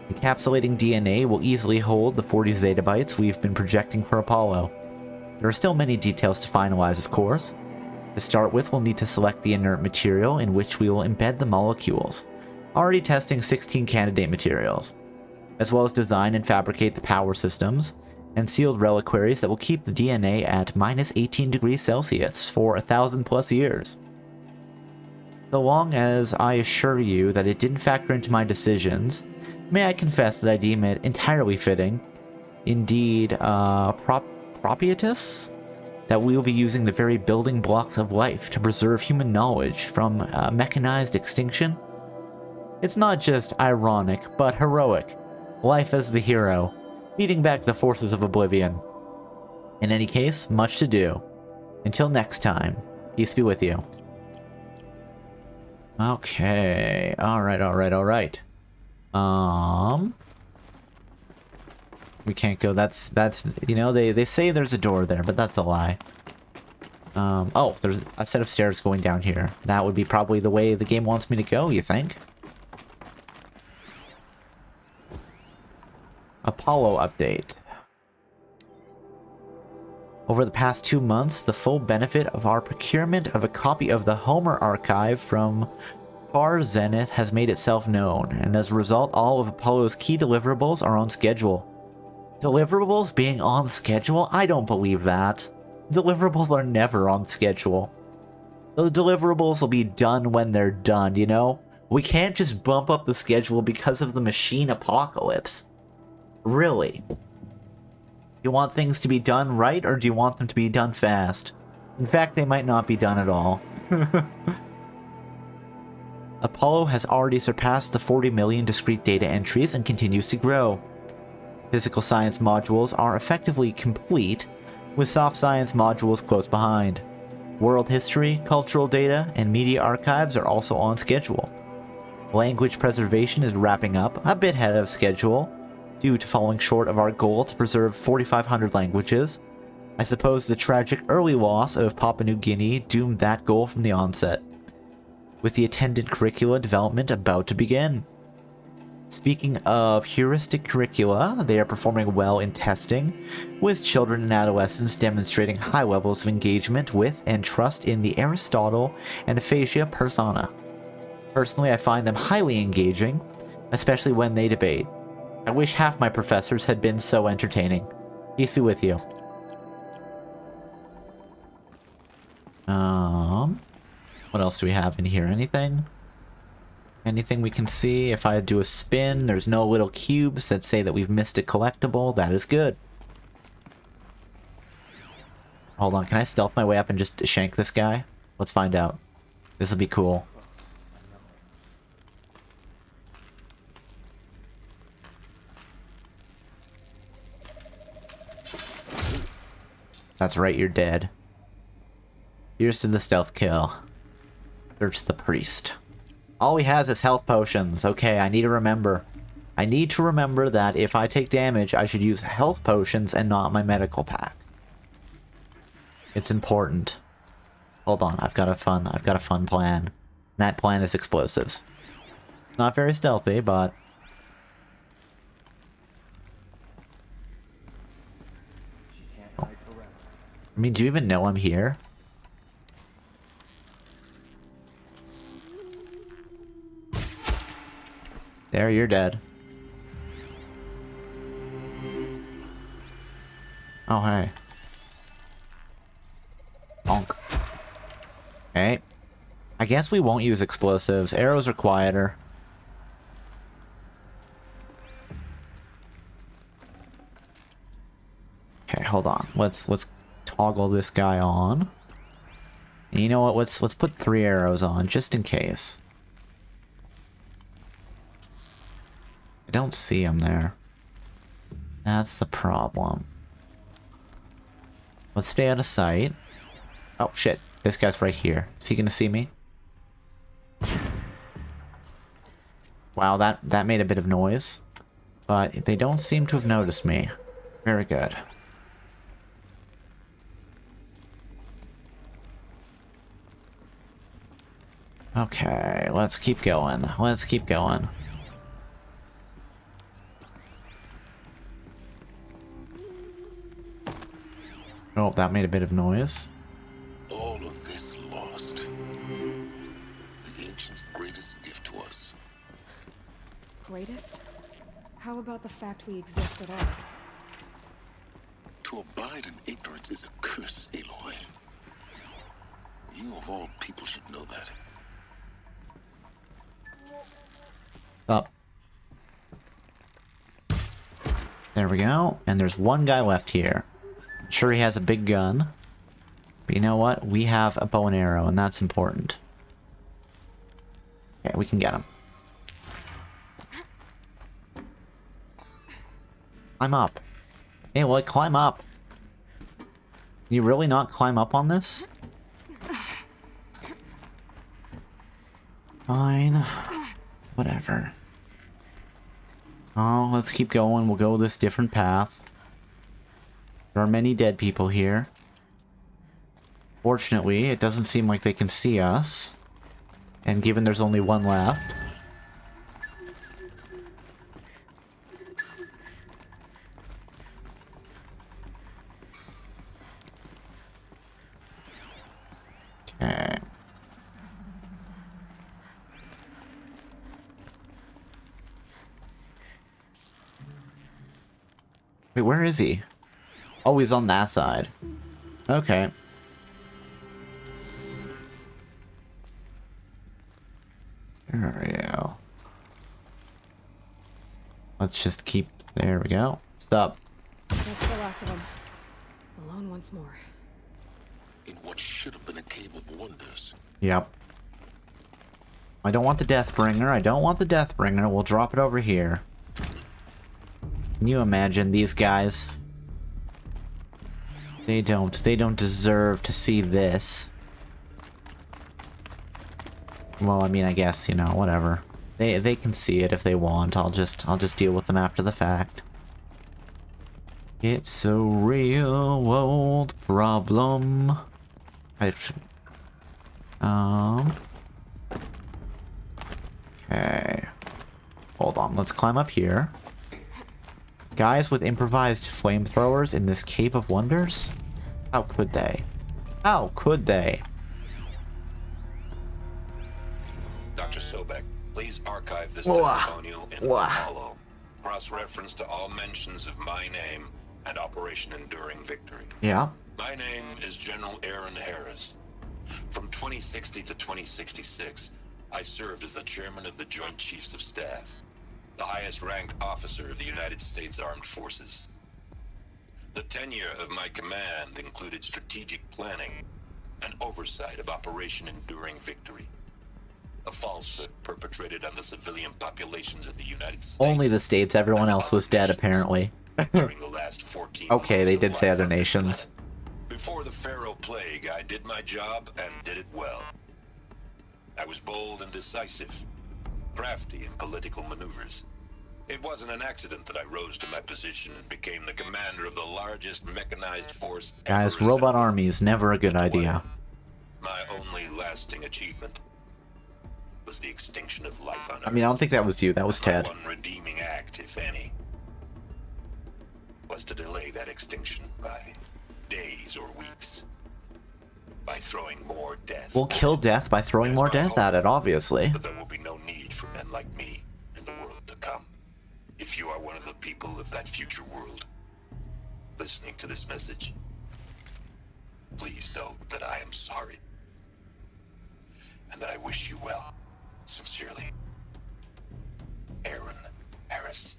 Encapsulating DNA will easily hold the 40 zettabytes we've been projecting for Apollo. There are still many details to finalize, of course. To start with, we'll need to select the inert material in which we will embed the molecules, already testing 16 candidate materials, as well as design and fabricate the power systems, and sealed reliquaries that will keep the DNA at -18 degrees Celsius for 1,000+ years. So long as I assure you that it didn't factor into my decisions, may I confess that I deem it entirely fitting, indeed propitious, that we will be using the very building blocks of life to preserve human knowledge from mechanized extinction. It's not just ironic, but heroic. Life as the hero. beating back the forces of Oblivion. In any case, much to do. Until next time, peace be with you. Okay, alright. We can't go, that's, you know, they say there's a door there, but that's a lie. Oh, there's a set of stairs going down here. That would be probably the way the game wants me to go, you think? Apollo update. Over the past 2 months, the full benefit of our procurement of a copy of the Homer archive from Far Zenith has made itself known, and as a result, all of Apollo's key deliverables are on schedule. Deliverables being on schedule? I don't believe that. Deliverables are never on schedule. The deliverables will be done when they're done, you know? We can't just bump up the schedule because of the machine apocalypse. Really? You want things to be done right, or do you want them to be done fast? In fact, they might not be done at all. Apollo has already surpassed the 40 million discrete data entries and continues to grow. Physical science modules are effectively complete, with soft science modules close behind. World history, cultural data, and media archives are also on schedule. Language preservation is wrapping up, a bit ahead of schedule, due to falling short of our goal to preserve 4,500 languages. I suppose the tragic early loss of Papua New Guinea doomed that goal from the onset, with the attendant curricula development about to begin. Speaking of heuristic curricula, they are performing well in testing, with children and adolescents demonstrating high levels of engagement with and trust in the Aristotle and Aphasia persona. Personally, I find them highly engaging, especially when they debate. I wish half my professors had been so entertaining. Peace be with you. What else do we have in here? Anything? Anything we can see? If I do a spin, there's no little cubes that say that we've missed a collectible. That is good. Hold on, can I stealth my way up and just shank this guy? Let's find out. This will be cool. That's right, you're dead. Here's to the stealth kill. Search the priest. All he has is health potions. Okay, I need to remember. I need to remember that if I take damage, I should use health potions and not my medical pack. It's important. Hold on, I've got a fun plan. That plan is explosives. Not very stealthy, but I mean, do you even know I'm here? There, you're dead. Oh, hey. Bonk. Okay. I guess we won't use explosives. Arrows are quieter. Okay, hold on. Let's toggle this guy on. And you know what? Let's put 3 arrows on just in case. I don't see him there. That's the problem. Let's stay out of sight. Oh shit, this guy's right here. Is he gonna see me? Wow, that made a bit of noise. But they don't seem to have noticed me. Very good. Okay, let's keep going. Let's keep going. Oh, that made a bit of noise. All of this lost. The ancients' greatest gift to us. Greatest? How about the fact we exist at all? To abide in ignorance is a curse, Aloy. You of all people should know that. Up. There we go. And there's one guy left here. Sure, he has a big gun. But you know what? We have a bow and arrow, and that's important. Okay, we can get him. I'm up. Hey, well, climb up. Can you really not climb up on this? Fine. Whatever. Oh, let's keep going. We'll go this different path. There are many dead people here. Fortunately, it doesn't seem like they can see us. And given there's only one left... Okay. Wait, where is he? Oh, he's on that side. Okay. There we go. Let's just keep... There we go. Stop. That's the last of them. Alone once more. In what should have been a cave of wonders. Yep. I don't want the Deathbringer. I don't want the Deathbringer. We'll drop it over here. Can you imagine these guys? They don't deserve to see this. Well, I mean, I guess, you know, whatever. They can see it if they want. I'll just deal with them after the fact. It's a real world problem. Okay. Hold on, let's climb up here. Guys with improvised flamethrowers in this cave of wonders? How could they? How could they? Dr. Sobek, please archive this testimonial in Apollo. Cross-reference to all mentions of my name and Operation Enduring Victory. Yeah. My name is General Aaron Harris. From 2060 to 2066, I served as the chairman of the Joint Chiefs of Staff, the highest-ranked officer of the United States Armed Forces. The tenure of my command included strategic planning and oversight of Operation Enduring Victory, a falsehood perpetrated on the civilian populations of the United States. Only the States, everyone else was dead, apparently. During the last 14 Okay, they did say other nations. Before the Pharaoh Plague, I did my job and did it well. I was bold and decisive, crafty in political maneuvers. It wasn't an accident that I rose to my position and became the commander of the largest mechanized force. Guys, robot army is never a good idea. My only lasting achievement was the extinction of life on Earth. I mean, I don't think that was you, that was Ted. One redeeming act, if any, was to delay that extinction by days or weeks, by throwing more death. We'll kill death by throwing more death at it, obviously. But there will be no need for men like me in the world to come. If you are one of the people of that future world listening to this message, please know that I am sorry and that I wish you well. Sincerely, Aaron Harris.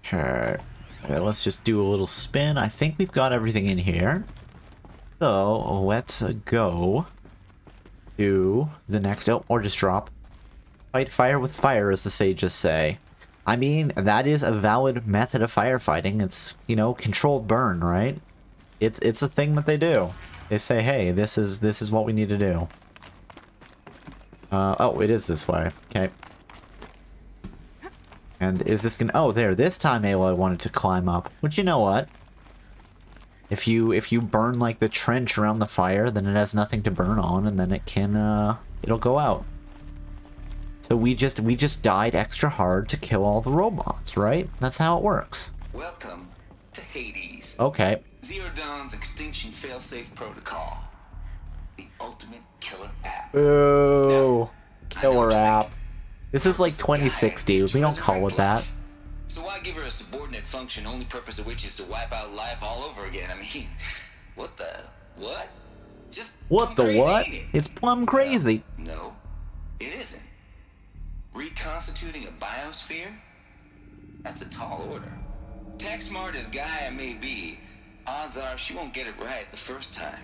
Okay. Let's just do a little spin. I think we've got everything in here. So, let's go to the next... Oh, or just drop. Fight fire with fire, as the sages say. I mean, that is a valid method of firefighting. It's, you know, controlled burn, right? It's a thing that they do. They say, hey, this is what we need to do. Oh, it is this way. Okay. And is this gonna... Oh, there. This time Aloy wanted to climb up. But you know what? If you burn, like, the trench around the fire, then it has nothing to burn on, and then it can, it'll go out. So we just died extra hard to kill all the robots, right? That's how it works. Welcome to Hades. Okay. Zero Dawn's Extinction Failsafe Protocol. The ultimate killer app. Ooh. Killer app. This is like 2060. We don't call it that. So why give her a subordinate function, only purpose of which is to wipe out life all over again? I mean, what the... what? Just what the crazy, what? ain't it? It's plumb crazy. No, it isn't. Reconstituting a biosphere? That's a tall order. Tech smart as Gaia may be, odds are she won't get it right the first time.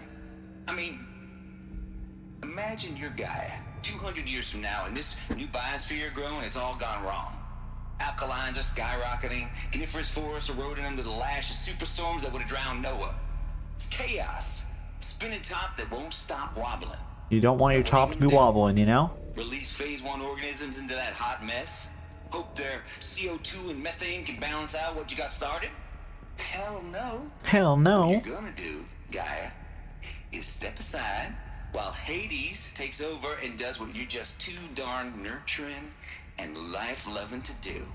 I mean, imagine your Gaia 200 years from now and this new biosphere growing, it's all gone wrong. Alkalines are skyrocketing. Coniferous forests eroding under the lash of superstorms that would have drowned Noah. It's chaos. Spinning top that won't stop wobbling. You don't want your top to be wobbling, you know? Release phase 1 organisms into that hot mess. Hope their CO2 and methane can balance out what you got started? Hell no. Hell no. What you're gonna do, Gaia, is step aside while Hades takes over and does what you're just too darn nurturing and life-loving to do,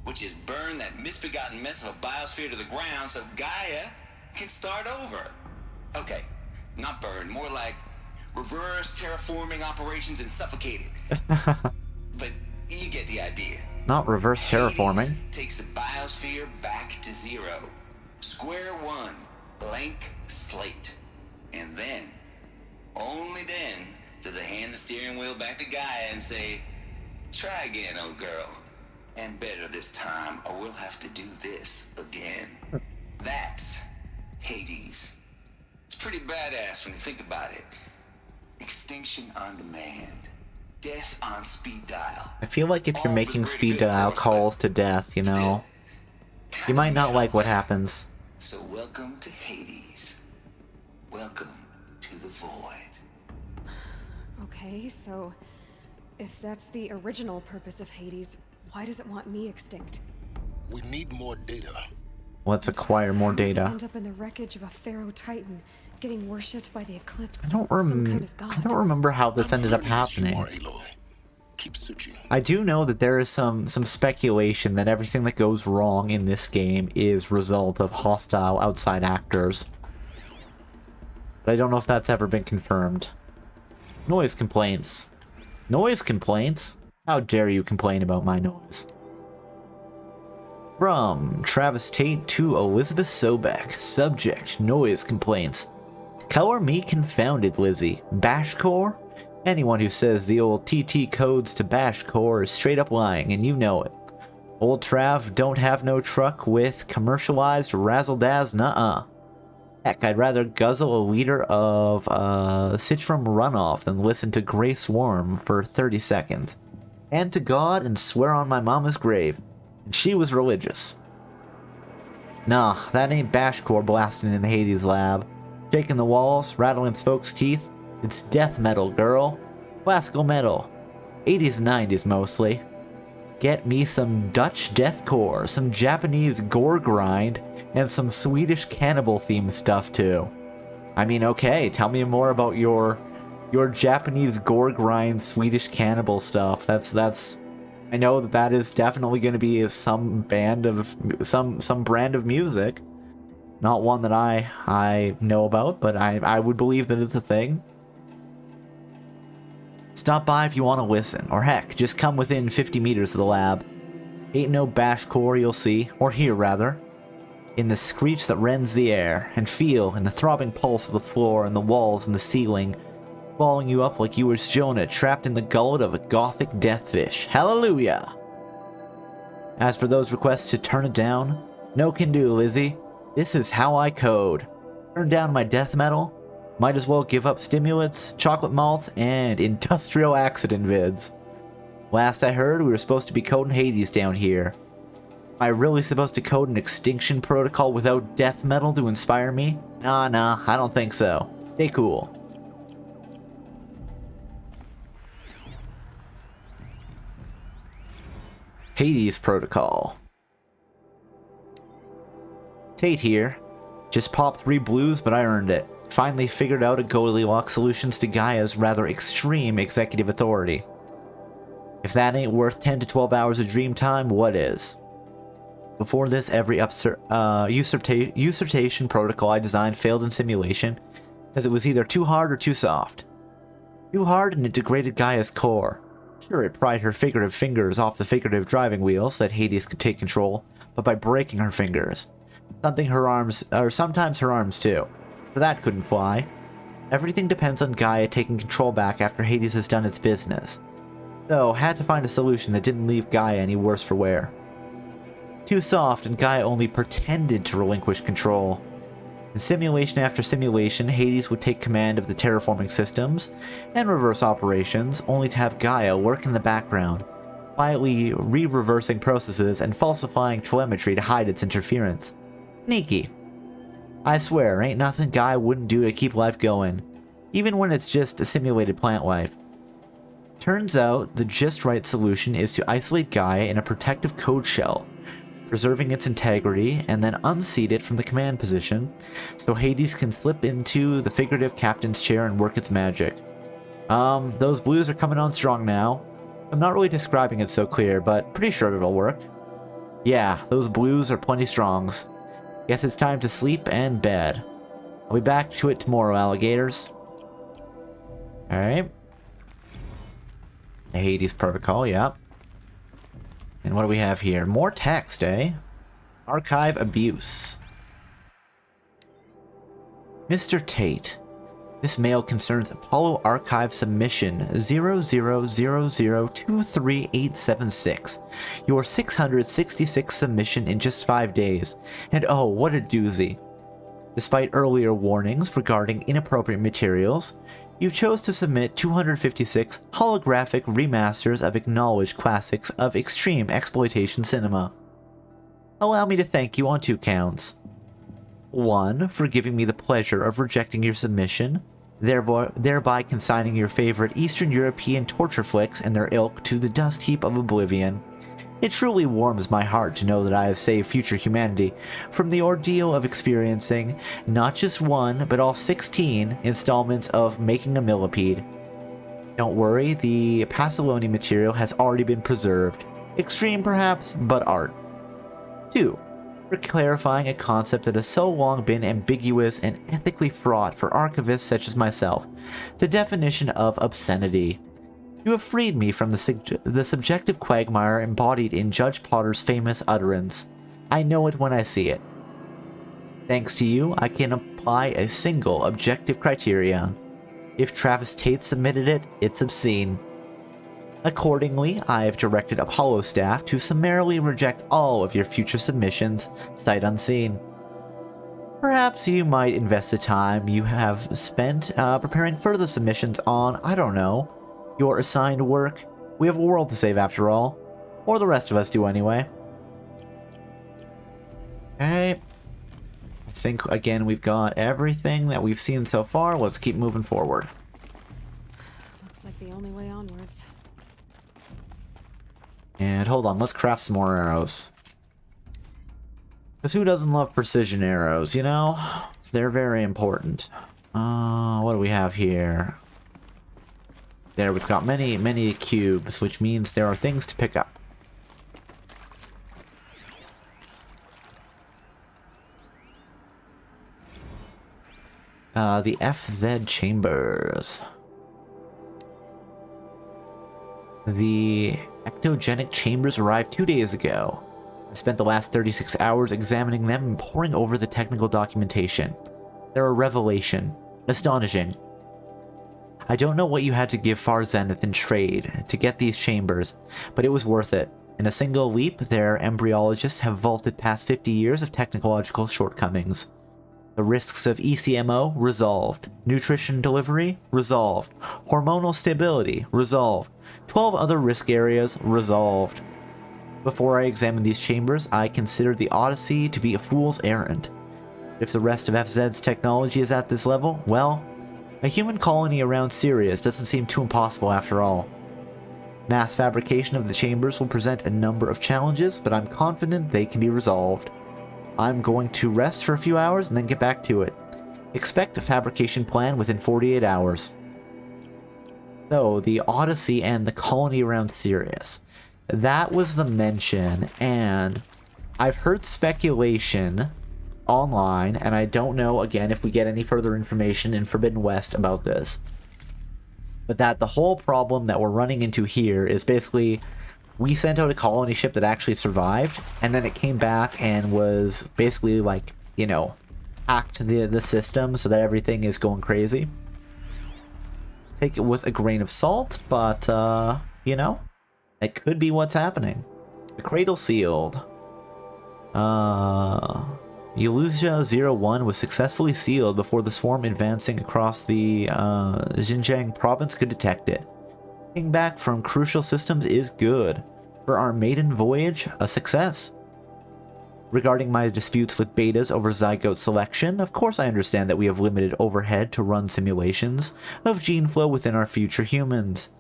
which is burn that misbegotten mess of a biosphere to the ground so Gaia can start over. Okay, not burn, more like reverse terraforming operations and suffocate it. But you get the idea. Not reverse terraforming. Takes the biosphere back to zero. Square one, blank slate. And then, only then, does it hand the steering wheel back to Gaia and say, try again, old girl. And better this time, or we'll have to do this again. That's Hades. It's pretty badass when you think about it. Extinction on demand. Death on speed dial. I feel like if you're making speed dial calls to death, you know, you might not like what happens. So welcome to Hades. Welcome to the void. Okay, so if that's the original purpose of Hades, why does it want me extinct? We need more data. Let's acquire more data. End up in the wreckage of a pharaoh titan, getting worshipped by the eclipse. I don't remember how this ended up happening. Keep searching. I do know that there is some speculation that everything that goes wrong in this game is result of hostile outside actors. But I don't know if that's ever been confirmed. Noise complaints. Noise complaints? How dare you complain about my noise? From Travis Tate to Elizabeth Sobek. Subject, noise complaints. Color me confounded, Lizzie. Bashcore? Anyone who says the old TT codes to Bashcore is straight up lying, and you know it. Old Trav don't have no truck with commercialized razzle-dazz, nuh-uh. Heck, I'd rather guzzle a liter of Citrum runoff than listen to Grey Swarm for 30 seconds. And to God and swear on my mama's grave. And she was religious. Nah, that ain't Bashcore blasting in the Hades lab. Shaking the walls, rattling folks' teeth. It's death metal, girl. Classical metal. 80s and 90s mostly. Get me some Dutch deathcore, some Japanese gore grind, and some Swedish cannibal themed stuff too. I mean, okay, tell me more about your Japanese gore grind Swedish cannibal stuff. That's I know that is definitely going to be some brand of music. Not one that I know about, but I would believe that it's a thing. Stop by if you want to listen, or heck, just come within 50 meters of the lab. Ain't no Bashcore you'll see, or hear rather, in the screech that rends the air, and feel in the throbbing pulse of the floor and the walls and the ceiling, swallowing you up like you was Jonah trapped in the gullet of a gothic deathfish. Hallelujah! As for those requests to turn it down, no can do, Lizzie. This is how I code. Turn down my death metal? Might as well give up stimulants, chocolate malts, and industrial accident vids. Last I heard, we were supposed to be coding Hades down here. Am I really supposed to code an extinction protocol without death metal to inspire me? Nah, I don't think so. Stay cool. Hades Protocol. Tate here. Just popped 3 blues, but I earned it. Finally figured out a Goldilocks solutions to Gaia's rather extreme executive authority. If that ain't worth 10 to 12 hours of dream time, what is? Before this, every usurpation protocol I designed failed in simulation, as it was either too hard or too soft. Too hard and it degraded Gaia's core. Sure, it pried her figurative fingers off the figurative driving wheels that Hades could take control, but by breaking her fingers. Sometimes her arms too. For that couldn't fly. Everything depends on Gaia taking control back after Hades has done its business. So, had to find a solution that didn't leave Gaia any worse for wear. Too soft, and Gaia only pretended to relinquish control. In simulation after simulation, Hades would take command of the terraforming systems and reverse operations, only to have Gaia work in the background, quietly reversing processes and falsifying telemetry to hide its interference. Sneaky. I swear, ain't nothing Guy wouldn't do to keep life going, even when it's just a simulated plant life. Turns out, the just right solution is to isolate Gaia in a protective code shell, preserving its integrity, and then unseat it from the command position, so Hades can slip into the figurative captain's chair and work its magic. Those blues are coming on strong now. I'm not really describing it so clear, but pretty sure it'll work. Yeah, those blues are plenty strongs. Guess it's time to sleep and bed. I'll be back to it tomorrow, alligators. Alright. The Hades protocol, yep. And what do we have here? More text, eh? Archive abuse. Mr. Tate. This mail concerns Apollo Archive Submission 000023876. Your 666th submission in just 5 days. And oh, what a doozy. Despite earlier warnings regarding inappropriate materials, you chose to submit 256 holographic remasters of acknowledged classics of extreme exploitation cinema. Allow me to thank you on 2 counts. 1. For giving me the pleasure of rejecting your submission, thereby consigning your favorite Eastern European torture flicks and their ilk to the dust heap of oblivion. It truly warms my heart to know that I have saved future humanity from the ordeal of experiencing not just one, but all 16 installments of Making a Millipede. Don't worry, the Pasolini material has already been preserved. Extreme perhaps, but art. 2. For clarifying a concept that has so long been ambiguous and ethically fraught for archivists such as myself, the definition of obscenity. You have freed me from the subjective quagmire embodied in Judge Potter's famous utterance. I know it when I see it. Thanks to you, I can apply a single objective criterion. If Travis Tate submitted it, it's obscene. Accordingly, I have directed Apollo staff to summarily reject all of your future submissions, sight unseen. Perhaps you might invest the time you have spent preparing further submissions on, I don't know, your assigned work. We have a world to save after all. Or the rest of us do anyway. Okay. I think, again, we've got everything that we've seen so far. Let's keep moving forward. Looks like the only way onwards. And hold on, let's craft some more arrows. Because who doesn't love precision arrows, you know? They're very important. What do we have here? There, we've got many cubes, which means there are things to pick up. The FZ chambers. The ectogenic chambers arrived 2 days ago. I spent the last 36 hours examining them and poring over the technical documentation. They're a revelation. Astonishing. I don't know what you had to give Far Zenith in trade to get these chambers, but it was worth it. In a single leap, their embryologists have vaulted past 50 years of technological shortcomings. The risks of ECMO, resolved. Nutrition delivery, resolved. Hormonal stability, resolved. 12 other risk areas, resolved. Before I examined these chambers, I considered the Odyssey to be a fool's errand. If the rest of FZ's technology is at this level, well, a human colony around Sirius doesn't seem too impossible after all. Mass fabrication of the chambers will present a number of challenges, but I'm confident they can be resolved. I'm going to rest for a few hours and then get back to it. Expect a fabrication plan within 48 hours. So, the Odyssey and the colony around Sirius. That was the mention, and I've heard speculation online, and I don't know, again, if we get any further information in Forbidden West about this. But that the whole problem that we're running into here is basically we sent out a colony ship that actually survived, and then it came back and was basically like, you know, hacked the system so that everything is going crazy. Take it with a grain of salt, but, you know, it could be what's happening. The cradle sealed. Elusia 01 was successfully sealed before the swarm advancing across the Xinjiang province could detect it. Getting back from crucial systems is good. For our maiden voyage, a success. Regarding my disputes with betas over zygote selection, of course I understand that we have limited overhead to run simulations of gene flow within our future humans.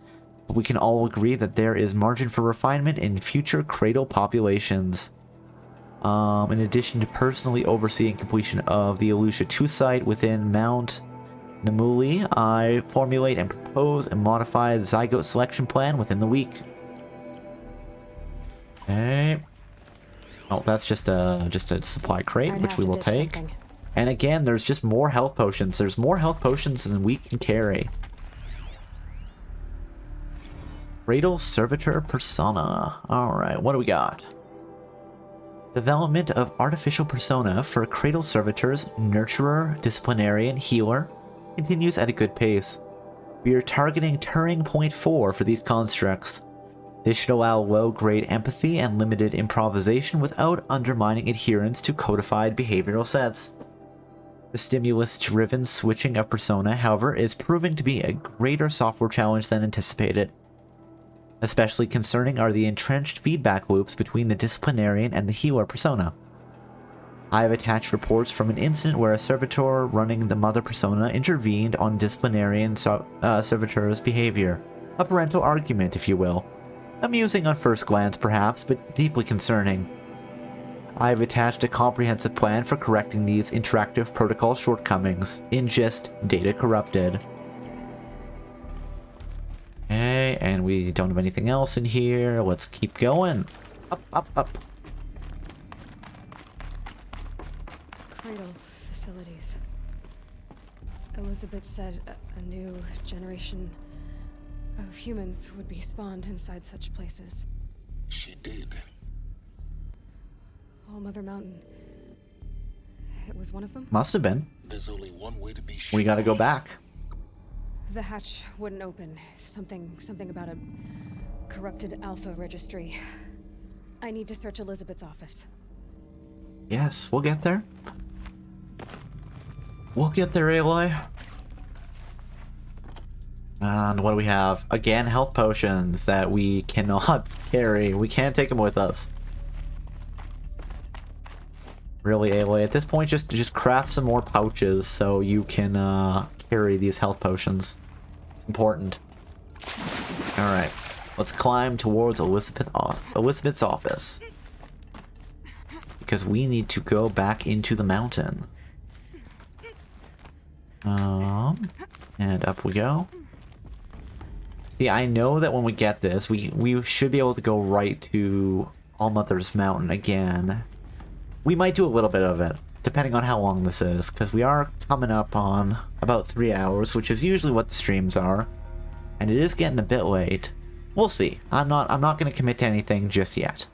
But we can all agree that there is margin for refinement in future cradle populations. In addition to personally overseeing completion of the Elutia 2 site within Mount Namuli, I formulate and propose a modified zygote selection plan within the week. Okay. Oh, that's just a supply crate, which we will take. Something. And again, there's just more health potions. There's more health potions than we can carry. Cradle Servitor Persona. Alright, what do we got? Development of artificial persona for Cradle Servitors, Nurturer, Disciplinarian, Healer continues at a good pace. We are targeting Turing Point 4 for these constructs. This should allow low-grade empathy and limited improvisation without undermining adherence to codified behavioral sets. The stimulus-driven switching of persona, however, is proving to be a greater software challenge than anticipated. Especially concerning are the entrenched feedback loops between the disciplinarian and the healer persona. I have attached reports from an incident where a servitor running the mother persona intervened on disciplinarian servitor's behavior. A parental argument, if you will. Amusing on first glance, perhaps, but deeply concerning. I have attached a comprehensive plan for correcting these interactive protocol shortcomings. In gist, data corrupted. Okay, and we don't have anything else in here. Let's keep going. Up, up, up. Cradle facilities. Elizabeth said a new generation of humans would be spawned inside such places. She did. All Mother Mountain. It was one of them? Must have been. There's only one way to be sure. We gotta go back. The hatch wouldn't open. Something about a corrupted alpha registry. I need to search Elizabeth's office. Yes, we'll get there. We'll get there, Aloy. And what do we have? Again, health potions that we cannot carry. We can't take them with us. Really, Aloy, at this point, just craft some more pouches so you can carry these health potions. It's important. Alright, let's climb towards Elizabeth's office. Because we need to go back into the mountain. And up we go. See, I know that when we get this, we should be able to go right to Allmother's Mountain again. We might do a little bit of it, depending on how long this is, because we are coming up on about 3 hours, which is usually what the streams are. And it is getting a bit late. We'll see. I'm not going to commit to anything just yet.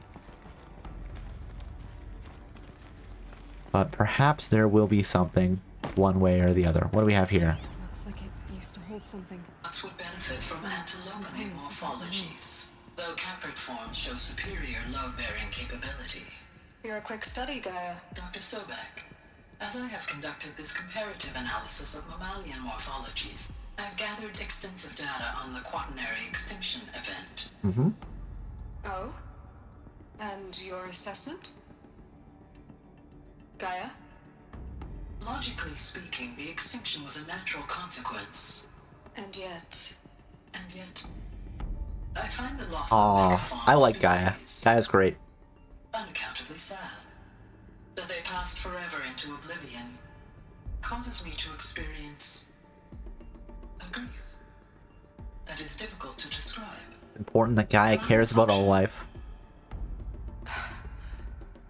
But perhaps there will be something, one way or the other. What do we have here? Looks like it used to hold something. Nuts would benefit from antilopine morphologies, though caprid forms show superior load-bearing capability. You're a quick study, Gaia. Dr. Sobek, as I have conducted this comparative analysis of mammalian morphologies, I've gathered extensive data on the quaternary extinction event. Mm-hmm. Oh? And your assessment? Gaia? Logically speaking, the extinction was a natural consequence. And yet, I find the loss Aww, of megafauna I like Gaia. Gaia's great. Unaccountably sad. That they passed forever into oblivion causes me to experience a grief that is difficult to describe. Important that Gaia cares about all life.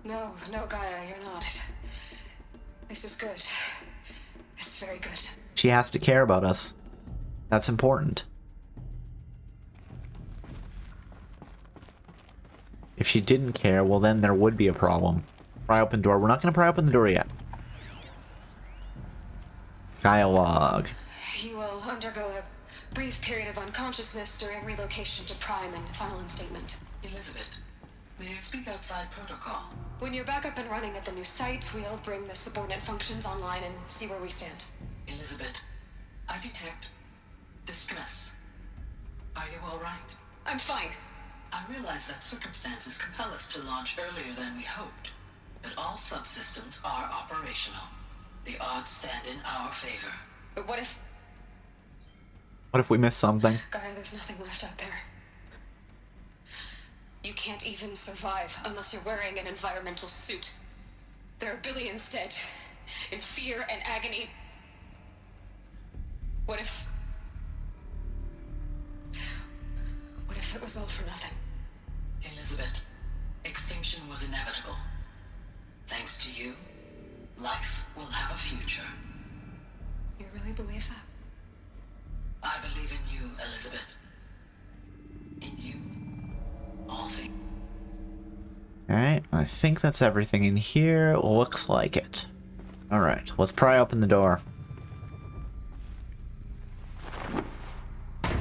No, Gaia, you're not. This is good. It's very good. She has to care about us. That's important. If she didn't care, well then there would be a problem. Pry open door. We're not going to pry open the door yet. Dialogue. You will undergo a brief period of unconsciousness during relocation to Prime and final instatement. Elizabeth, may I speak outside protocol? When you're back up and running at the new site, we'll bring the subordinate functions online and see where we stand. Elizabeth, I detect distress. Are you all right? I'm fine. I realize that circumstances compel us to launch earlier than we hoped, but all subsystems are operational. The odds stand in our favor. But what if... What if we miss something? Gaia, there's nothing left out there. You can't even survive unless you're wearing an environmental suit. There are billions dead, in fear and agony. What if it was all for nothing? Elizabeth, extinction was inevitable. Thanks to you, life will have a future. You really believe that? I believe in you, Elizabeth. In you, all things. Alright, I think that's everything in here. Looks like it. Alright, let's pry open the door.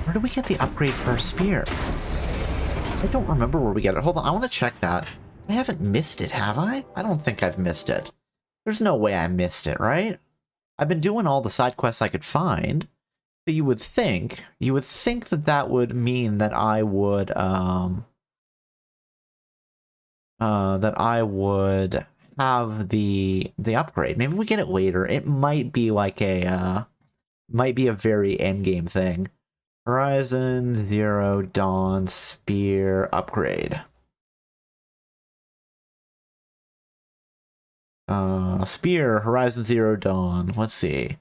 Where do we get the upgrade for our spear? I don't remember where we get it. Hold on, I want to check that. I haven't missed it, have I? I don't think I've missed it. There's no way I missed it, right? I've been doing all the side quests I could find. But you would think that that would mean that I would, have the upgrade. Maybe we get it later. It might be like a, very endgame thing. Horizon Zero Dawn Spear upgrade. Spear Horizon Zero Dawn. Let's see.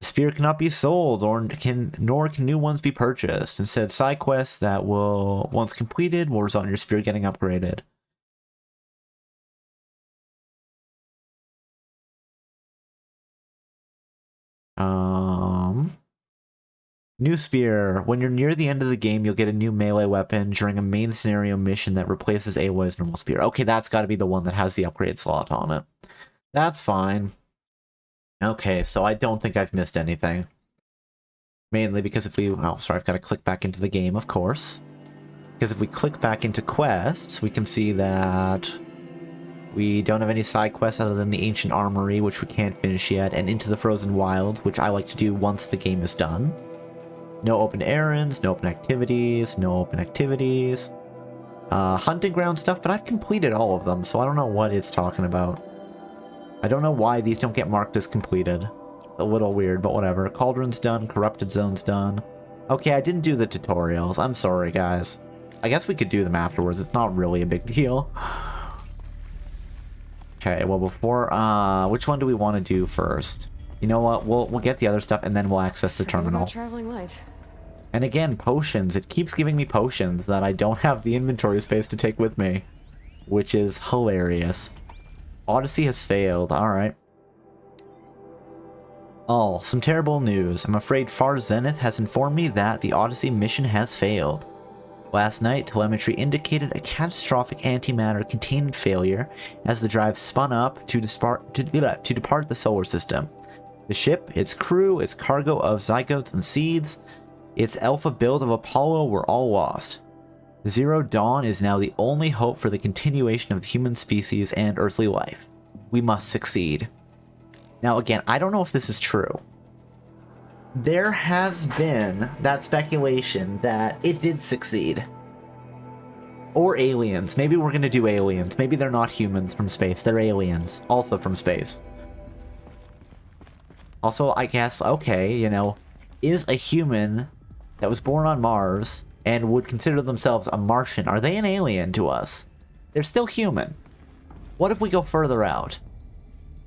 The spear cannot be sold, nor can new ones be purchased. Instead, side quests that will, once completed, will result in your spear getting upgraded. New spear. When you're near the end of the game, you'll get a new melee weapon during a main scenario mission that replaces Aloy's normal spear. Okay, that's got to be the one that has the upgrade slot on it. That's fine. Okay, so I don't think I've missed anything. Mainly because if we... Oh, sorry, I've got to click back into the game, of course. Because if we click back into quests, we can see that we don't have any side quests other than the Ancient Armory, which we can't finish yet, and Into the Frozen Wilds, which I like to do once the game is done. No open errands, no open activities, hunting ground stuff, but I've completed all of them, so I don't know what it's talking about. I don't know why these don't get marked as completed. A little weird, but whatever. Cauldron's done, Corrupted Zone's done. Okay, I didn't do the tutorials. I'm sorry, guys. I guess we could do them afterwards. It's not really a big deal. Okay, well before, which one do we want to do first? You know what? We'll get the other stuff and then we'll access the terminal. Traveling light. And again, potions. It keeps giving me potions that I don't have the inventory space to take with me, which is hilarious. Odyssey has failed. Alright. Oh, some terrible news. I'm afraid Far Zenith has informed me that the Odyssey mission has failed. Last night, telemetry indicated a catastrophic antimatter containment failure as the drive spun up to depart the solar system. The ship, its crew, its cargo of zygotes and seeds, its alpha build of Apollo were all lost. Zero Dawn is now the only hope for the continuation of the human species and earthly life. We must succeed. Now again, I don't know if this is true. There has been that speculation that it did succeed. Or aliens. Maybe we're gonna do aliens. Maybe they're not humans from space. They're aliens. Also from space. Also, I guess, okay, you know, is a human that was born on Mars and would consider themselves a Martian, are they an alien to us? They're still human. What if we go further out?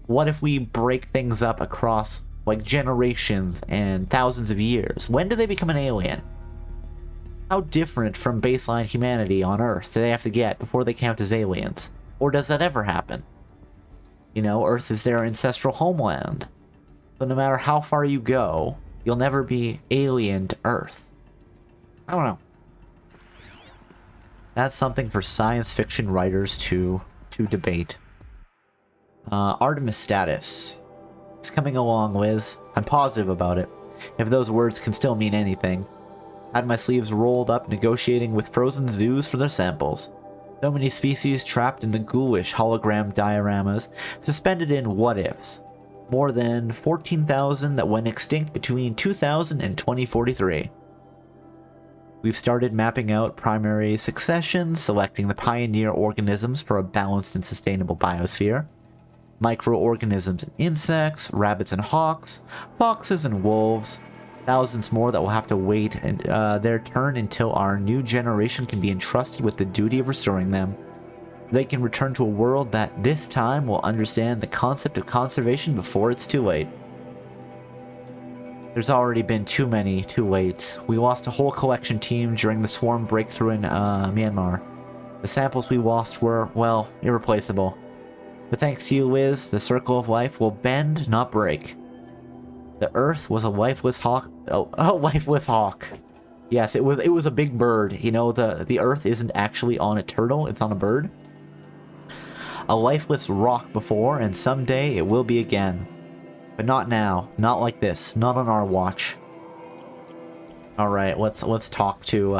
What if we break things up across, like, generations and thousands of years? When do they become an alien? How different from baseline humanity on Earth do they have to get before they count as aliens? Or does that ever happen? You know, Earth is their ancestral homeland. So no matter how far you go, you'll never be alien to Earth. I don't know. That's something for science fiction writers to debate. Artemis status. It's coming along, Liz. I'm positive about it. If those words can still mean anything. Had my sleeves rolled up negotiating with frozen zoos for their samples. So many species trapped in the ghoulish hologram dioramas, suspended in what-ifs. More than 14,000 that went extinct between 2000 and 2043. We've started mapping out primary succession, selecting the pioneer organisms for a balanced and sustainable biosphere. Microorganisms and insects, rabbits and hawks, foxes and wolves, thousands more that will have to wait and their turn until our new generation can be entrusted with the duty of restoring them. They can return to a world that this time will understand the concept of conservation before it's too late. There's already been too many too late. We lost a whole collection team during the swarm breakthrough in Myanmar. The samples we lost were, well, irreplaceable. But thanks to you, Liz, the circle of life will bend, not break. The Earth was a lifeless hawk. Oh, a lifeless hawk. Yes, it was a big bird. You know, the Earth isn't actually on a turtle, it's on a bird. A lifeless rock before, and someday it will be again. But not now. Not like this. Not on our watch. Alright, let's talk to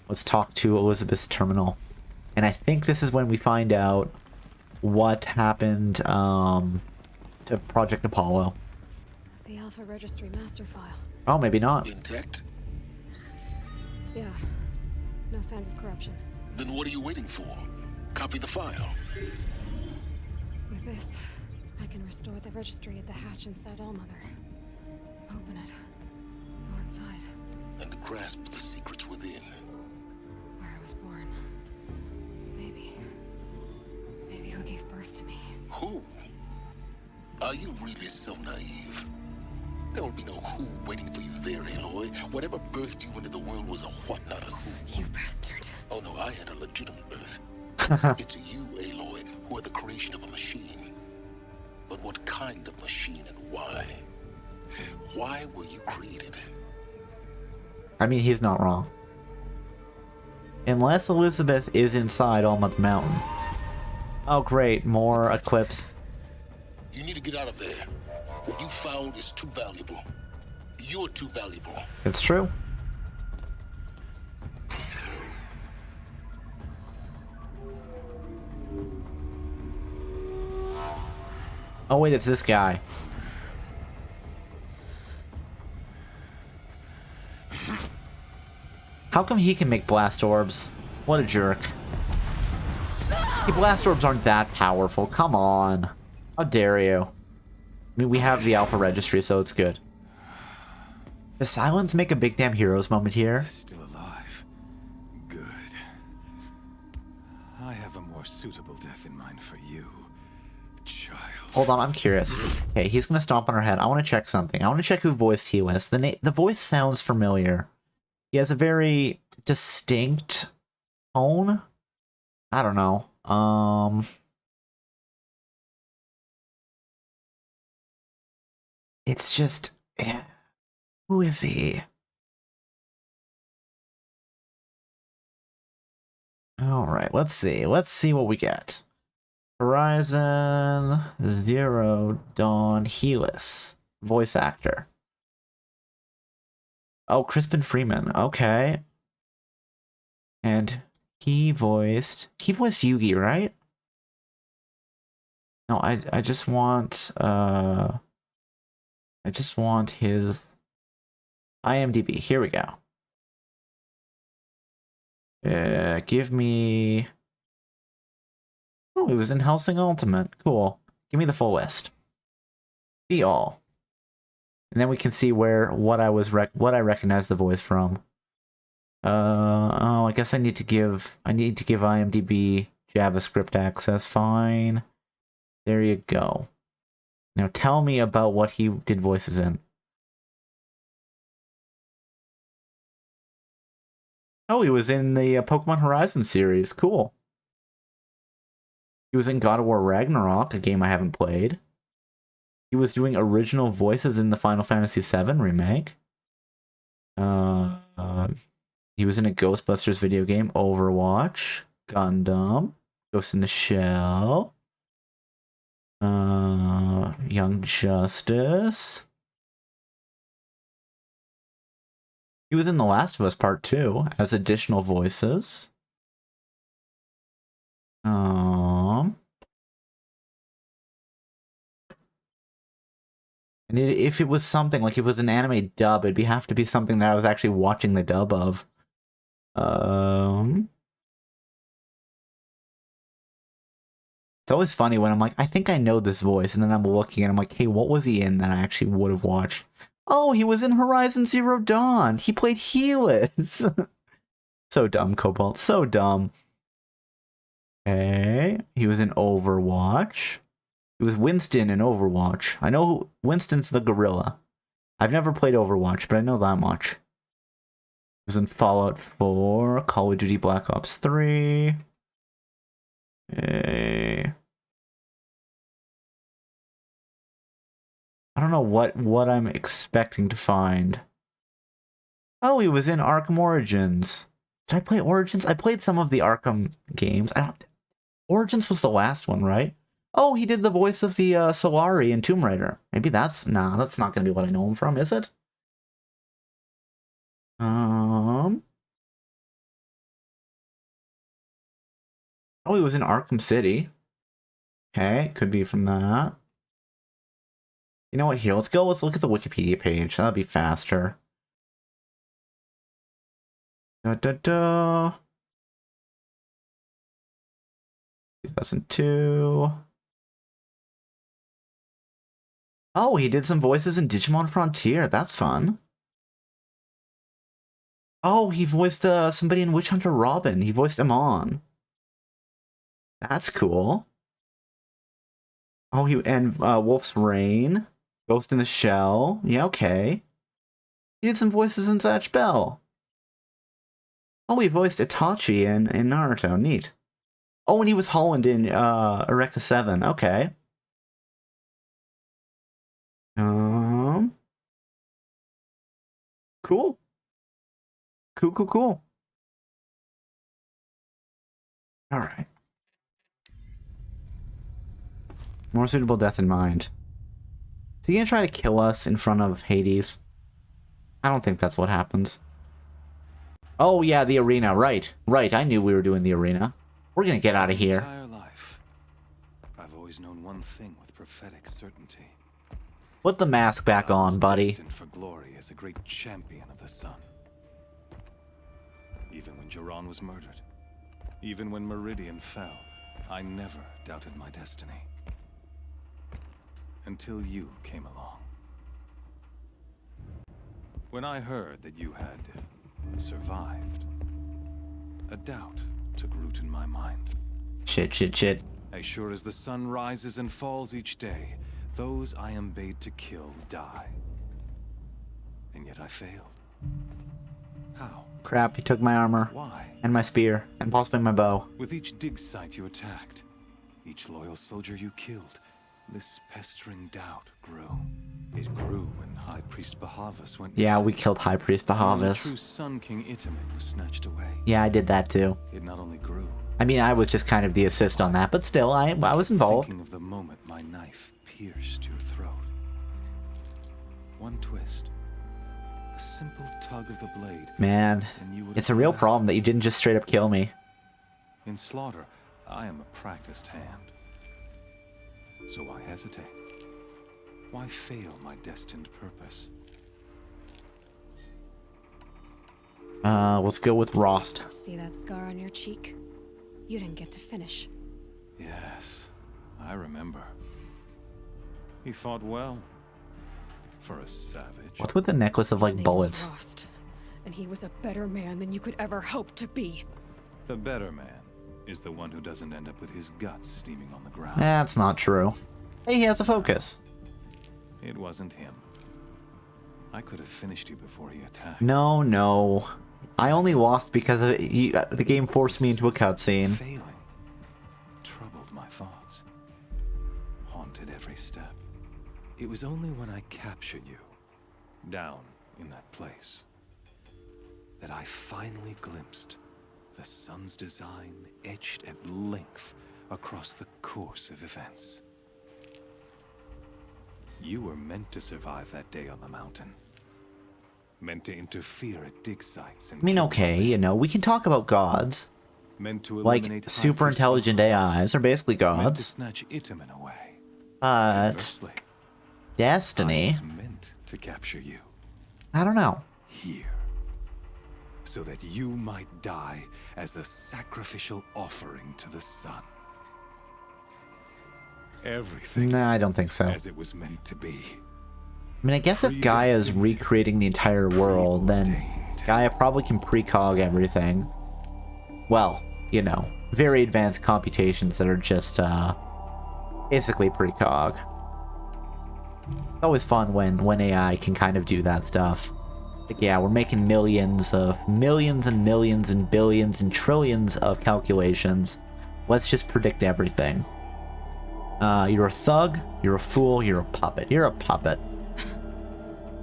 Elizabeth's terminal. And I think this is when we find out what happened to Project Apollo. The Alpha Registry master file. Oh, maybe not. Intact? Yeah. No signs of corruption. Then what are you waiting for? Copy the file. With this, I can restore the registry at the hatch inside Allmother. Open it. Go inside. And grasp the secrets within. Where I was born. Maybe who gave birth to me. Who? Are you really so naive? There will be no who waiting for you there, Aloy. Whatever birthed you into the world was a what, not a who. You bastard. Oh no, I had a legitimate birth. It's you, Aloy, who are the creation of a machine. But what kind of machine and why? Why were you created? I mean, he's not wrong. Unless Elizabeth is inside Allmother Mountain. Oh great, more Eclipse. You need to get out of there. What you found is too valuable. You're too valuable. It's true. Oh wait, it's this guy. How come he can make blast orbs? What a jerk. The blast orbs aren't that powerful. Come on. How dare you? I mean, we have the Alpha Registry, so it's good. Does Silence make a big damn heroes moment here? Still alive. Good. I have a more suitable death in mind for you, child. Hold on, I'm curious. Okay, he's gonna stomp on her head. I want to check something. I want to check who voiced Helis. The voice sounds familiar. He has a very distinct tone. I don't know. It's just, who is he? All right, let's see. Let's see what we get. Horizon Zero Dawn Helis, voice actor. Oh, Crispin Freeman. Okay. And he voiced Yugi, right? No, I just want his IMDb. Here we go. Give me. Oh, he was in Hellsing Ultimate. Cool. Give me the full list. See all. And then we can see what I recognize the voice from. Oh, I guess I need to give IMDb JavaScript access. Fine. There you go. Now tell me about what he did voices in. Oh, he was in the Pokemon Horizon series. Cool. He was in God of War Ragnarok, a game I haven't played. He was doing original voices in the Final Fantasy VII remake. He was in a Ghostbusters video game, Overwatch, Gundam, Ghost in the Shell, Young Justice. He was in The Last of Us Part 2 as additional voices. And And if it was something, like if it was an anime dub, it'd have to be something that I was actually watching the dub of. It's always funny when I'm like, I think I know this voice, and then I'm looking and I'm like, hey, what was he in that I actually would have watched? Oh, he was in Horizon Zero Dawn. He played Helis. So dumb, Cobalt. So dumb. Okay. He was in Overwatch. He was Winston in Overwatch. I know Winston's the gorilla. I've never played Overwatch, but I know that much. He was in Fallout 4, Call of Duty Black Ops 3. Okay. I don't know what I'm expecting to find. Oh, he was in Arkham Origins. Did I play Origins? I played some of the Arkham games. Origins was the last one, right? Oh, he did the voice of the Solari in Tomb Raider. Maybe that's... Nah, that's not going to be what I know him from, is it? Oh, he was in Arkham City. Okay, could be from that. You know what, here, let's look at the Wikipedia page. That'll be faster. Da da da. 2002. Oh, he did some voices in Digimon Frontier. That's fun. Oh, he voiced somebody in Witch Hunter Robin. He voiced Amon. That's cool. Oh, and Wolf's Rain. Ghost in the Shell. Yeah, okay. He did some voices in Zatch Bell. Oh, he voiced Itachi in Naruto. Neat. Oh, and he was Holland in Eureka 7. Okay. Cool. Cool. Alright. More suitable death in mind. Is he gonna try to kill us in front of Hades? I don't think that's what happens. Oh yeah, the arena. Right. I knew we were doing the arena. We're gonna get out of here. My entire life, I've always known one thing with prophetic certainty. Put the mask back on, buddy. Destined for glory as a great champion of the sun. Even when Jiran was murdered, even when Meridian fell, I never doubted my destiny. Until you came along. When I heard that you had survived, a doubt took root in my mind. Shit. As sure as the sun rises and falls each day, those I am bade to kill die. And yet I failed. How? Crap, he took my armor. Why? And my spear. And possibly my bow. With each dig site you attacked, each loyal soldier you killed, this pestering doubt grew. It grew when High Priest Bahavas went missing. Yeah, we killed High Priest Bahavas. The true Sun King Itamen was snatched away. Yeah, I did that too. It not only grew. I mean, I was just kind of the assist on that, but still, I was involved. Thinking of the moment my knife pierced your throat. One twist. A simple tug of the blade. Man, it's a real problem that you didn't just straight up kill me. In slaughter, I am a practiced hand. So why hesitate? Why fail my destined purpose? Let's go with Rost. See that scar on your cheek? You didn't get to finish. Yes, I remember. He fought well. For a savage. What's with the necklace of, like, bullets? Rost, and he was a better man than you could ever hope to be. The better man is the one who doesn't end up with his guts steaming on the ground. That's not true. Hey, he has a focus. It wasn't him. I could have finished you before he attacked. No. I only lost because the game forced me into a cutscene. Failing troubled my thoughts. Haunted every step. It was only when I captured you, down in that place, that I finally glimpsed the sun's design etched at length across the course of events. You were meant to survive that day on the mountain. Meant to interfere at dig sites and... I mean, okay, you know, we can talk about gods. Meant to like, super intelligent AIs are basically meant to gods. snatch Itamen away. But... Conversely, Destiny? I was meant to capture you. I don't know. Here. So that you might die as a sacrificial offering to the sun. Everything. Nah, I don't think so. As it was meant to be. I mean, I guess if Gaia's recreating the entire world, then Gaia probably can precog everything. Well, you know, very advanced computations that are just, basically precog. It's always fun when AI can kind of do that stuff. Like, yeah, we're making millions and millions and billions and trillions of calculations. Let's just predict everything. You're a thug, you're a fool, you're a puppet. You're a puppet.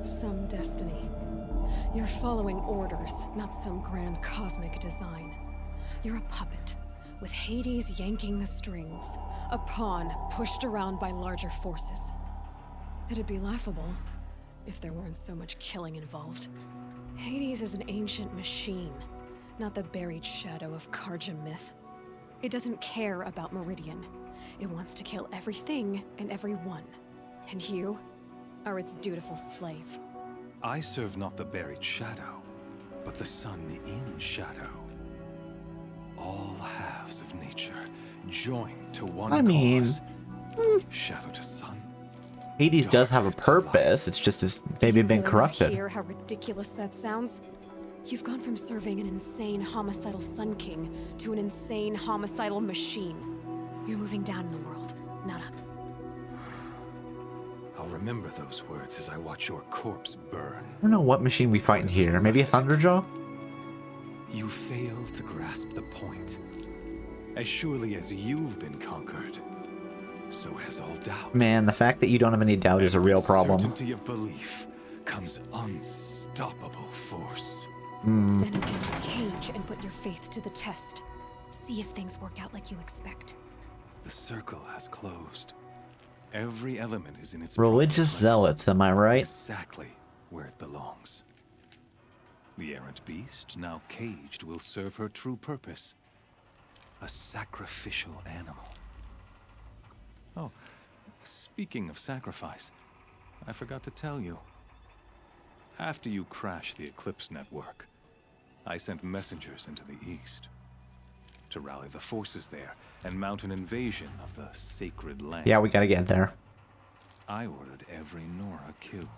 Some destiny. You're following orders, not some grand cosmic design. You're a puppet, with Hades yanking the strings. A pawn pushed around by larger forces. It'd be laughable if there weren't so much killing involved. Hades is an ancient machine, not the buried shadow of Karja myth. It doesn't care about Meridian. It wants to kill everything and everyone. And you are its dutiful slave. I serve not the buried shadow, but the sun in shadow. All halves of nature joined to one cause. Shadow to sun. Hades does have a purpose, it's just it's maybe been corrupted. Hear how ridiculous that sounds? You've gone from serving an insane homicidal Sun King to an insane homicidal machine. You're moving down in the world, not up. I'll remember those words as I watch your corpse burn. I don't know what machine we fight in here. Maybe a Thunderjaw? You fail to grasp the point. As surely as you've been conquered, so has all doubt. Man, the fact that you don't have any doubt is a real problem. Certainty of belief comes unstoppable force. Then against Cage and put your faith to the test. See if things work out like you expect. The circle has closed. Every element is in its Religious zealots, am I right? Exactly where it belongs. The errant beast, now caged, will serve her true purpose. A sacrificial animal. Oh, speaking of sacrifice, I forgot to tell you. After you crashed the Eclipse network, I sent messengers into the east to rally the forces there and mount an invasion of the sacred land. Yeah, we gotta get there. I ordered every Nora killed.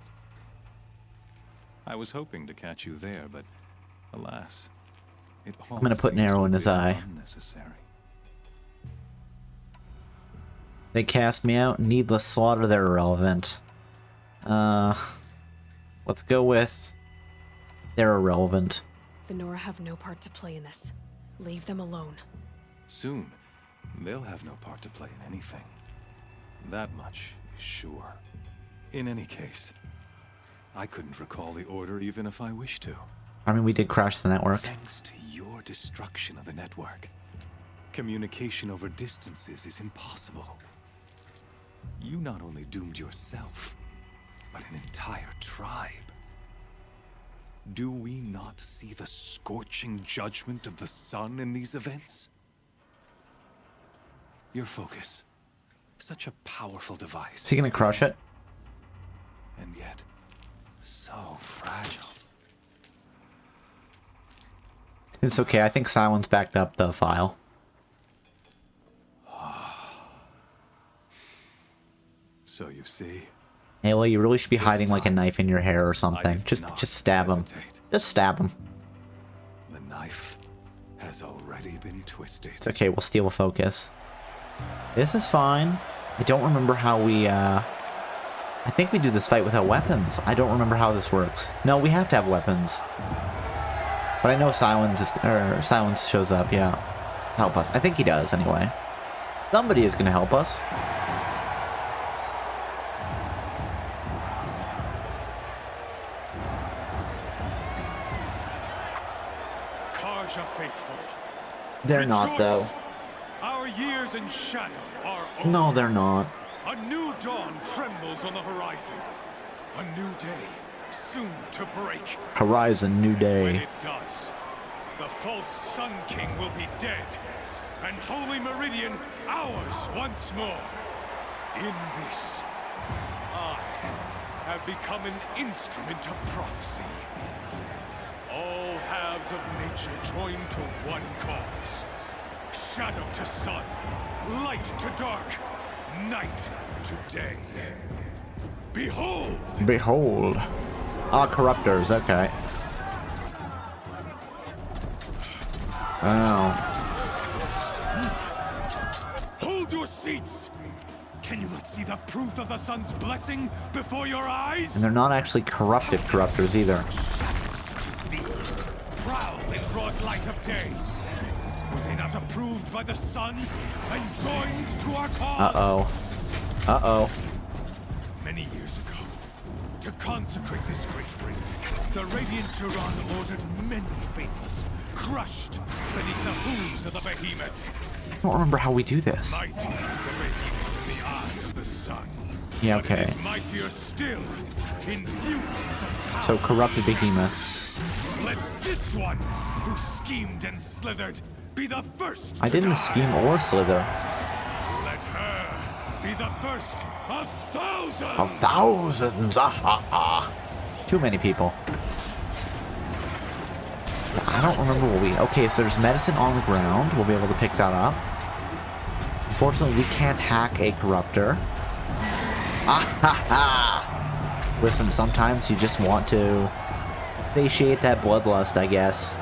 I was hoping to catch you there, but alas, it all I'm gonna put an arrow in his eye. unnecessary. They cast me out. Needless slaughter. They're irrelevant. Let's go with... They're irrelevant. The Nora have no part to play in this. Leave them alone. Soon, they'll have no part to play in anything. That much is sure. In any case, I couldn't recall the order even if I wished to. I mean, we did crash the network. Thanks to your destruction of the network, communication over distances is impossible. You not only doomed yourself, but an entire tribe. Do we not see the scorching judgment of the sun in these events? Your focus, such a powerful device. Is he gonna crush it? And yet, so fragile. It's okay, I think Silence backed up the file. So you see, Ayla, you really should be hiding like a knife in your hair or something. Just stab him. Just stab him. the knife has already been twisted. It's okay, we'll steal a focus. This is fine. I don't remember how we, I think we do this fight without weapons. I don't remember how this works. No, we have to have weapons. But I know Silence shows up, yeah. Help us. I think he does, anyway. Somebody is gonna help us. Karja faithful. They're not, though. Our years in shadow are over. No, they're not. A new dawn trembles on the horizon. A new day soon to break. Horizon, new When day. it does, the false Sun King will be dead, and Holy Meridian ours once more. In this, I have become an instrument of prophecy. All halves of nature join to one cause. Shadow to sun, light to dark, night to day. Behold! Behold. Ah, corruptors, okay. Oh. Hold your seats! Can you not see the proof of the sun's blessing before your eyes? And they're not actually corrupted corruptors either. Prowl in broad light of day. Were they not approved by the sun and joined to our cause? Uh-oh. Uh-oh. Many years ago, to consecrate this great ring, the Radiant Turan ordered many faithless, crushed beneath the hooves of the behemoth. I don't remember how we do this. Mighty is the behemoth in the eye of the sun. Yeah, But okay. it is mightier still in beauty. So corrupted behemoth. Let this one, who schemed and slithered, be the first. I didn't scheme or slither. Let her be the first of thousands. Of thousands. Ah, ah, ah. Too many people. I don't remember what we... Okay, so there's medicine on the ground. We'll be able to pick that up. Unfortunately, we can't hack a corruptor. Ah, ha, ha. Listen, sometimes you just want to satiate that bloodlust, I guess.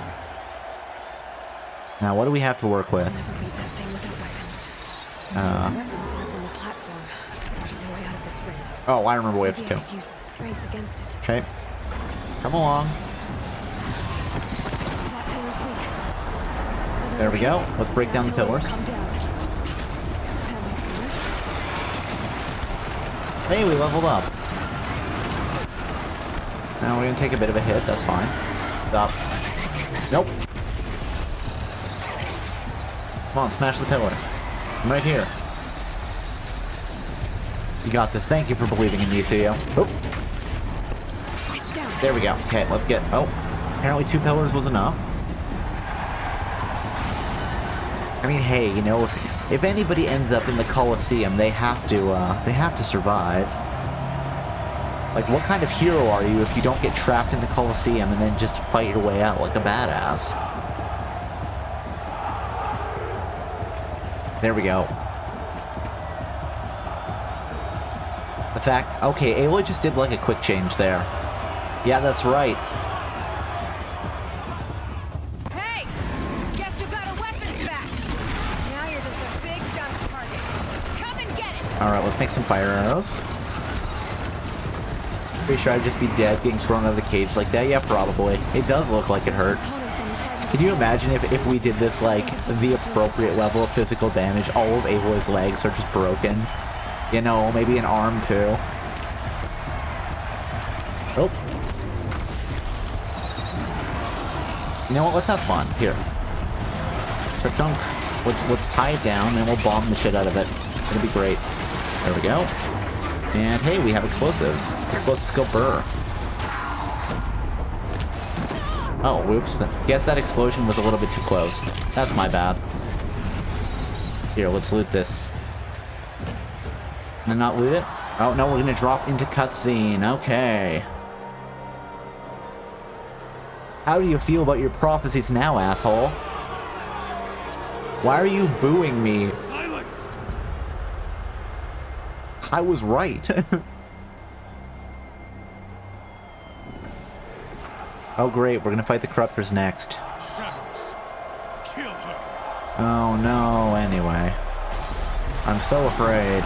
Now, what do we have to work with? Never beat that thing without weapons. Weapons are up on the platform. There's no way out of this ring. Oh, I remember what we have to Maybe do. I could use its strength against it. Okay. Come along. That pillar's weak. There we go. Let's break down the pillars. Come down. That makes sense. Hey, we leveled up. Now we're gonna take a bit of a hit. That's fine. Stop. Nope. Come on, smash the pillar. I'm right here. You got this. Thank you for believing in me, CEO. Oop. There we go. Okay, let's get... Oh, apparently 2 pillars was enough. I mean, hey, you know, if anybody ends up in the Colosseum, they have to survive. Like, what kind of hero are you if you don't get trapped in the Colosseum and then just fight your way out like a badass? There we go. The fact... Okay, Aloy just did like a quick change there. Yeah, that's right. Hey! Guess who got a weapons back? Now you're just a big dumb target. Come and get it! Alright, let's make some fire arrows. Pretty sure I'd just be dead getting thrown out of the cage like that. Yeah, probably. It does look like it hurt. Can you imagine if we did this, like, the appropriate level of physical damage? All of Aloy's legs are just broken. You know, maybe an arm, too. Oh. You know what? Let's have fun. Here. Trip dunk. Let's tie it down, and we'll bomb the shit out of it. It'll be great. There we go. And, hey, we have explosives. Explosives go burr. Oh, whoops. Guess that explosion was a little bit too close. That's my bad. Here, let's loot this. And not loot it? Oh, no, we're gonna drop into cutscene. Okay. How do you feel about your prophecies now, asshole? Why are you booing me? Silence! I was right. Oh great, we're gonna fight the corruptors next. Shadows. Kill her. Oh no, anyway. I'm so afraid.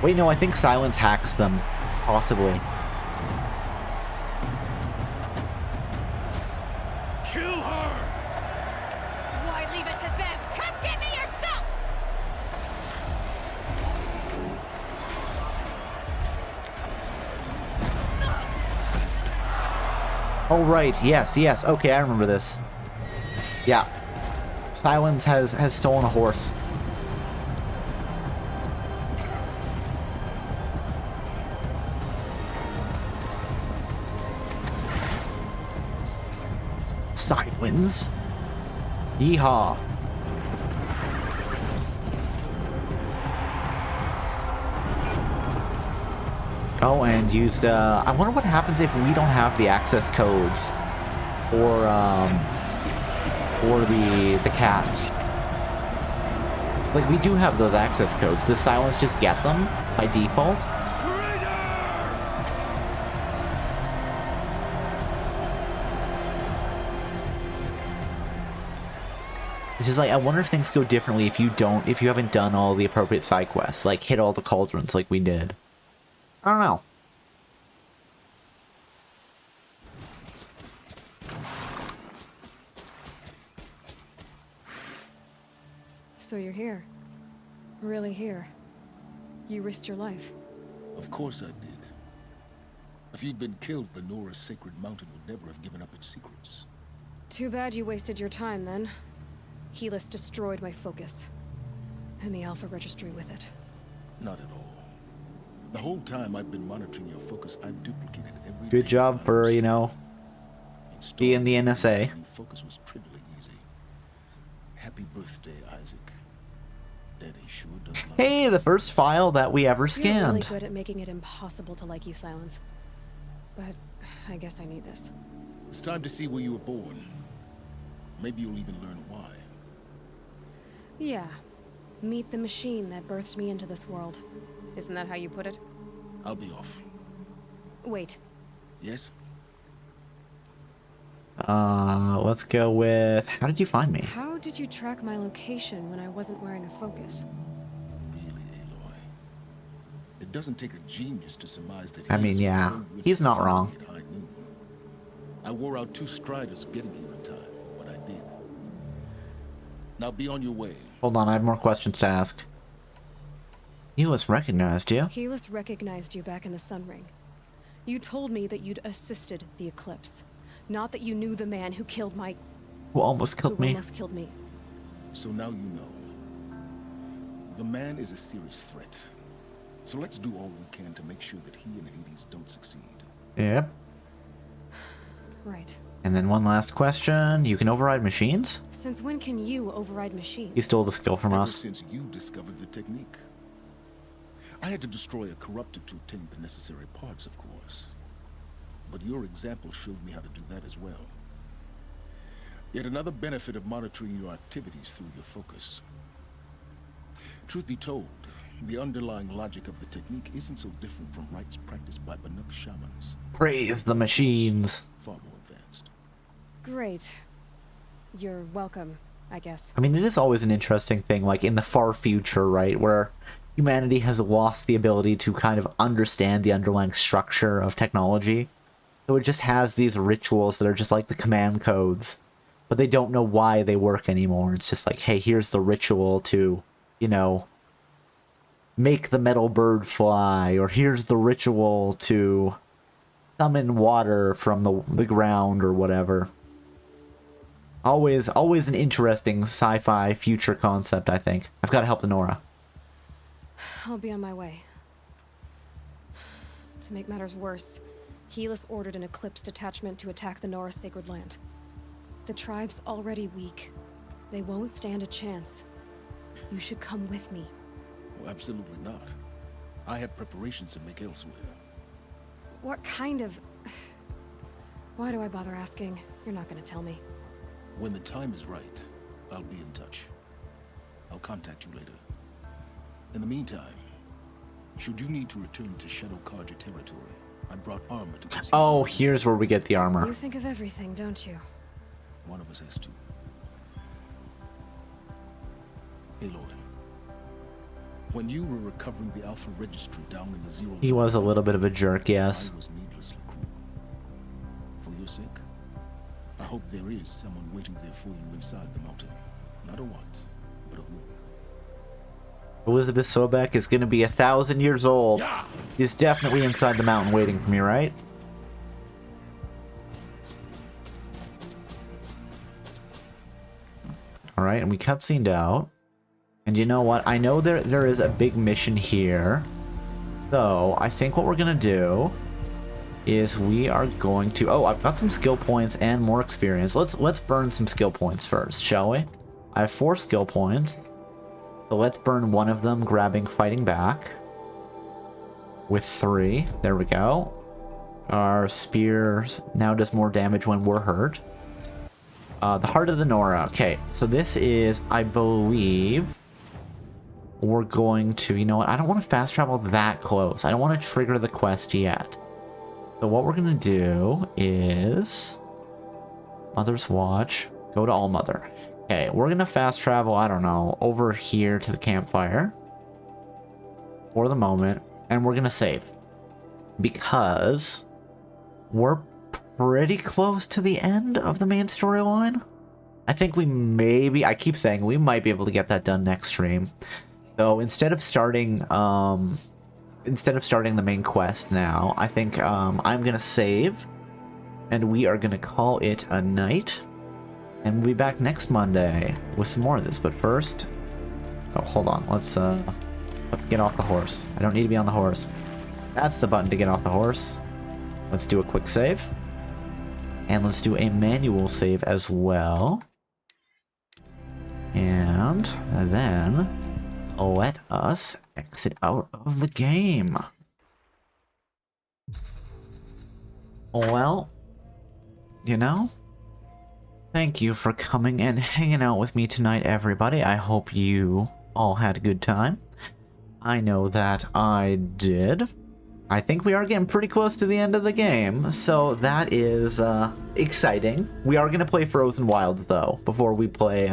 Wait, no, I think Silence hacks them. Possibly. Kill her! Why leave it to them? Come get me yourself! Oh right, yes, yes. Okay, I remember this. Yeah. Silence has stolen a horse. Silence? Yeehaw. Oh, and used, I wonder what happens if we don't have the access codes for the cats. It's like, we do have those access codes. Does Silence just get them by default? It's just like, I wonder if things go differently if you haven't done all the appropriate side quests, like hit all the cauldrons like we did. I don't know. So you're here. Really here. You risked your life. Of course I did. If you'd been killed, the Nora's sacred mountain would never have given up its secrets. Too bad you wasted your time then. Helis destroyed my focus. And the Alpha Registry with it. Not at all. The whole time I've been monitoring your focus, I've duplicated every... Good job for, you know, being the NSA. Focus was trivially easy. Happy birthday, Isaac. Daddy sure does love Hey, the first file that we ever You're scanned. really good at making it impossible to like you, Silence. But I guess I need this. It's time to see where you were born. Maybe you'll even learn why. Yeah. Meet the machine that birthed me into this world. Isn't that how you put it? I'll be off. Wait. Yes? Let's go with, how did you find me? How did you track my location when I wasn't wearing a focus? Really, Aloy? It doesn't take a genius to surmise that... I mean, yeah, he's not wrong. At high noon. I wore out 2 striders getting here in time, but I did. Now be on your way. Hold on, I have more questions to ask. Helis recognized you. Helis recognized you back in the Sun Ring. You told me that you'd assisted the Eclipse. Not that you knew the man who killed my... Who almost killed me. Almost killed me. So now you know. The man is a serious threat. So let's do all we can to make sure that he and Hades don't succeed. Yep. Right. And then one last question. You can override machines? Since when can you override machines? He stole the skill from us. Since you discovered the technique. I had to destroy a corruptor to obtain the necessary parts, of course. But your example showed me how to do that as well. Yet another benefit of monitoring your activities through your focus. Truth be told, the underlying logic of the technique isn't so different from rites practiced by Banuk shamans. Praise the machines. Far more advanced. Great. You're welcome, I guess. I mean, it is always an interesting thing, like in the far future, right, where humanity has lost the ability to kind of understand the underlying structure of technology. So it just has these rituals that are just like the command codes, but they don't know why they work anymore. It's just like, hey, here's the ritual to, you know, make the metal bird fly, or here's the ritual to summon water from the ground or whatever. Always an interesting sci-fi future concept, I think. I've got to help the Nora. I'll be on my way. To make matters worse, Helis ordered an Eclipse detachment to attack the Nora Sacred Land. The tribe's already weak. They won't stand a chance. You should come with me. Well, absolutely not. I have preparations to make elsewhere. What kind of... Why do I bother asking? You're not gonna tell me. When the time is right, I'll be in touch. I'll contact you later. In the meantime, should you need to return to Shadow Carja territory, I brought armor to conceal. Oh, here's where we get the armor. You think of everything, don't you? One of us has to. Aloy, when you were recovering the Alpha Registry down in the Zero... He was a little bit of a jerk, yes. I was needlessly cruel. For your sake, I hope there is someone waiting there for you inside the mountain. Not a what, but a who. Elizabeth Sobek is going to be 1,000 years old. Yeah. He's definitely inside the mountain waiting for me, right? Alright, and we cutscened out. And you know what? I know there is a big mission here. So, I think what we're going to do is we are going to... Oh, I've got some skill points and more experience. Let's burn some skill points first, shall we? I have 4 skill points. So let's burn one of them, grabbing Fighting Back. with 3. There we go. Our spear now does more damage when we're hurt. The Heart of the Nora. Okay, so this is, I believe, we're going to, you know what, I don't want to fast travel that close. I don't want to trigger the quest yet. So what we're going to do is Mother's Watch, go to All Mother. Okay, we're going to fast travel, I don't know, over here to the campfire for the moment, and we're going to save. Because we're pretty close to the end of the main storyline. I think we maybe, I keep saying we might be able to get that done next stream. So instead of starting the main quest now, I think I'm gonna save, and we are gonna call it a night, and we'll be back next Monday with some more of this. But first, oh, hold on, let's get off the horse. I don't need to be on the horse. That's the button to get off the horse. Let's do a quick save. And let's do a manual save as well. And then let us exit out of the game. Well, you know, thank you for coming and hanging out with me tonight, everybody. I hope you all had a good time. I know that I did. I think we are getting pretty close to the end of the game, so that is exciting. We are going to play Frozen Wilds, though, before we play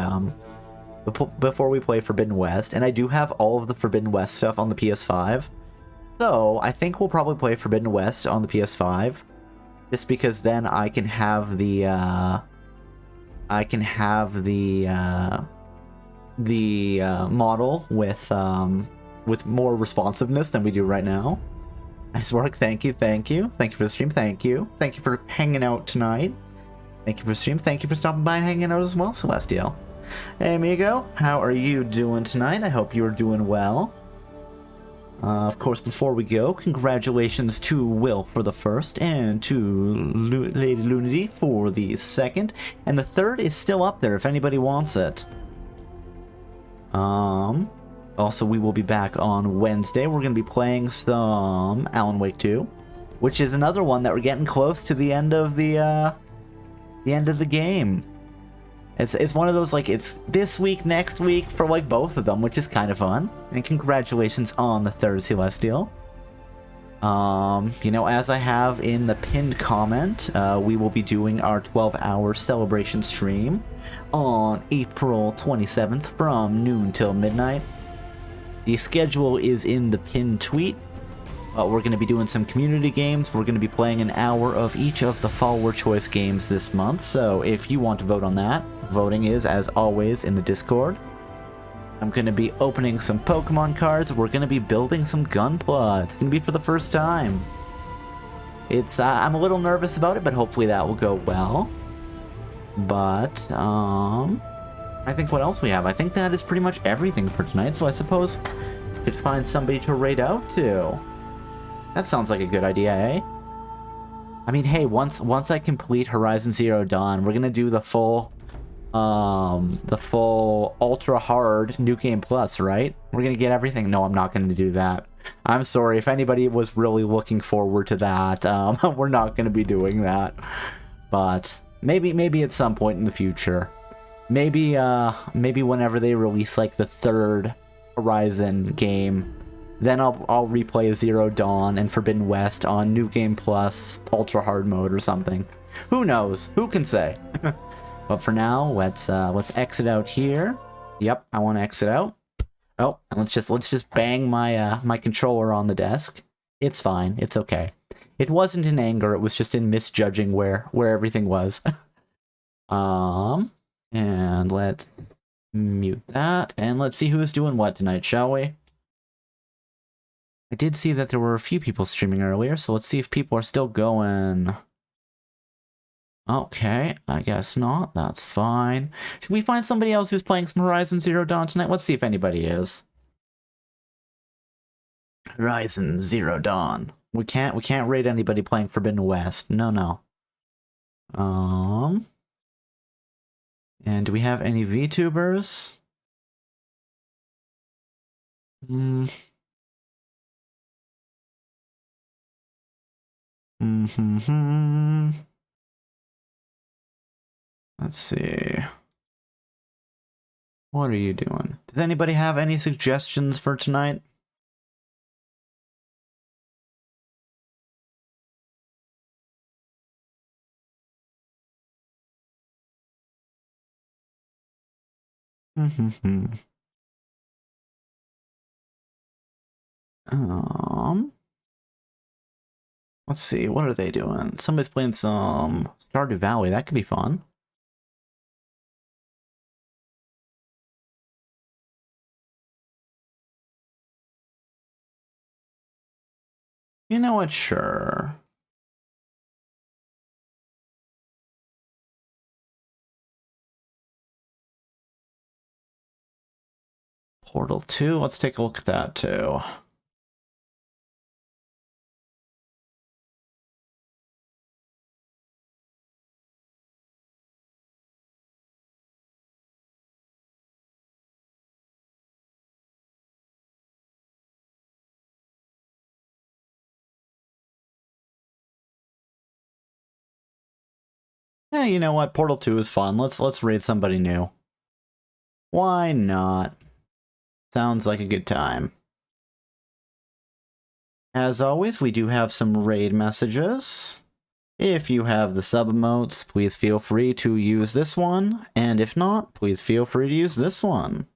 Forbidden West, and I do have all of the Forbidden West stuff on the PS5, so I think we'll probably play Forbidden West on the PS5, just because then I can have the model with more responsiveness than we do right now. Nice work, thank you. Thank you for the stream, thank you. Thank you for hanging out tonight. Thank you for the stream, thank you for stopping by and hanging out as well, Celestial. Hey, amigo, how are you doing tonight? I hope you're doing well. Of course, before we go, congratulations to Will for the first, and to Lady Lunity for the second, and the third is still up there if anybody wants it. Also, we will be back on Wednesday. We're going to be playing some Alan Wake 2, which is another one that we're getting close to the end of the game. It's one of those, like, it's this week, next week for, like, both of them, which is kind of fun. And congratulations on the third Celestial. You know, as I have in the pinned comment, we will be doing our 12-hour celebration stream on April 27th from noon till midnight. The schedule is in the pinned tweet. We're going to be doing some community games. We're going to be playing an hour of each of the follower choice games this month. So if you want to vote on that, voting is, as always, in the Discord. I'm going to be opening some Pokemon cards. We're going to be building some Gunpla. It's going to be for the first time. It's I'm a little nervous about it, but hopefully that will go well. But I think what else we have? I think that is pretty much everything for tonight. So I suppose we could find somebody to raid out to. That sounds like a good idea, eh? I mean, hey, once I complete Horizon Zero Dawn, we're gonna do the full ultra hard New Game Plus, right? We're gonna get everything. No, I'm not gonna do that. I'm sorry if anybody was really looking forward to that. We're not gonna be doing that. But maybe at some point in the future. Maybe whenever they release like the third Horizon game, then I'll replay Zero Dawn and Forbidden West on New Game Plus Ultra Hard Mode or something. Who knows? Who can say? But for now, let's exit out here. Yep, I want to exit out. Oh, and let's just bang my my controller on the desk. It's fine. It's okay. It wasn't in anger. It was just in misjudging where everything was. And let's mute that, and let's see who's doing what tonight, shall we? I did see that there were a few people streaming earlier, so let's see if people are still going. Okay, I guess not. That's fine. Should we find somebody else who's playing some Horizon Zero Dawn tonight? Let's see if anybody is. Horizon Zero Dawn. We can't raid anybody playing Forbidden West. No. And do we have any VTubers? Let's see. What are you doing? Does anybody have any suggestions for tonight? Let's see, what are they doing? Somebody's playing some Stardew Valley. That could be fun. You know what? Sure. Portal 2. Let's take a look at that too. Yeah, you know what? Portal 2 is fun. Let's raid somebody new. Why not? Sounds like a good time. As always, we do have some raid messages. If you have the sub emotes, please feel free to use this one, and if not, please feel free to use this one.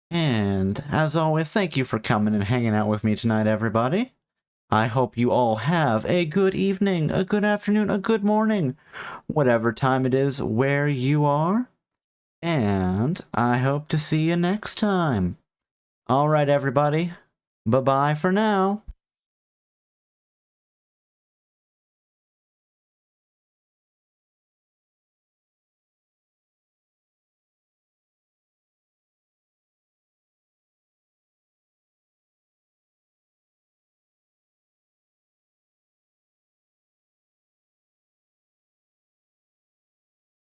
And as always, thank you for coming and hanging out with me tonight, everybody. I hope you all have a good evening, a good afternoon, a good morning, whatever time it is where you are. And I hope to see you next time. All right, everybody. Bye-bye for now.